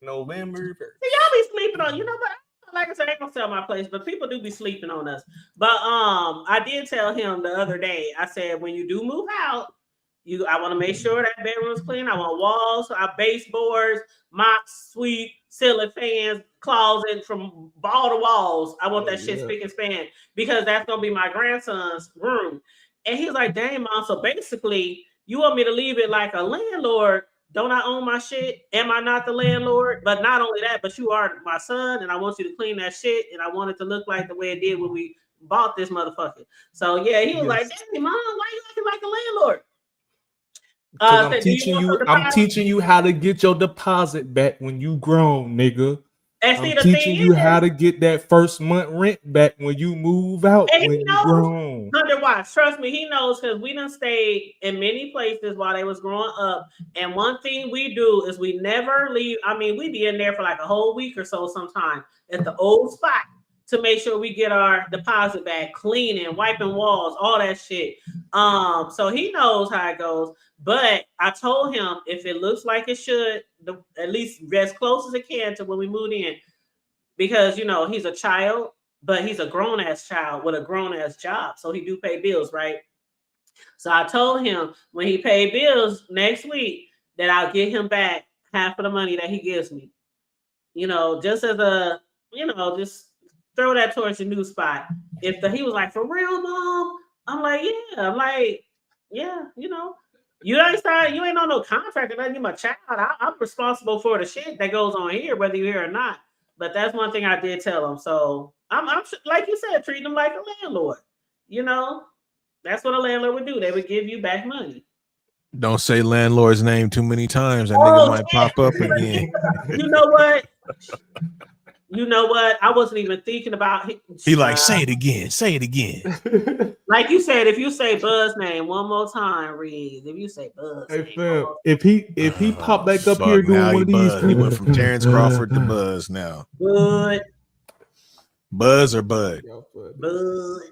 November 1st. See, y'all be sleeping on. You know what? Like I said, I ain't gonna sell my place, but people do be sleeping on us. But I did tell him the other day. I said, when you do move out, I want to make sure that bedroom's clean. I want walls, baseboards, mops, sweep, ceiling fans, closet from wall to walls. I want that shit spick and span because that's gonna be my grandson's room. And he's like, "Dang, mom, so basically you want me to leave it like a landlord? Don't I own my shit? Am I not the landlord? But not only that, but you are my son, and I want you to clean that shit, and I want it to look like the way it did when we bought this motherfucker." So yeah, he was like, "Dang, mom, why you acting like a landlord?" I'm teaching you how to get your deposit back when you grown, nigga. And see, I'm teaching you how to get that first month rent back when you move out. And when he you knows, grown. 100 watts. Trust me, he knows because we done stayed in many places while they was growing up. And one thing we do is we never leave. I mean, we be in there for like a whole week or so sometime at the old spot to make sure we get our deposit back, cleaning, wiping walls, all that shit. So he knows how it goes. But I told him if it looks like it should, at least as close as it can to when we moved in, because you know he's a child, but he's a grown ass child with a grown ass job, so he do pay bills, right? So I told him when he paid bills next week that I'll get him back half of the money that he gives me. You know, just as a, you know, just throw that towards your new spot. He was like, "For real, mom?" I'm like, "Yeah." I'm like, "Yeah, you know." You ain't on no contract or nothing. You're my child. I'm responsible for the shit that goes on here, whether you're here or not. But that's one thing I did tell him. So I'm like you said, treating him like a landlord. You know, that's what a landlord would do. They would give you back money. Don't say landlord's name too many times. That nigga might pop up again. You know what? I wasn't even thinking about it. He like, say it again. Say it again. Like you said, if you say Buzz name one more time, Reed. If you say Buzz, hey fam, if he pop back up here doing one of these, he went from Terrence Crawford to Buzz now. Bud. Buzz or Bud? Bud.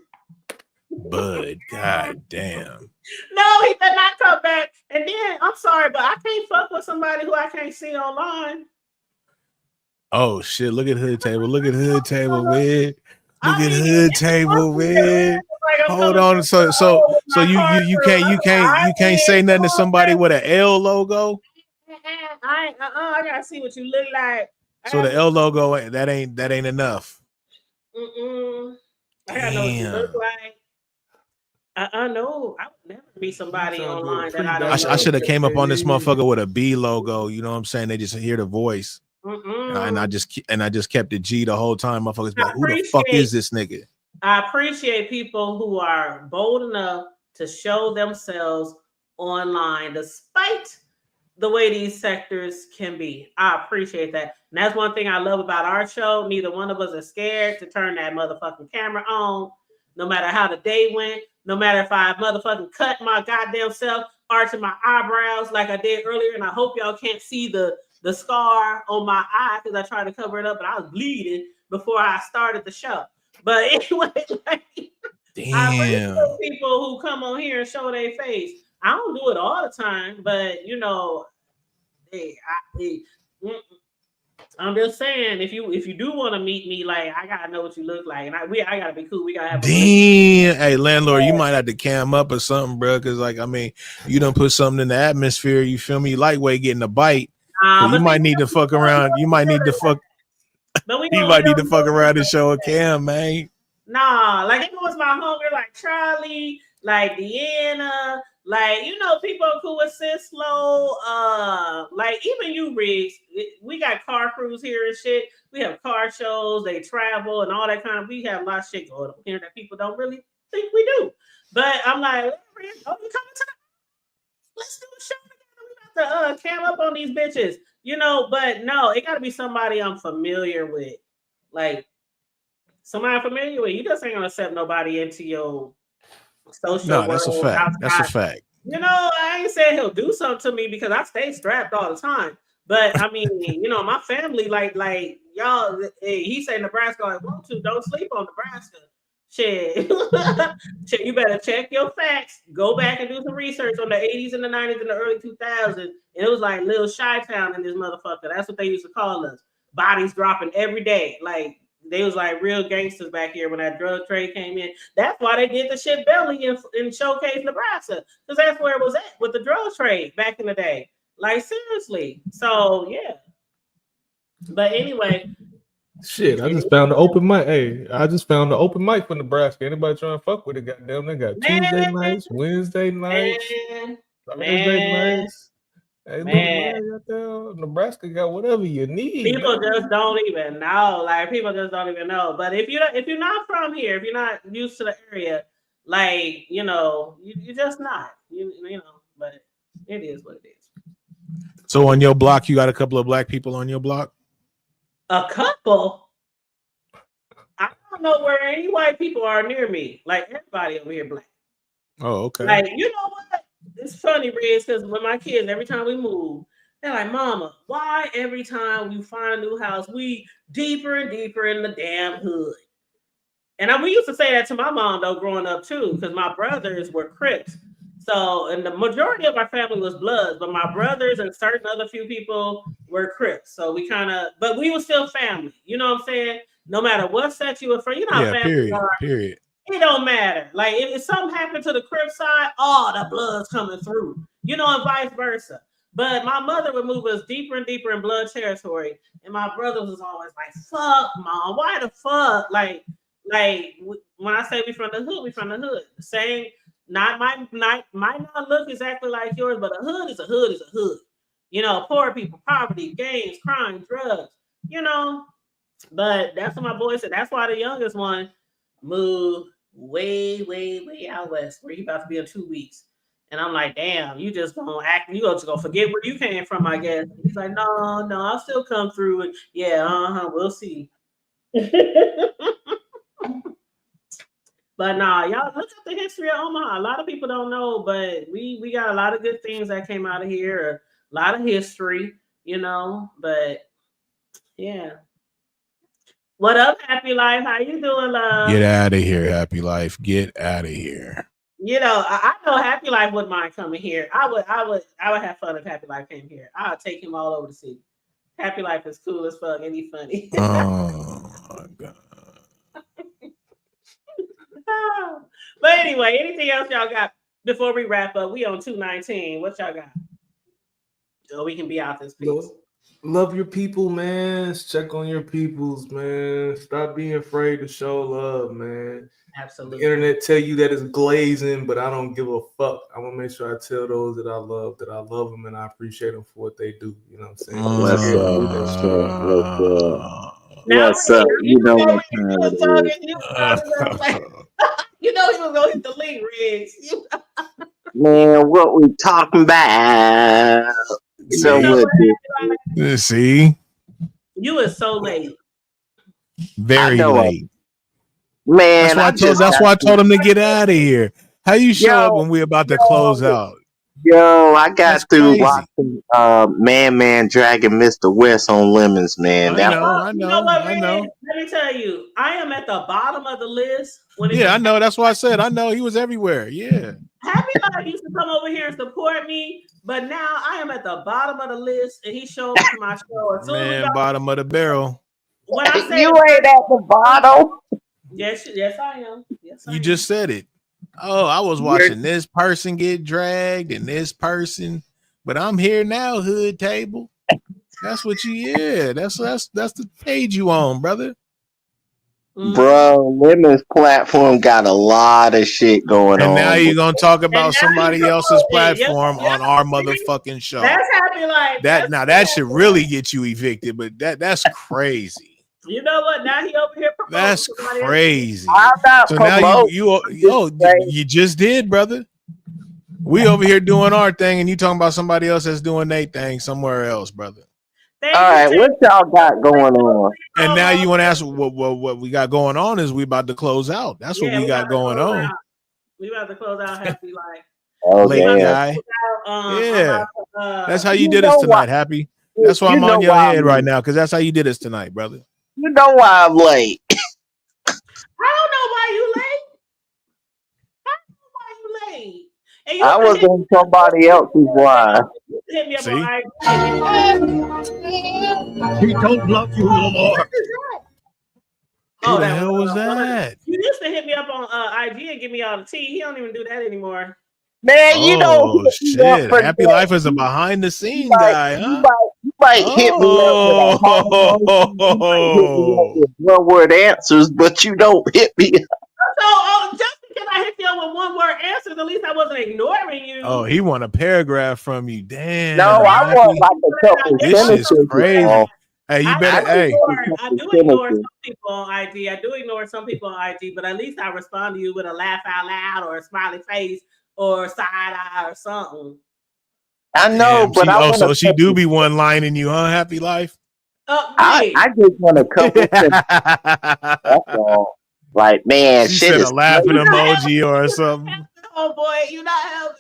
Bud, god damn. No, he did not come back. And then I'm sorry, but I can't fuck with somebody who I can't see online. Oh shit! Look at hood table. Look at hood table, man. Look I at mean, hood it's table, fucking weird, man. man. It's like I'm Hold coming on. from So the so with so my car through. I'm like, you can't say nothing to somebody with an L logo. I gotta see what you look like. So the L logo that ain't enough. I gotta know what you look Damn. like. No, I would never be somebody online that I I don't know. should have came up on this motherfucker with a B logo. You know what I'm saying? They just hear the voice, and I just kept it G the whole time. Motherfuckers be like, "Who the fuck is this nigga?" I appreciate people who are bold enough to show themselves online, despite the way these sectors can be. I appreciate that. And that's one thing I love about our show. Neither one of us are scared to turn that motherfucking camera on, no matter how the day went, no matter if I motherfucking cut my goddamn self, arching my eyebrows like I did earlier. And I hope y'all can't see the scar on my eye because I tried to cover it up, but I was bleeding before I started the show. But anyway, like, I appreciate people who come on here and show their face. I don't do it all the time, but you know, I'm just saying, if you do want to meet me, like I gotta know what you look like, and I gotta be cool. We gotta have a Damn, hey landlord, you might have to cam up or something, bro. Because like, I mean, you don't put something in the atmosphere. You feel me? Lightweight getting a bite. So you might need to fuck around. You might need to fuck. You might need to fuck around and show a cam, man. Nah, like it was my hunger, like Charlie, like Deanna, like you know, people cool with Cislo, like even you, Riggs. We got car crews here and shit. We have car shows, they travel and all that kind of. We have a lot of shit going on here that people don't really think we do. But I'm like, oh, you coming to let's do a show together. We about to cam up on these bitches, you know. But no, it got to be somebody I'm familiar with, like. Somebody familiar with you just ain't gonna accept nobody into your social No, world. that's a fact. Outside. That's a fact. You know, I ain't saying he'll do something to me because I stay strapped all the time. But I mean, you know, my family, like y'all, hey, he say Nebraska, like, want to, don't sleep on Nebraska. Shit. Shit, you better check your facts. Go back and do some research on the 80s and the 90s and the early 2000s. And it was like little Chi-Town in this motherfucker. That's what they used to call us. Bodies dropping every day. Like, they was like real gangsters back here when that drug trade came in. That's why they did the shit belly in Showcase, Nebraska, because that's where it was at with the drug trade back in the day. Like seriously. So yeah. But anyway, shit, I just found the open mic. Hey, I just found the open mic for Nebraska. Anybody trying to fuck with it? Goddamn, they got Tuesday nights, Wednesday nights, Thursday nights. Hey, look, man, goddamn, Nebraska got whatever you need. People just don't even know. Like people just don't even know. But if you're not from here, if you're not used to the area, like you know, you're just not. You know, but it is what it is. So on your block, you got a couple of black people on your block? A couple? I don't know where any white people are near me. Like everybody over here black. Oh, okay. Like, you know what? It's funny, Riz, because with my kids, every time we move, they're like, Mama, why every time we find a new house, we deeper and deeper in the damn hood? And we used to say that to my mom, though, growing up, too, because my brothers were Crips. So, and the majority of our family was Bloods, but my brothers and certain other few people were Crips. So we kind of, but we were still family. You know what I'm saying? No matter what set you were from, you know how families are. Period. It don't matter. Like if something happened to the Crip side, the blood's coming through. You know, and vice versa. But my mother would move us deeper and deeper in blood territory, and my brothers was always like, "Fuck, mom, why the fuck?" Like when I say we from the hood, we from the hood. The same, might not look exactly like yours, but a hood is a hood is a hood. You know, poor people, poverty, gangs, crime, drugs. You know, but that's what my boy said. That's why the youngest one moved way out west, where he about to be in 2 weeks. And I'm like, damn, you just gonna act, you just gonna forget where you came from, I guess. He's like, no, I'll still come through, and yeah, we'll see. But nah, y'all look at the history of Omaha. A lot of people don't know, but we got a lot of good things that came out of here, a lot of history, you know. But yeah. What up, Happy Life? How you doing, love? Get out of here, Happy Life. Get out of here. You know, I know Happy Life wouldn't mind coming here. I would have fun if Happy Life came here. I'll take him all over the city. Happy Life is cool as fuck and he's funny. Oh my God. But anyway, anything else y'all got before we wrap up? We on 219. What y'all got? So we can be out this piece. Love your people, man. Check on your peoples, man. Stop being afraid to show love, man. Absolutely. The internet tell you that it's glazing, but I don't give a fuck. I want to make sure I tell those that I love them and I appreciate them for what they do. You know what I'm saying? What's up? What's up? What's up? You know what time it is. You know he was gonna hit the link, Riggs. Man, what we talking about? You know what? See? You is so late. Very late. Man, that's why I told him to get out of here. How you show up when we about to close out? Yo, I got through watching Man dragging Mr. West on lemons, man. You know what, Riggs? Let me tell you, I am at the bottom of the list. I know. That's why I said I know he was everywhere. Yeah. Happy Life used to come over here and support me, but now I am at the bottom of the list, and he showed up to my show. Man, bottom of the barrel. When I say you ain't at the bottom. Yes, I am. Yes, You just said it. Oh, I was watching this person get dragged and this person, but I'm here now, hood table. That's what that's the page you on, brother. Bro, Lemons platform got a lot of shit going on. And now you're gonna talk about somebody else's platform on our motherfucking show. That's Happy Life. That should really get you evicted, but that's crazy. You know what? Now he over here promoting. That's crazy. I'm not so now you just did, brother. We over here doing our thing, and you talking about somebody else that's doing their thing somewhere else, brother. All right, what y'all got going on? And now you want to ask what we got going on is we about to close out. That's what we got going on. We about to close out Happy Life. Late guy. That's how you did us tonight, Happy. That's why I'm on your head right now, because that's how you did us tonight, brother. You know why I'm late. I don't know why you late. And I was on somebody else's line. Hit me up See? on IG. He don't love you no more. Who the hell was that? You used to hit me up on IG and give me all the tea. He don't even do that anymore. Man, you know, shit. Happy Life is a behind the scenes guy, huh? You might hit me up with one word answers, but you don't hit me up. So just because I hit you up with one word answers, at least I wasn't ignoring you. Oh, he want a paragraph from you. Damn. No, I want like a couple This is crazy. Hey, you better. I do ignore some people on IG. I do ignore some people on IG, but at least I respond to you with a laugh out loud or a smiley face or side eye or something. I know, but so she do be one lining you, huh? Happy Life. I just want a couple. That's all. Like, man, she shit said is a laughing crazy. emoji or something. Oh boy, you not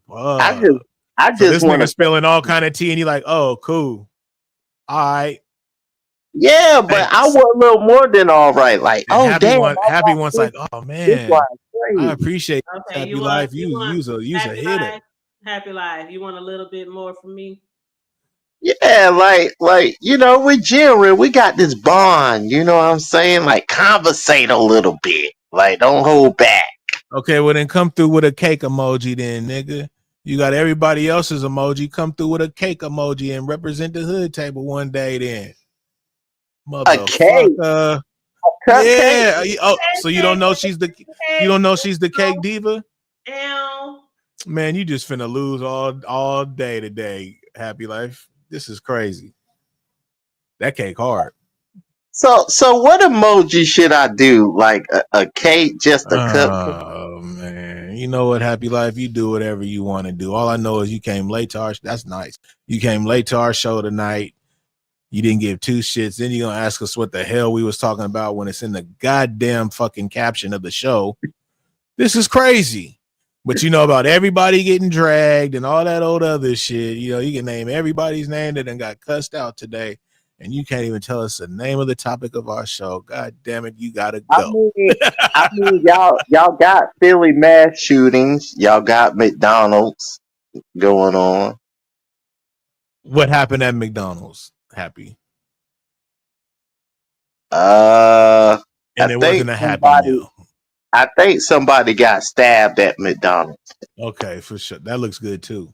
helping. I just this want nigga spilling all kind of tea, and you like, oh, cool. All right. Yeah, but Thanks. I want a little more than all right. Like, And damn. Happy one's like, oh man, I appreciate Happy Life. You use a hitter. Happy Life. You want a little bit more from me? Yeah, like you know, with Jerry, we got this bond. You know what I'm saying? Like, conversate a little bit. Like, don't hold back. Okay, well then come through with a cake emoji, then, nigga. You got everybody else's emoji. Come through with a cake emoji and represent the hood table one day, then. Motherfucker. Yeah. Oh, so you don't know she's the cake diva? Man, you just finna lose all day today, Happy Life. This is crazy. That cake hard. So what emoji should I do? Like a cake, just a cup? Oh man, you know what, Happy Life? You do whatever you want to do. All I know is you came late to our. That's nice. You came late to our show tonight. You didn't give two shits. Then you're gonna ask us what the hell we was talking about when it's in the goddamn fucking caption of the show. This is crazy. But you know about everybody getting dragged and all that old other shit. You know, you can name everybody's name that done got cussed out today. and you can't even tell us the name of the topic of our show. God damn it, you gotta I go. mean, y'all got Philly mass shootings. Y'all got McDonald's going on. What happened at McDonald's? Happy. And And it wasn't a Happy Meal. I think somebody got stabbed at McDonald's. Okay, for sure. That looks good too.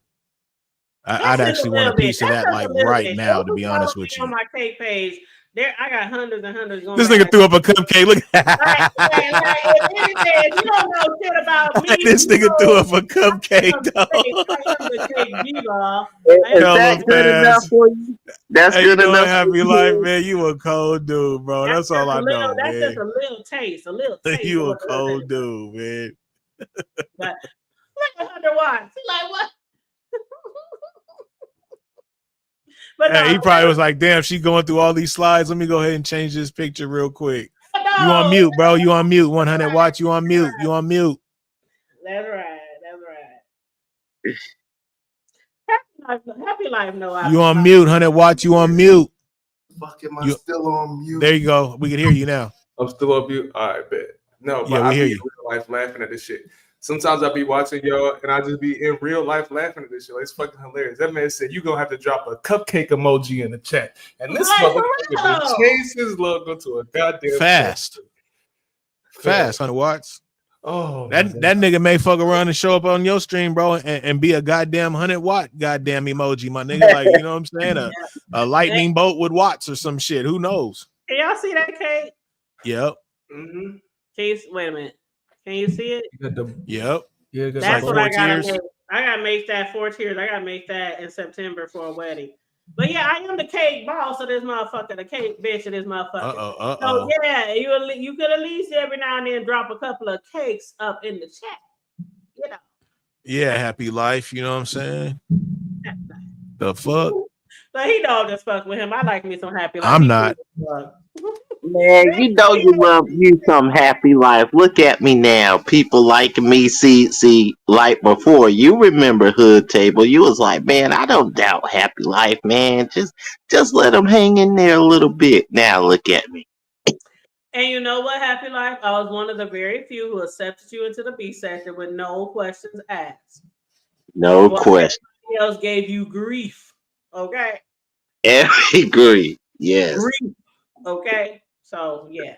That's I'd just actually a want a little bit. piece of That's that just like a little right bit. now, Those to who be follow honest me with on you. my cake page, there I got hundreds and hundreds going This back. nigga threw up a cupcake. Look. Like, if anything, if you don't know shit about me, This you nigga threw know up a cupcake, dog. I am the cake dealer. Is that good enough for you? That's Hey, you good doing enough for Happy Life, you. man? You a cold dude, bro. That's all I know, That's just man. a little taste of You a what the hood cold is. dude, man. But look at Hunter Watts. He like what? But Hey, no, he probably was like, damn, she going through all these slides. Let me go ahead and change this picture real quick. You on mute, bro. You on mute. 100 watts. You on mute. You on mute. That's right. That's right. Happy life, no. You on mute. 100 watts. You on mute. Fuck, am I still on mute? There you go. We can hear you now. I'm still on mute. All right, bet. No, but Yeah, we I hear be you. in real life laughing at this shit. Sometimes I be watching y'all and I just be in real life laughing at this shit. It's fucking hilarious. That man said you gonna have to drop a cupcake emoji in the chat. And this motherfucker changed his logo to a goddamn Fast. Fast, 100 watts. Oh, that nigga may fuck around and show up on your stream, bro, and be a goddamn 100-watt goddamn emoji, my nigga. Like, you know what I'm saying? A lightning bolt with watts or some shit. Who knows? Can y'all see that cake? Yep. Mm-hmm. Wait a minute. Can you see it? Yep. Yeah, that's like what I 4 gotta tiers. make. I gotta make that 4 tiers. I gotta make that in September for a wedding. But yeah, I am the cake boss of this motherfucker, the cake bitch of this motherfucker. So yeah, you could at least every now and then drop a couple of cakes up in the chat. You know. Yeah, happy life. You know what I'm saying? The fuck? But he know I'm just fuck with him. I like me some happy life. I'm not. Man, you know you love you some happy life. Look at me now. People like me, see, like before. You remember Hood Table. You was like, man, I don't doubt happy life, man. Just let them hang in there a little bit. Now look at me. And you know what, happy life? I was one of the very few who accepted you into the B section with no questions asked. No question. Everybody else gave you grief. Okay. Every agree. Yes. Grief. Okay. So yeah.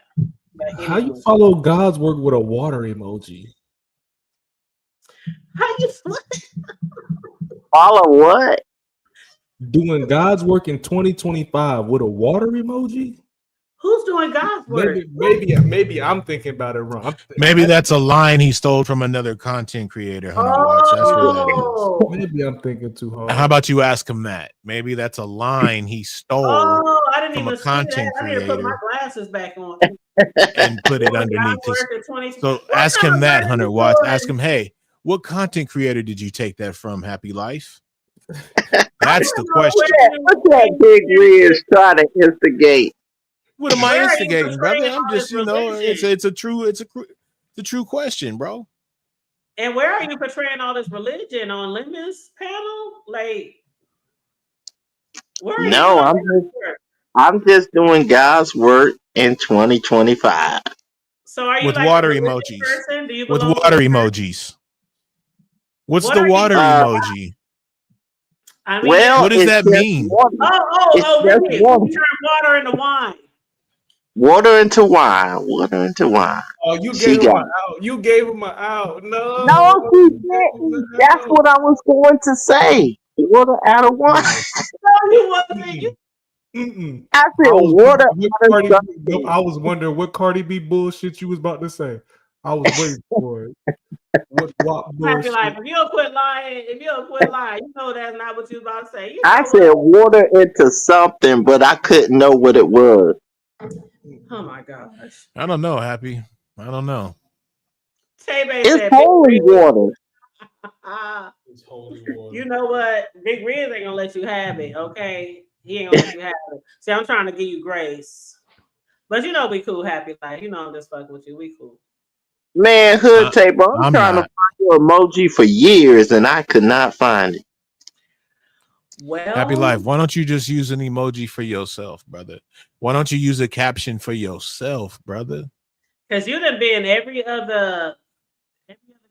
How you follow God's work with a water emoji? How you follow what? Doing God's work in 2025 with a water emoji? Who's doing God's work? Maybe I'm thinking about it wrong. Maybe that's a line he stole from another content creator. 100 watts. That's what that is. Maybe I'm thinking too hard. How about you ask him that? Maybe that's a line he stole I didn't from even a see content that. I need to put my creator glasses back on. and put it underneath his. So ask him that, 100 watts. Ask him, hey, what content creator did you take that from? Happy Life? That's the question. What's that Big Riz trying to instigate? What am I instigating, brother? I'm just, it's a true question, bro. And where are you portraying all this religion on Lemons panel? Like, where are no, I'm just doing God's work in 2025. So are you with like water a emojis? Person? Do you with belong water emojis? What's the water emoji? I mean, what does that mean? Really? You turn water into wine. Water into wine. Water into wine. Oh, you gave him an out. You gave him an out. No, she didn't. That's what I was going to say. Water out of wine. No, you wasn't. I said water. I was wondering what Cardi B bullshit you was about to say. I was waiting for it. What Happy life. If you don't quit lying, you know that's not what you was about to say. I said water into something, but I couldn't know what it was. Oh my gosh. I don't know, Happy. I don't know. It's holy water. It's holy water. You know what? Big Riz ain't gonna let you have it, okay? He ain't gonna let you have it. See, I'm trying to give you grace. But you know we cool, happy life. You know I'm just fucking with you. We cool. Man, Hood Table, I'm trying to find your emoji for years and I could not find it. Happy Well, life. Why don't you just use an emoji for yourself, brother? Why don't you use a caption for yourself, brother? because you done been every other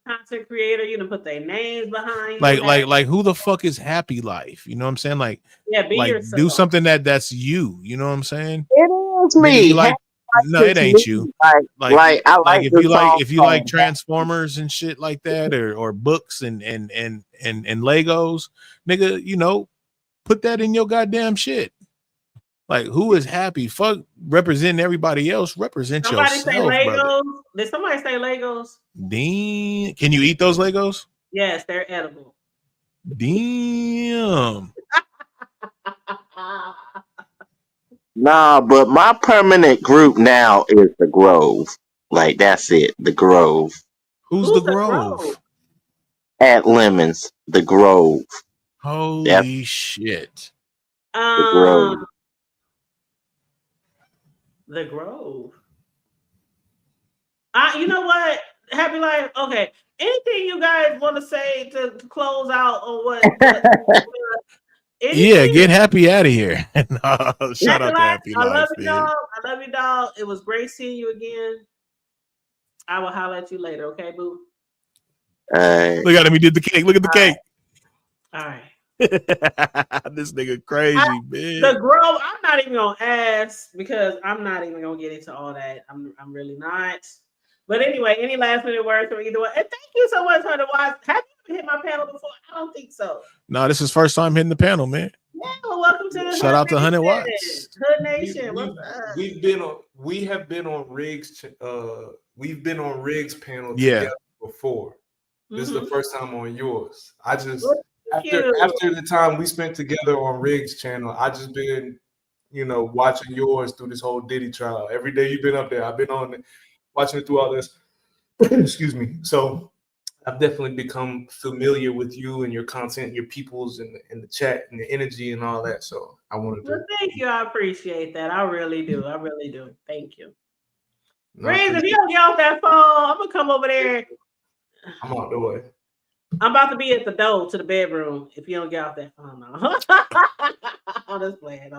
content creator, you done put their names behind you. Like who the fuck is happy life? You know what I'm saying? Like Be do yourself. something that's you. You know what I'm saying? It is Nigga, me. you like no, it ain't you. Like I like if you like Transformers and shit like that, or books and Legos, nigga, you know, put that in your goddamn shit. Like, who is happy? Fuck representing everybody else. Represent Somebody say yourself, Legos. brother. Did somebody say Legos? Damn. Can you eat those Legos? Yes, they're edible. Damn. Nah, but my permanent group now is the Grove. Like that's it, the Grove. Who's the Grove? At Lemons, the Grove. Holy shit. The Grove. The Grove. You know what? Happy life. Okay. Anything you guys want to say to close out on what Yeah, get happy out of here. No, shout out to Happy I love Life, you, man. dog. I love you, dog. It was great seeing you again. I will holler at you later, okay, boo? Look at him. He did the cake. Look at the cake. All right. This nigga crazy, man. The Grove, I'm not even gonna ask because I'm not even gonna get into all that. I'm really not. But anyway, any last minute words from either one? And thank you so much for the watch. Have you hit my panel before? I don't think so. No, this is first time hitting the panel, man. Yeah, well, welcome to the Shout out to 100 Watts. Hood Nation. We have been on Riggs. We've been on Riggs panel Yeah. together before. This is the first time on yours. I just Thank after you. the time we spent together on Riggs channel, I just been watching yours through this whole Diddy trial. Every day you've been up there, I've been on it, watching it through all this. Excuse me. So I've definitely become familiar with you and your content, your peoples, and the chat and the energy and all that. So I wanted to. Well, thank you. I appreciate that. I really do. I really do. Thank you. No, Riz, if you don't get off that phone, I'm gonna come over there. I'm out the way. I'm about to be at the door to the bedroom. If you don't get off that phone, now. I'm just playing.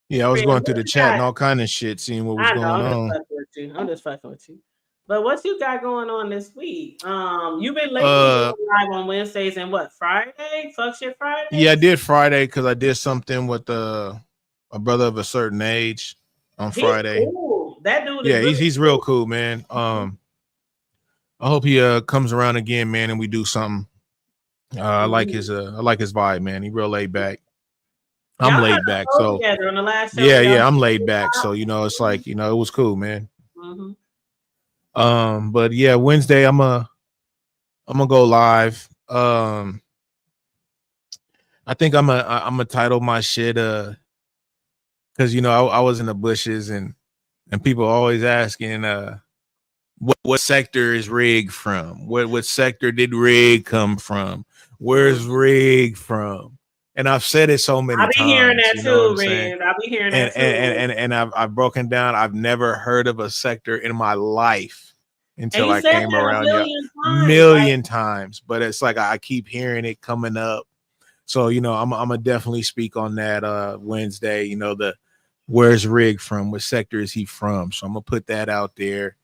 Yeah, I was Riz, going through what the you chat and got? all kind of shit, seeing what was I know. going on. I'm just fucking with you. But what you got going on this week? You've been lately going live on Wednesdays and what, Friday? Fuck shit Friday? Yeah, I did Friday because I did something with a brother of a certain age on Friday. Cool. That dude. Yeah, is he's real cool, man. I hope he comes around again, man, and we do something. I like his vibe, man. He real laid back. I'm laid back, so together on the last show, yeah, I'm laid back, so it's like it was cool, man. But yeah, Wednesday I'm gonna go live. I think I'm gonna title my shit because I was in the bushes and people always asking what sector is Rig from? What sector did Rig come from? Where's Rig from? And I've said it so many times. I'll be hearing that too, Rig. I'll be hearing that too. And I've broken down. I've never heard of a sector in my life until I came around here million times. But it's like I keep hearing it coming up. So I'm gonna definitely speak on that Wednesday. The where's Rig from? What sector is he from? So I'm gonna put that out there.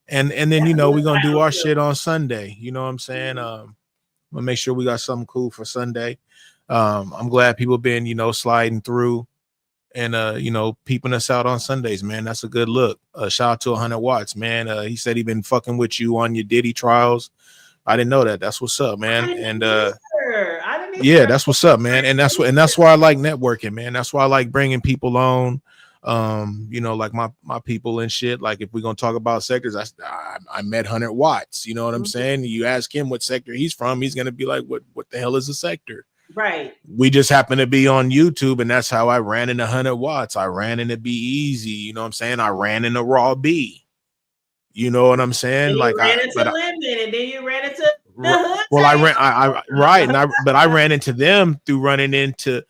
And then we're gonna do our shit on Sunday. You know what I'm saying? I'm gonna make sure we got something cool for Sunday. I'm glad people been sliding through and peeping us out on Sundays, man. That's a good look. Shout out to 100 Watts, man. He said he been fucking with you on your Diddy trials. I didn't know that. That's what's up, man. And yeah, that's what's up, man. And that's why I like networking, man. That's why I like bringing people on. Like my people and shit. Like if we're gonna talk about sectors, I met 100 Watts. You know what I'm saying? You ask him what sector he's from, he's gonna be like, what the hell is a sector? Right. We just happen to be on YouTube, and that's how I ran into 100 Watts. I ran into Be Easy. You know what I'm saying? I ran into Raw B. You know what I'm saying? And like you ran into Lemon, and then you ran into the hood. Well, I ran into them through running into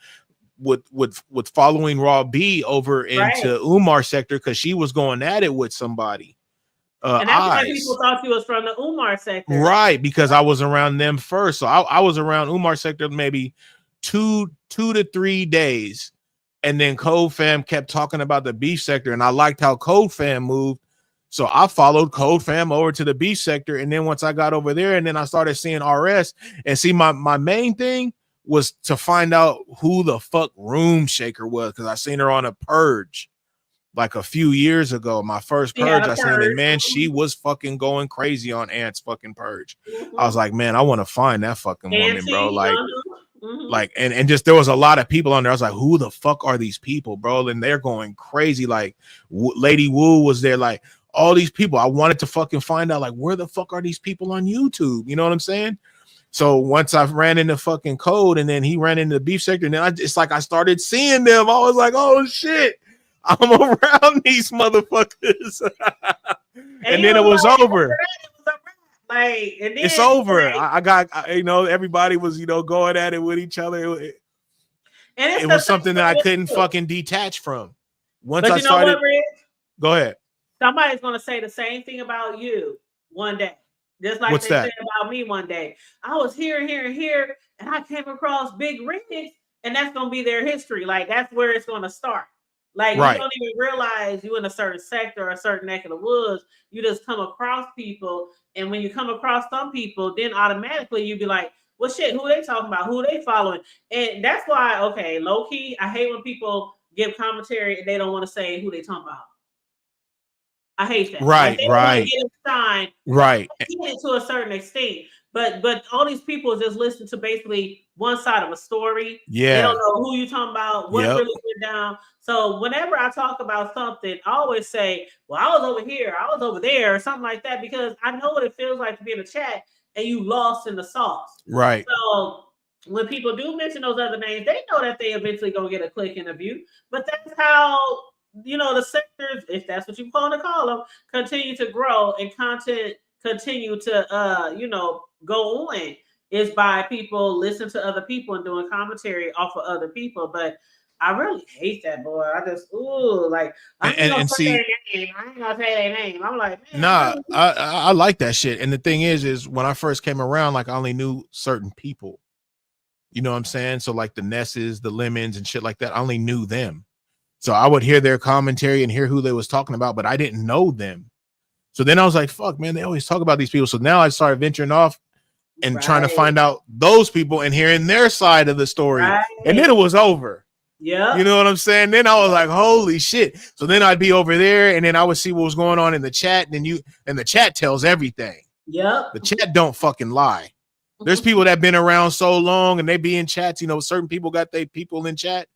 with following Raw B over into Umar sector because she was going at it with somebody. And that's why eyes. people thought you was from the Umar sector. Right, because I was around them first. So I was around Umar sector maybe two to 3 days. And then Code Fam kept talking about the beef sector. And I liked how Code Fam moved. So I followed Code Fam over to the beef sector. And then once I got over there, and then I started seeing RS. And see, my main thing was to find out who the fuck Room Shaker was, because I seen her on a Purge like a few years ago. My first Purge I seen, and man, she was fucking going crazy on Ant's fucking Purge. I was like, man, I want to find that fucking woman, bro. Like, like, and just there was a lot of people on there. I was like, who the fuck are these people, bro? And they're going crazy. Like, Lady Wu was there, like all these people. I wanted to fucking find out, like, where the fuck are these people on YouTube? You know what I'm saying? So once I ran into fucking Code, and then he ran into the beef sector, and then it's like I started seeing them. I was like, oh shit, I'm around these motherfuckers. And then it was over. Like, and then It's over. I got, everybody was, going at it with each other. It was something that I couldn't fucking detach from. Once I started, go ahead. Somebody's gonna say the same thing about you one day. Just like they said about me one day. I was here, and I came across Big Rigs, and that's gonna be their history. Like, that's where it's gonna start. Like, you don't even realize you in a certain sector or a certain neck of the woods. You just come across people, and when you come across some people, then automatically you be like, well, shit, who they talking about? Who they following? And that's why, okay, low key, I hate when people give commentary and they don't want to say who they talking about. I hate that. Right, like, right. Get a sign, right. To a certain extent, but all these people just listen to basically one side of a story. Yeah, they don't know who you talking about, what really went down. So whenever I talk about something, I always say, "Well, I was over here, I was over there," or something like that, because I know what it feels like to be in a chat and you lost in the sauce. Right. So when people do mention those other names, they know that they eventually gonna get a click in a view. But that's how, the sectors, if that's what you want to call them, continue to grow and content continue to go on, is by people listening to other people and doing commentary off of other people. But I really hate that, boy. I just like, I ain't gonna say their name. I ain't gonna say their name. I'm like, man, nah, I like that shit. And the thing is when I first came around, like, I only knew certain people. You know what I'm saying? So like the Nesses, the Lemons, and shit like that, I only knew them. So I would hear their commentary and hear who they was talking about, but I didn't know them. So then I was like, fuck, man, they always talk about these people. So now I started venturing off and trying to find out those people and hearing their side of the story. And then it was over. Yeah. You know what I'm saying? Then I was like, holy shit. So then I'd be over there, and then I would see what was going on in the chat. And the chat tells everything. Yeah. The chat don't fucking lie. There's people that been around so long, and they be in chats. Certain people got their people in chat,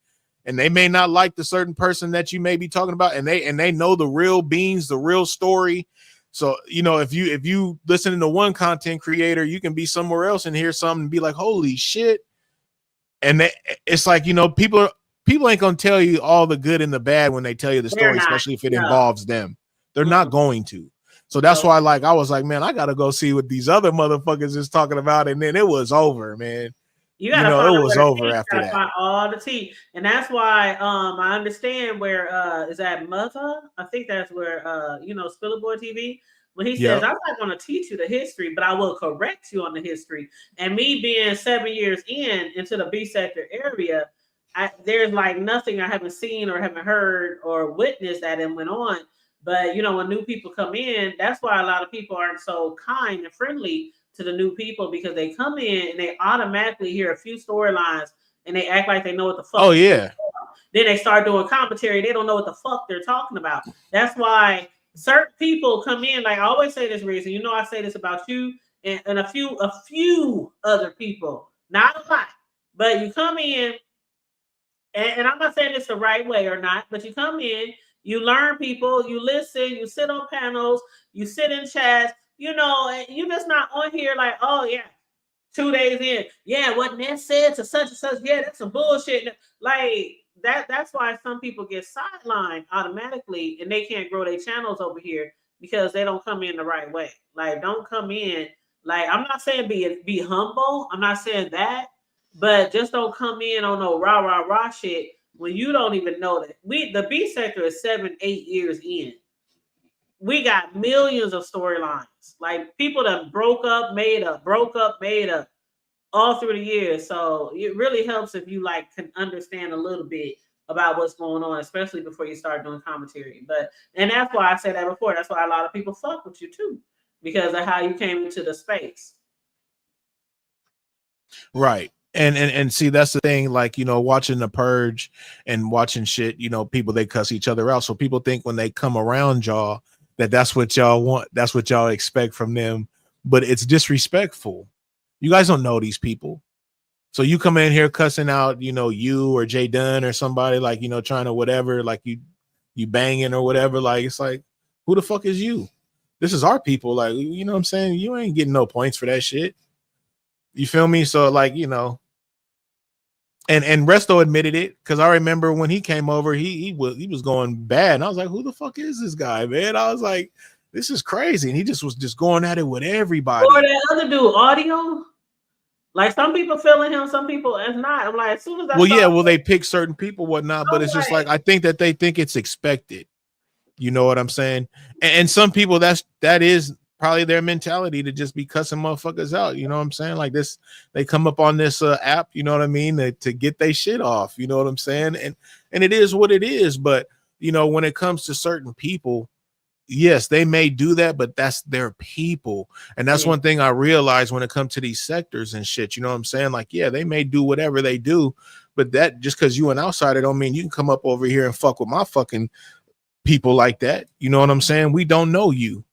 and they may not like the certain person that you may be talking about, and they know the real beans, the real story. So if you listen to one content creator, you can be somewhere else and hear something and be like, holy shit. And it's like, people ain't gonna tell you all the good and the bad when they tell you the story, especially if it involves them. They're not going to. So that's why, like, I was like, man, I gotta go see what these other motherfuckers is talking about. And then it was over, man. You gotta find it was over after that. Find all the tea. And that's why I understand where is that Mother? I think that's where Spillerboy TV. When he says, I'm not gonna teach you the history, but I will correct you on the history. And me being 7 years into the B sector area, there's like nothing I haven't seen or haven't heard or witnessed that and went on. But when new people come in, that's why a lot of people aren't so kind and friendly to the new people, because they come in and they automatically hear a few storylines and they act like they know what the fuck. Oh yeah. Then they start doing commentary. They don't know what the fuck they're talking about. That's why certain people come in. Like I always say this, reason. I say this about you and a few other people. Not a lot, but you come in, and I'm not saying it's the right way or not, but you come in. You learn people, you listen, you sit on panels, you sit in chats, and you're just not on here like, oh yeah, 2 days in, yeah, what Ness said to such and such, yeah, that's some bullshit. Like that's why some people get sidelined automatically and they can't grow their channels over here because they don't come in the right way. Like, don't come in, like, I'm not saying be humble, I'm not saying that, but just don't come in on no rah shit when you don't even know that the B sector is 7-8 years in. we got millions of storylines. Like people that broke up, made up, all through the years. So it really helps if you like can understand a little bit about what's going on, especially before you start doing commentary. And that's why I said that before. That's why a lot of people fuck with you too, because of how you came into the space. Right. And see, that's the thing, like, watching The Purge and watching shit, people, they cuss each other out. So people think when they come around y'all that that's what y'all want, that's what y'all expect from them, but it's disrespectful. You guys don't know these people. So you come in here cussing out, you or Jay Dunn or somebody, like, trying to whatever, like you banging or whatever. Like, it's like, who the fuck is you? This is our people. Like, you know what I'm saying? You ain't getting no points for that shit. You feel me? So like, and Resto admitted it, because I remember when he came over, he was going bad, and I was like, who the fuck is this guy, man? I was like, this is crazy, and he was just going at it with everybody. Or that other dude, Audio. Like some people feeling him, some people it's not. I'm like, as soon as I they pick certain people, whatnot, but it's just like, I think that they think it's expected. You know what I'm saying? And some people, that is probably their mentality, to just be cussing motherfuckers out. You know what I'm saying? Like this, they come up on this app, you know what I mean, to get their shit off. You know what I'm saying? And it is what it is. But when it comes to certain people, yes, they may do that, but that's their people. And that's one thing I realized when it comes to these sectors and shit. You know what I'm saying? Like, yeah, they may do whatever they do, but that just because you an outsider don't mean you can come up over here and fuck with my fucking people like that. You know what I'm saying? We don't know you.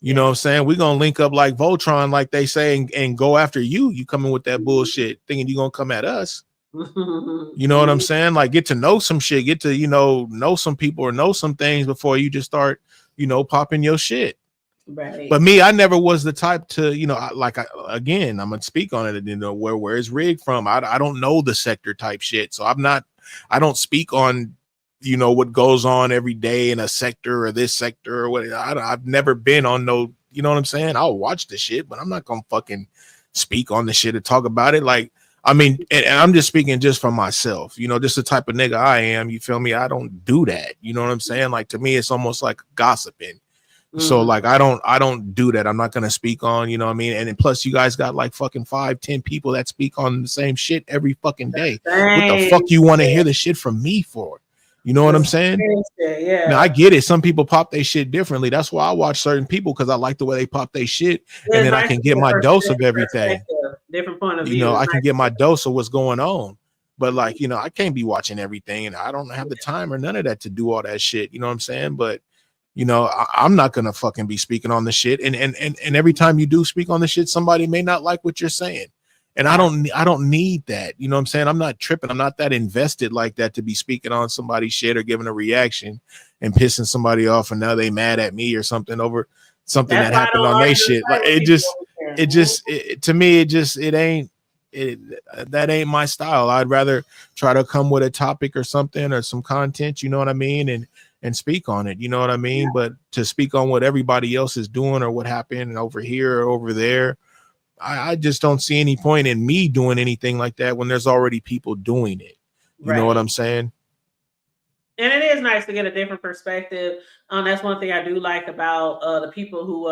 You know what I'm saying? We're gonna link up like Voltron, like they say, and go after you. You coming with that bullshit, thinking you're gonna come at us. You know what I'm saying? Like, get to know some shit, get to know some people or know some things before you just start popping your shit. Right. But me, I never was the type to, again, I'm gonna speak on it, where is Rig from? I don't know the sector type shit. So I don't speak on what goes on every day in a sector or this sector or what. I've never been on no, you know what I'm saying? I'll watch the shit, but I'm not gonna fucking speak on the shit and talk about it. Like, I mean, and I'm just speaking just for myself, just the type of nigga I am. You feel me? I don't do that. You know what I'm saying? Like, to me, it's almost like gossiping. So like, I don't do that. I'm not gonna speak on, you know what I mean? And then plus, you guys got like fucking 5-10 people that speak on the same shit every fucking day. What the fuck you want to hear the shit from me for? You know what I'm saying? Yeah. Now I get it. Some people pop their shit differently. That's why I watch certain people, because I like the way they pop their shit, and then I can get my dose of everything. Different point of view. I can get my dose of what's going on. But like, I can't be watching everything, and I don't have the time or none of that to do all that shit. You know what I'm saying? But I'm not gonna fucking be speaking on the shit. And every time you do speak on the shit, somebody may not like what you're saying. And I don't need that. You know what I'm saying? I'm not tripping. I'm not that invested like that to be speaking on somebody's shit or giving a reaction and pissing somebody off, and now they mad at me or something over something that happened on their shit. Like, to me, that ain't my style. I'd rather try to come with a topic or something or some content, you know what I mean? And speak on it, you know what I mean? But to speak on what everybody else is doing or what happened over here or over there, I just don't see any point in me doing anything like that when there's already people doing it. You know what I'm saying? And it is nice to get a different perspective. That's one thing I do like about the people who,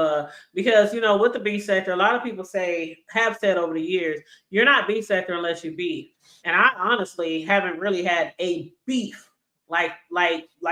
because, with the B sector, a lot of people have said over the years, you're not B sector unless you beef. And I honestly haven't really had a beef like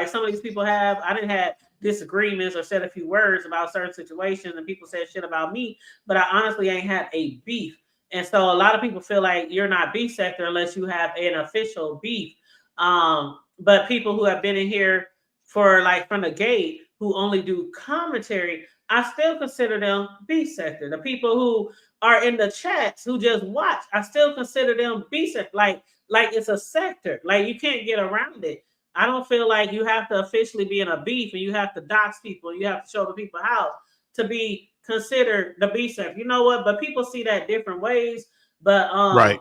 some of these people have. I didn't have disagreements or said a few words about certain situations, and people said shit about me, but I honestly ain't had a beef. And so a lot of people feel like you're not B sector unless you have an official beef. But people who have been in here for from the gate, who only do commentary, I still consider them B sector. The people who are in the chats who just watch, I still consider them B sector. Like it's a sector. Like, you can't get around it. I don't feel like you have to officially be in a beef and you have to dox people and you have to show the people how to be considered the B sector. You know what? But people see that different ways. But right.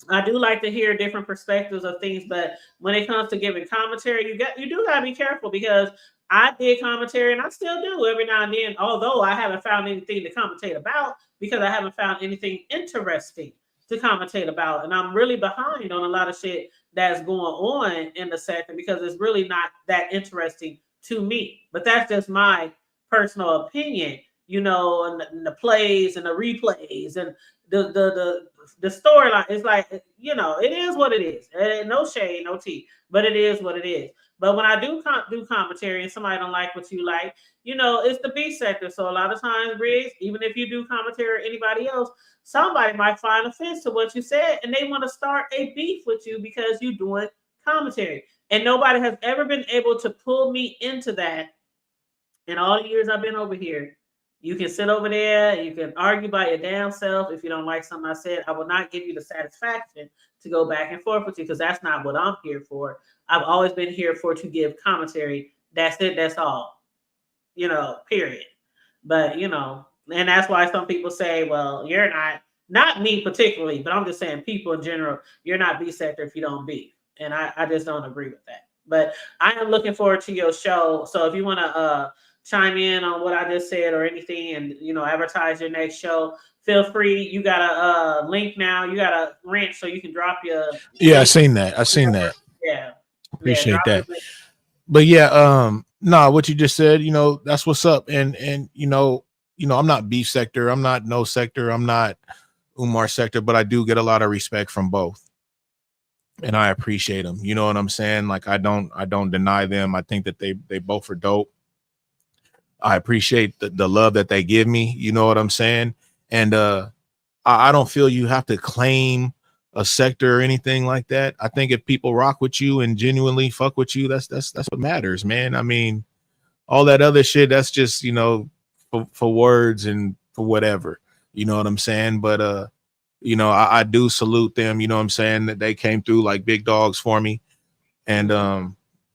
I do like to hear different perspectives of things. But when it comes to giving commentary, you do gotta be careful, because I did commentary and I still do every now and then, although I haven't found anything to commentate about, because I haven't found anything interesting to commentate about. And I'm really behind on a lot of shit that's going on in the sector because it's really not that interesting to me. But that's just my personal opinion, you know, and the plays and the replays and the storyline. It's like, you know, it is what it is. No shade, no tea, but it is what it is. But when I do commentary and somebody don't like what you like, you know, it's the B sector. So a lot of times, Riggs, even if you do commentary or anybody else, somebody might find offense to what you said and they want to start a beef with you because you're doing commentary. And nobody has ever been able to pull me into that in all the years I've been over here. You can sit over there, you can argue by your damn self if you don't like something I said. I will not give you the satisfaction to go back and forth with you because that's not what I'm here for. I've always been here for to give commentary. That's it, that's all. You know, period. But you know, and that's why some people say, well, you're not me particularly, but I'm just saying people in general, you're not B sector if you don't beef. And I just don't agree with that. But I am looking forward to your show. So if you want to chime in on what I just said or anything and, you know, advertise your next show, feel free. You got a link now. You got a rent so you can drop your Yeah, link. I seen that. Yeah. Appreciate drop your that. link. But yeah, what you just said, you know, that's what's up. And you know, I'm not beef sector, I'm not no sector, I'm not Umar sector, but I do get a lot of respect from both. And I appreciate them. You know what I'm saying? Like I don't deny them. I think that they both are dope. I appreciate the love that they give me. You know what I'm saying? And I don't feel you have to claim a sector or anything like that. I think if people rock with you and genuinely fuck with you, that's what matters, man. I mean, all that other shit, that's just, you know, for words and for whatever. You know what I'm saying? But you know, I do salute them, you know what I'm saying, that they came through like big dogs for me. And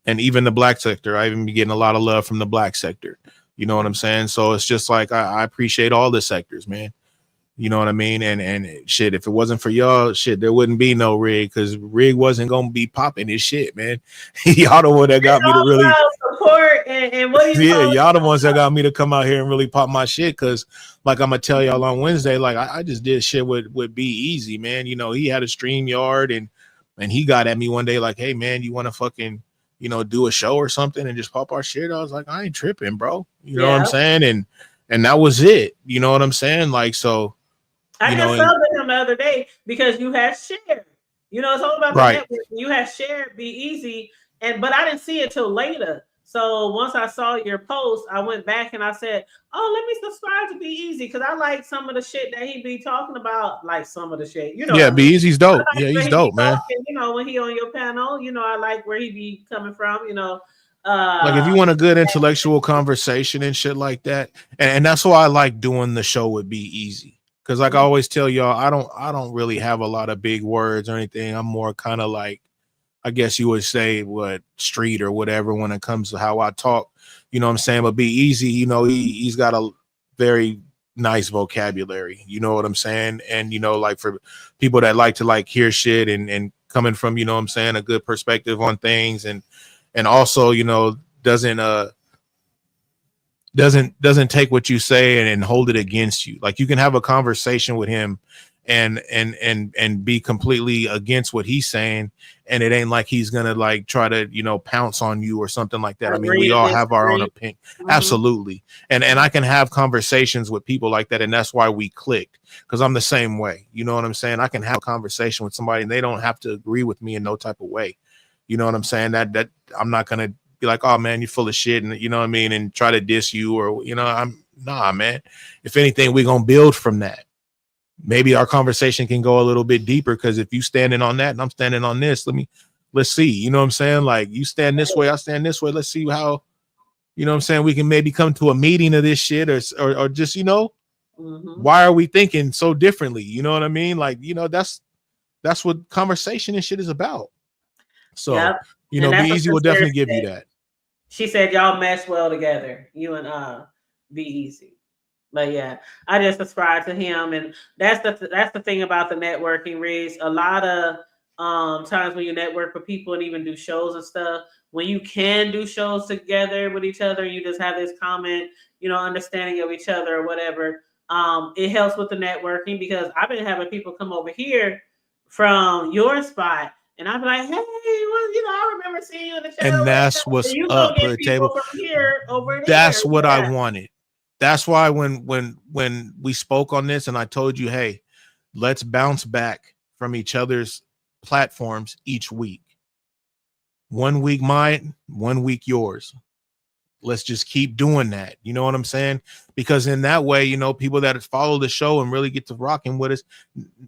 even the black sector, I even be getting a lot of love from the black sector. You know what I'm saying? So it's just like I appreciate all the sectors, man. You know what I mean? And shit, if it wasn't for y'all, shit, there wouldn't be no Rig, because Rig wasn't gonna be popping his shit, man. Y'all the one that got me to really support and what do you yeah, call y'all the ones that got me to come out here and really pop my shit. Cause like I'm gonna tell y'all on Wednesday, like I just did shit with Be Easy, man. You know, he had a stream yard and he got at me one day like, hey man, you wanna fucking, you know, do a show or something and just pop our shit? I was like, I ain't tripping, bro. You know what I'm saying? And that was it. You know what I'm saying? Like, so I you got know, subbed with him the other day because you had shared. You know, it's all about the right. network. You had shared Be Easy, but I didn't see it till later. So once I saw your post, I went back and I said, "Oh, let me subscribe to Be Easy because I like some of the shit that he be talking about. Like some of the shit, you know. Yeah, What I Be mean? Easy's dope. I like Yeah, where he's he dope, be man. talking, you know, when he on your panel, you know, I like where he be coming from. You know, Like if you want a good intellectual conversation and shit like that, and that's why I like doing the show with Be Easy, because like I always tell y'all, I don't really have a lot of big words or anything. I'm more kind of like, I guess you would say, what, street or whatever when it comes to how I talk. You know what I'm saying? But Be Easy, you know, he's got a very nice vocabulary. You know what I'm saying? And you know, like for people that like to like hear shit and coming from, you know what I'm saying, a good perspective on things, and also, you know, doesn't take what you say and hold it against you. Like you can have a conversation with him and be completely against what he's saying, and it ain't like he's gonna like try to, you know, pounce on you or something like that. I mean, we all have our own opinion. Absolutely. And I can have conversations with people like that, and that's why we clicked, because I'm the same way. You know what I'm saying? I can have a conversation with somebody and they don't have to agree with me in no type of way. You know what I'm saying? That I'm not gonna be like, oh man, you're full of shit, and you know what I mean, and try to diss you, or you know, nah, man. If anything, we're gonna build from that. Maybe our conversation can go a little bit deeper, because if you standing on that and I'm standing on this, let's see. You know what I'm saying? Like you stand this way, I stand this way. Let's see how, you know what I'm saying, we can maybe come to a meeting of this shit, or just, you know, why are we thinking so differently? You know what I mean? Like, you know, that's what conversation and shit is about. So, you know, Be Easy will definitely give you that. She said y'all mesh well together, you and Be Easy. But yeah, I just subscribe to him, and that's the thing about the networking, Riz. A lot of times when you network with people and even do shows and stuff, when you can do shows together with each other, you just have this common, you know, understanding of each other or whatever. It helps with the networking, because I've been having people come over here from your spot And I'd be like, hey, well, I remember seeing you in the show. And that's what's you up, go get Hood people Table. from here over there. That's what I wanted. That's why when we spoke on this and I told you, hey, let's bounce back from each other's platforms each week. 1 week mine, 1 week yours. Let's just keep doing that. You know what I'm saying? Because in that way, people that follow the show and really get to rocking with us,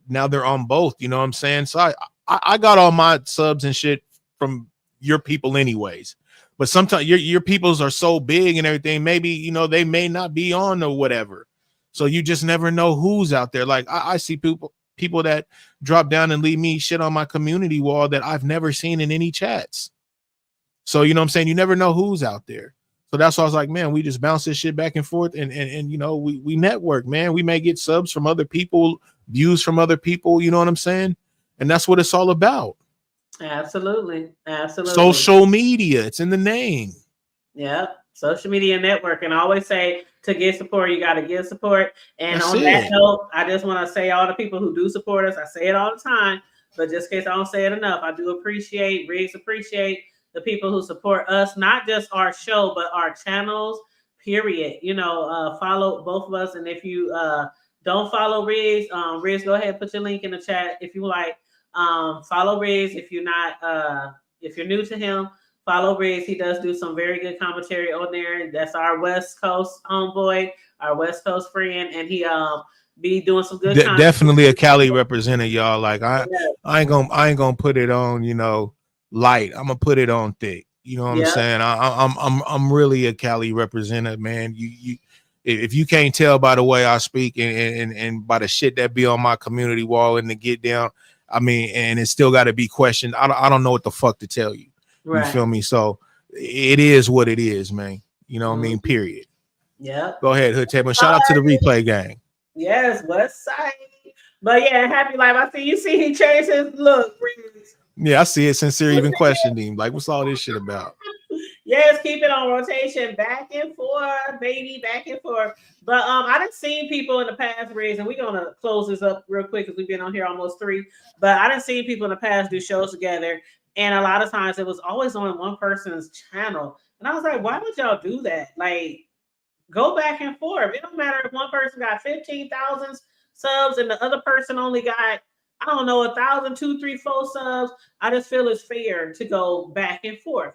now they're on both. You know what I'm saying? So I got all my subs and shit from your people anyways. But sometimes your peoples are so big and everything, maybe, they may not be on or whatever. So you just never know who's out there. Like I see people that drop down and leave me shit on my community wall that I've never seen in any chats. So, you know what I'm saying? You never know who's out there. So that's why I was like, man, we just bounce this shit back and forth and we network, man. We may get subs from other people, views from other people, you know what I'm saying? And that's what it's all about. Absolutely. Social media, it's in the name. Yeah. Social media network. And I always say to get support, you got to give support. And That's on that it. note, I just want to say all the people who do support us, I say it all the time, but just in case I don't say it enough, I do appreciate the people who support us, not just our show, but our channels, period. Follow both of us. And if you don't follow Riggs, go ahead and put your link in the chat if you like. Follow Riggs if you're not if you're new to him. Follow Riggs. He does do some very good commentary on there. That's our West Coast homeboy, our West Coast friend, and he be doing some good content. Definitely a Cali representative, y'all. Like I ain't gonna put it on, light. I'm gonna put it on thick. You know what I'm saying? I'm really a Cali representative, man. You if you can't tell by the way I speak and by the shit that be on my community wall and the get down, I mean, and it still got to be questioned. I don't know what the fuck to tell you. Right. You feel me? So it is what it is, man. You know what I mean? Period. Yep. Go ahead, Hood Table. Shout out to the replay gang. Yes, West Side. But yeah, happy life. I see he changed his look. Yeah, I see it. Sincere even questioned him. Like, what's all this shit about? Yes, keep it on rotation, back and forth, baby, back and forth. But I done seen people in the past, Riz, and we're gonna close this up real quick because we've been on here almost 3. But I done seen people in the past do shows together, and a lot of times it was always on one person's channel. And I was like, why would y'all do that? Like, go back and forth. It don't matter if one person got 15,000 subs and the other person only got, I don't know, 1,000, 2, 3, 4 subs. I just feel it's fair to go back and forth.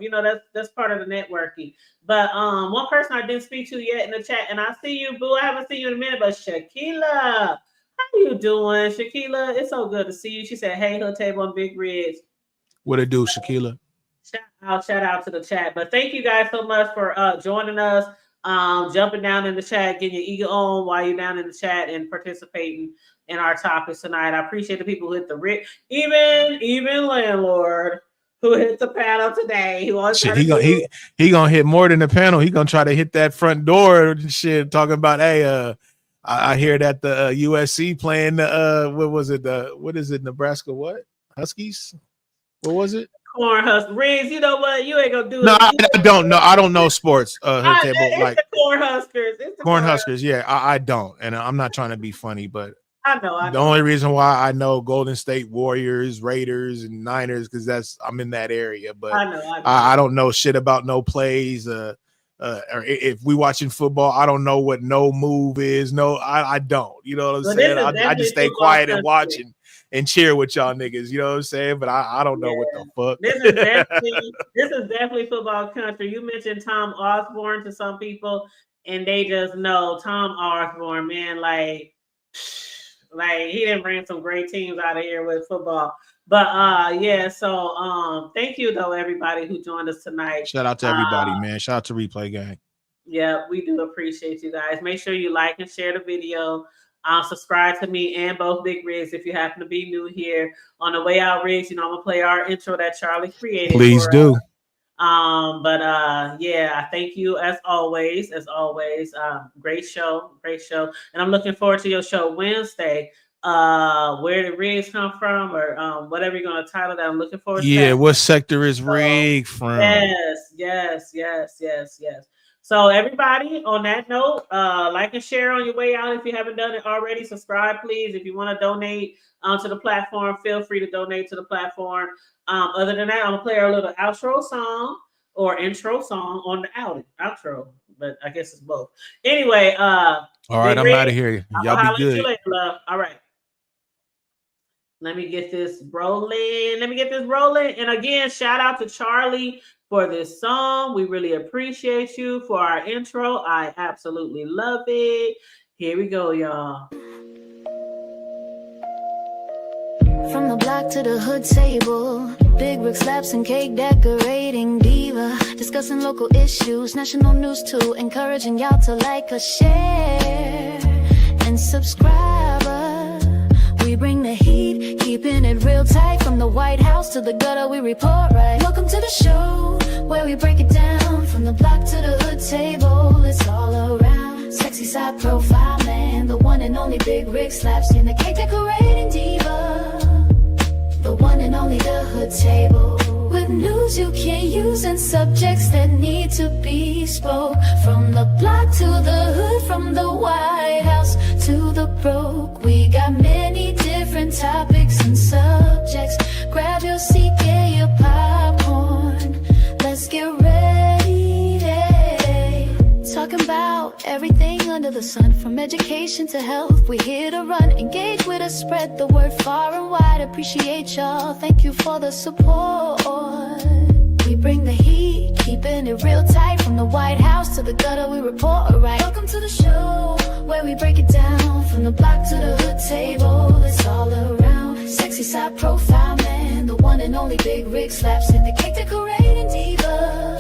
That's part of the networking. But one person I didn't speak to yet in the chat, and I see you, boo. I haven't seen you in a minute, but Shakila, how you doing, Shakila? It's so good to see you. She said, "Hey, Hood Table and Big Rigs." What it do, Shakila? Shout out to the chat. But thank you guys so much for joining us. Jumping down in the chat, getting your ego on while you're down in the chat and participating in our topics tonight. I appreciate the people who hit the even landlord who hit the panel today. He gonna hit more than the panel. He gonna try to hit that front door and shit. Talking about, hey, I hear that the USC playing what is it? Nebraska what? Huskies? What was it? Cornhuskers. Riz, you know what? You ain't gonna do no, it. I don't know. I don't know sports. Hood Table, it's like the Cornhuskers. It's the Cornhuskers. Yeah, I don't, and I'm not trying to be funny, but I know. The only reason why I know Golden State Warriors, Raiders, and Niners because I'm in that area, but I don't know shit about no plays. Or if we watching football, I don't know what no move is. No, I don't. You know what I'm saying? I just stay quiet and watch and cheer with y'all niggas. You know what I'm saying? But I don't know what the fuck. This is definitely football country. You mentioned Tom Osborne to some people, and they just know Tom Osborne, man. Like he didn't bring some great teams out of here with football. But yeah, so thank you though, everybody who joined us tonight. Shout out to everybody, man. Shout out to Replay Gang. Yeah, we do appreciate you guys. Make sure you like and share the video. Subscribe to me and both Big Rigs if you happen to be new here. On the way out, Rigs, I'm gonna play our intro that Charlie created. Please do. Yeah, thank you as always. Great show, and I'm looking forward to your show Wednesday. Where the rigs come from, or whatever you're gonna title that. I'm looking forward to that. What sector is rig from? Yes. So everybody, on that note, like and share on your way out if you haven't done it already. Subscribe, please. If you want to donate to the platform, feel free to donate to the platform. Other than that, I'm gonna play our little outro song or intro song on the outro, but I guess it's both. Anyway, all right, I'm out of here. Y'all be good. You later, love. All right. Let me get this rolling. And again, shout out to Charlie for this song. We really appreciate you for our intro. I absolutely love it. Here we go, y'all. From the block to the hood table, big brick slabs and cake decorating diva, discussing local issues, national news too, encouraging y'all to like or share and subscribe. We bring the heat, keeping it real tight. From the White House to the gutter, we report right. Welcome to the show, where we break it down. From the block to the hood table, it's all around. Sexy side profile man, the one and only big rig slaps in the cake decorating diva, the one and only the hood table. With news you can't use and subjects that need to be spoke. From the block to the hood, from the White House to the broke, we got many different topics and subjects. Grab your seat, get your popcorn, let's get ready. Talking about everything under the sun, from education to health, we here to run. Engage with us, spread the word far and wide. Appreciate y'all, thank you for the support. We bring the heat, keeping it real tight. From the White House to the gutter, we report right. Welcome to the show, where we break it down. From the block to the hood table, it's all around. Sexy side profile man, the one and only big rig slaps in the cake decorating diva,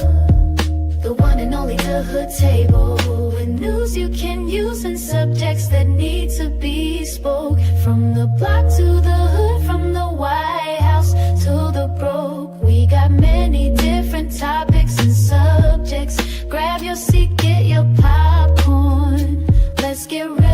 the one and only the hood table. With news you can use and subjects that need to be spoke. From the block to the hood, from the White House to the broke, we got many different topics and subjects. Grab your seat, get your popcorn, let's get ready.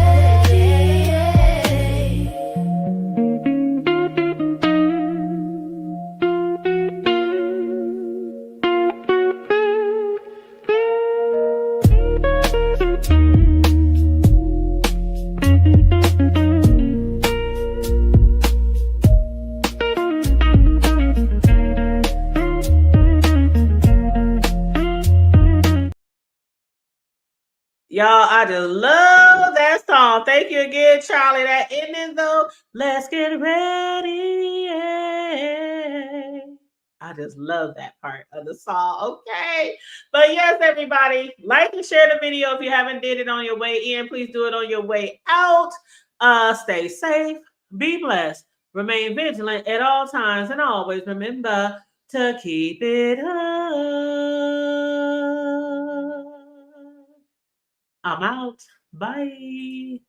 Y'all, I just love that song. Thank you again, Charlie. That ending though, let's get ready. Yeah. I just love that part of the song. Okay. But yes, everybody, like and share the video if you haven't did it on your way in. Please do it on your way out. Stay safe, be blessed, remain vigilant at all times, and always remember to keep it up. I'm out. Bye.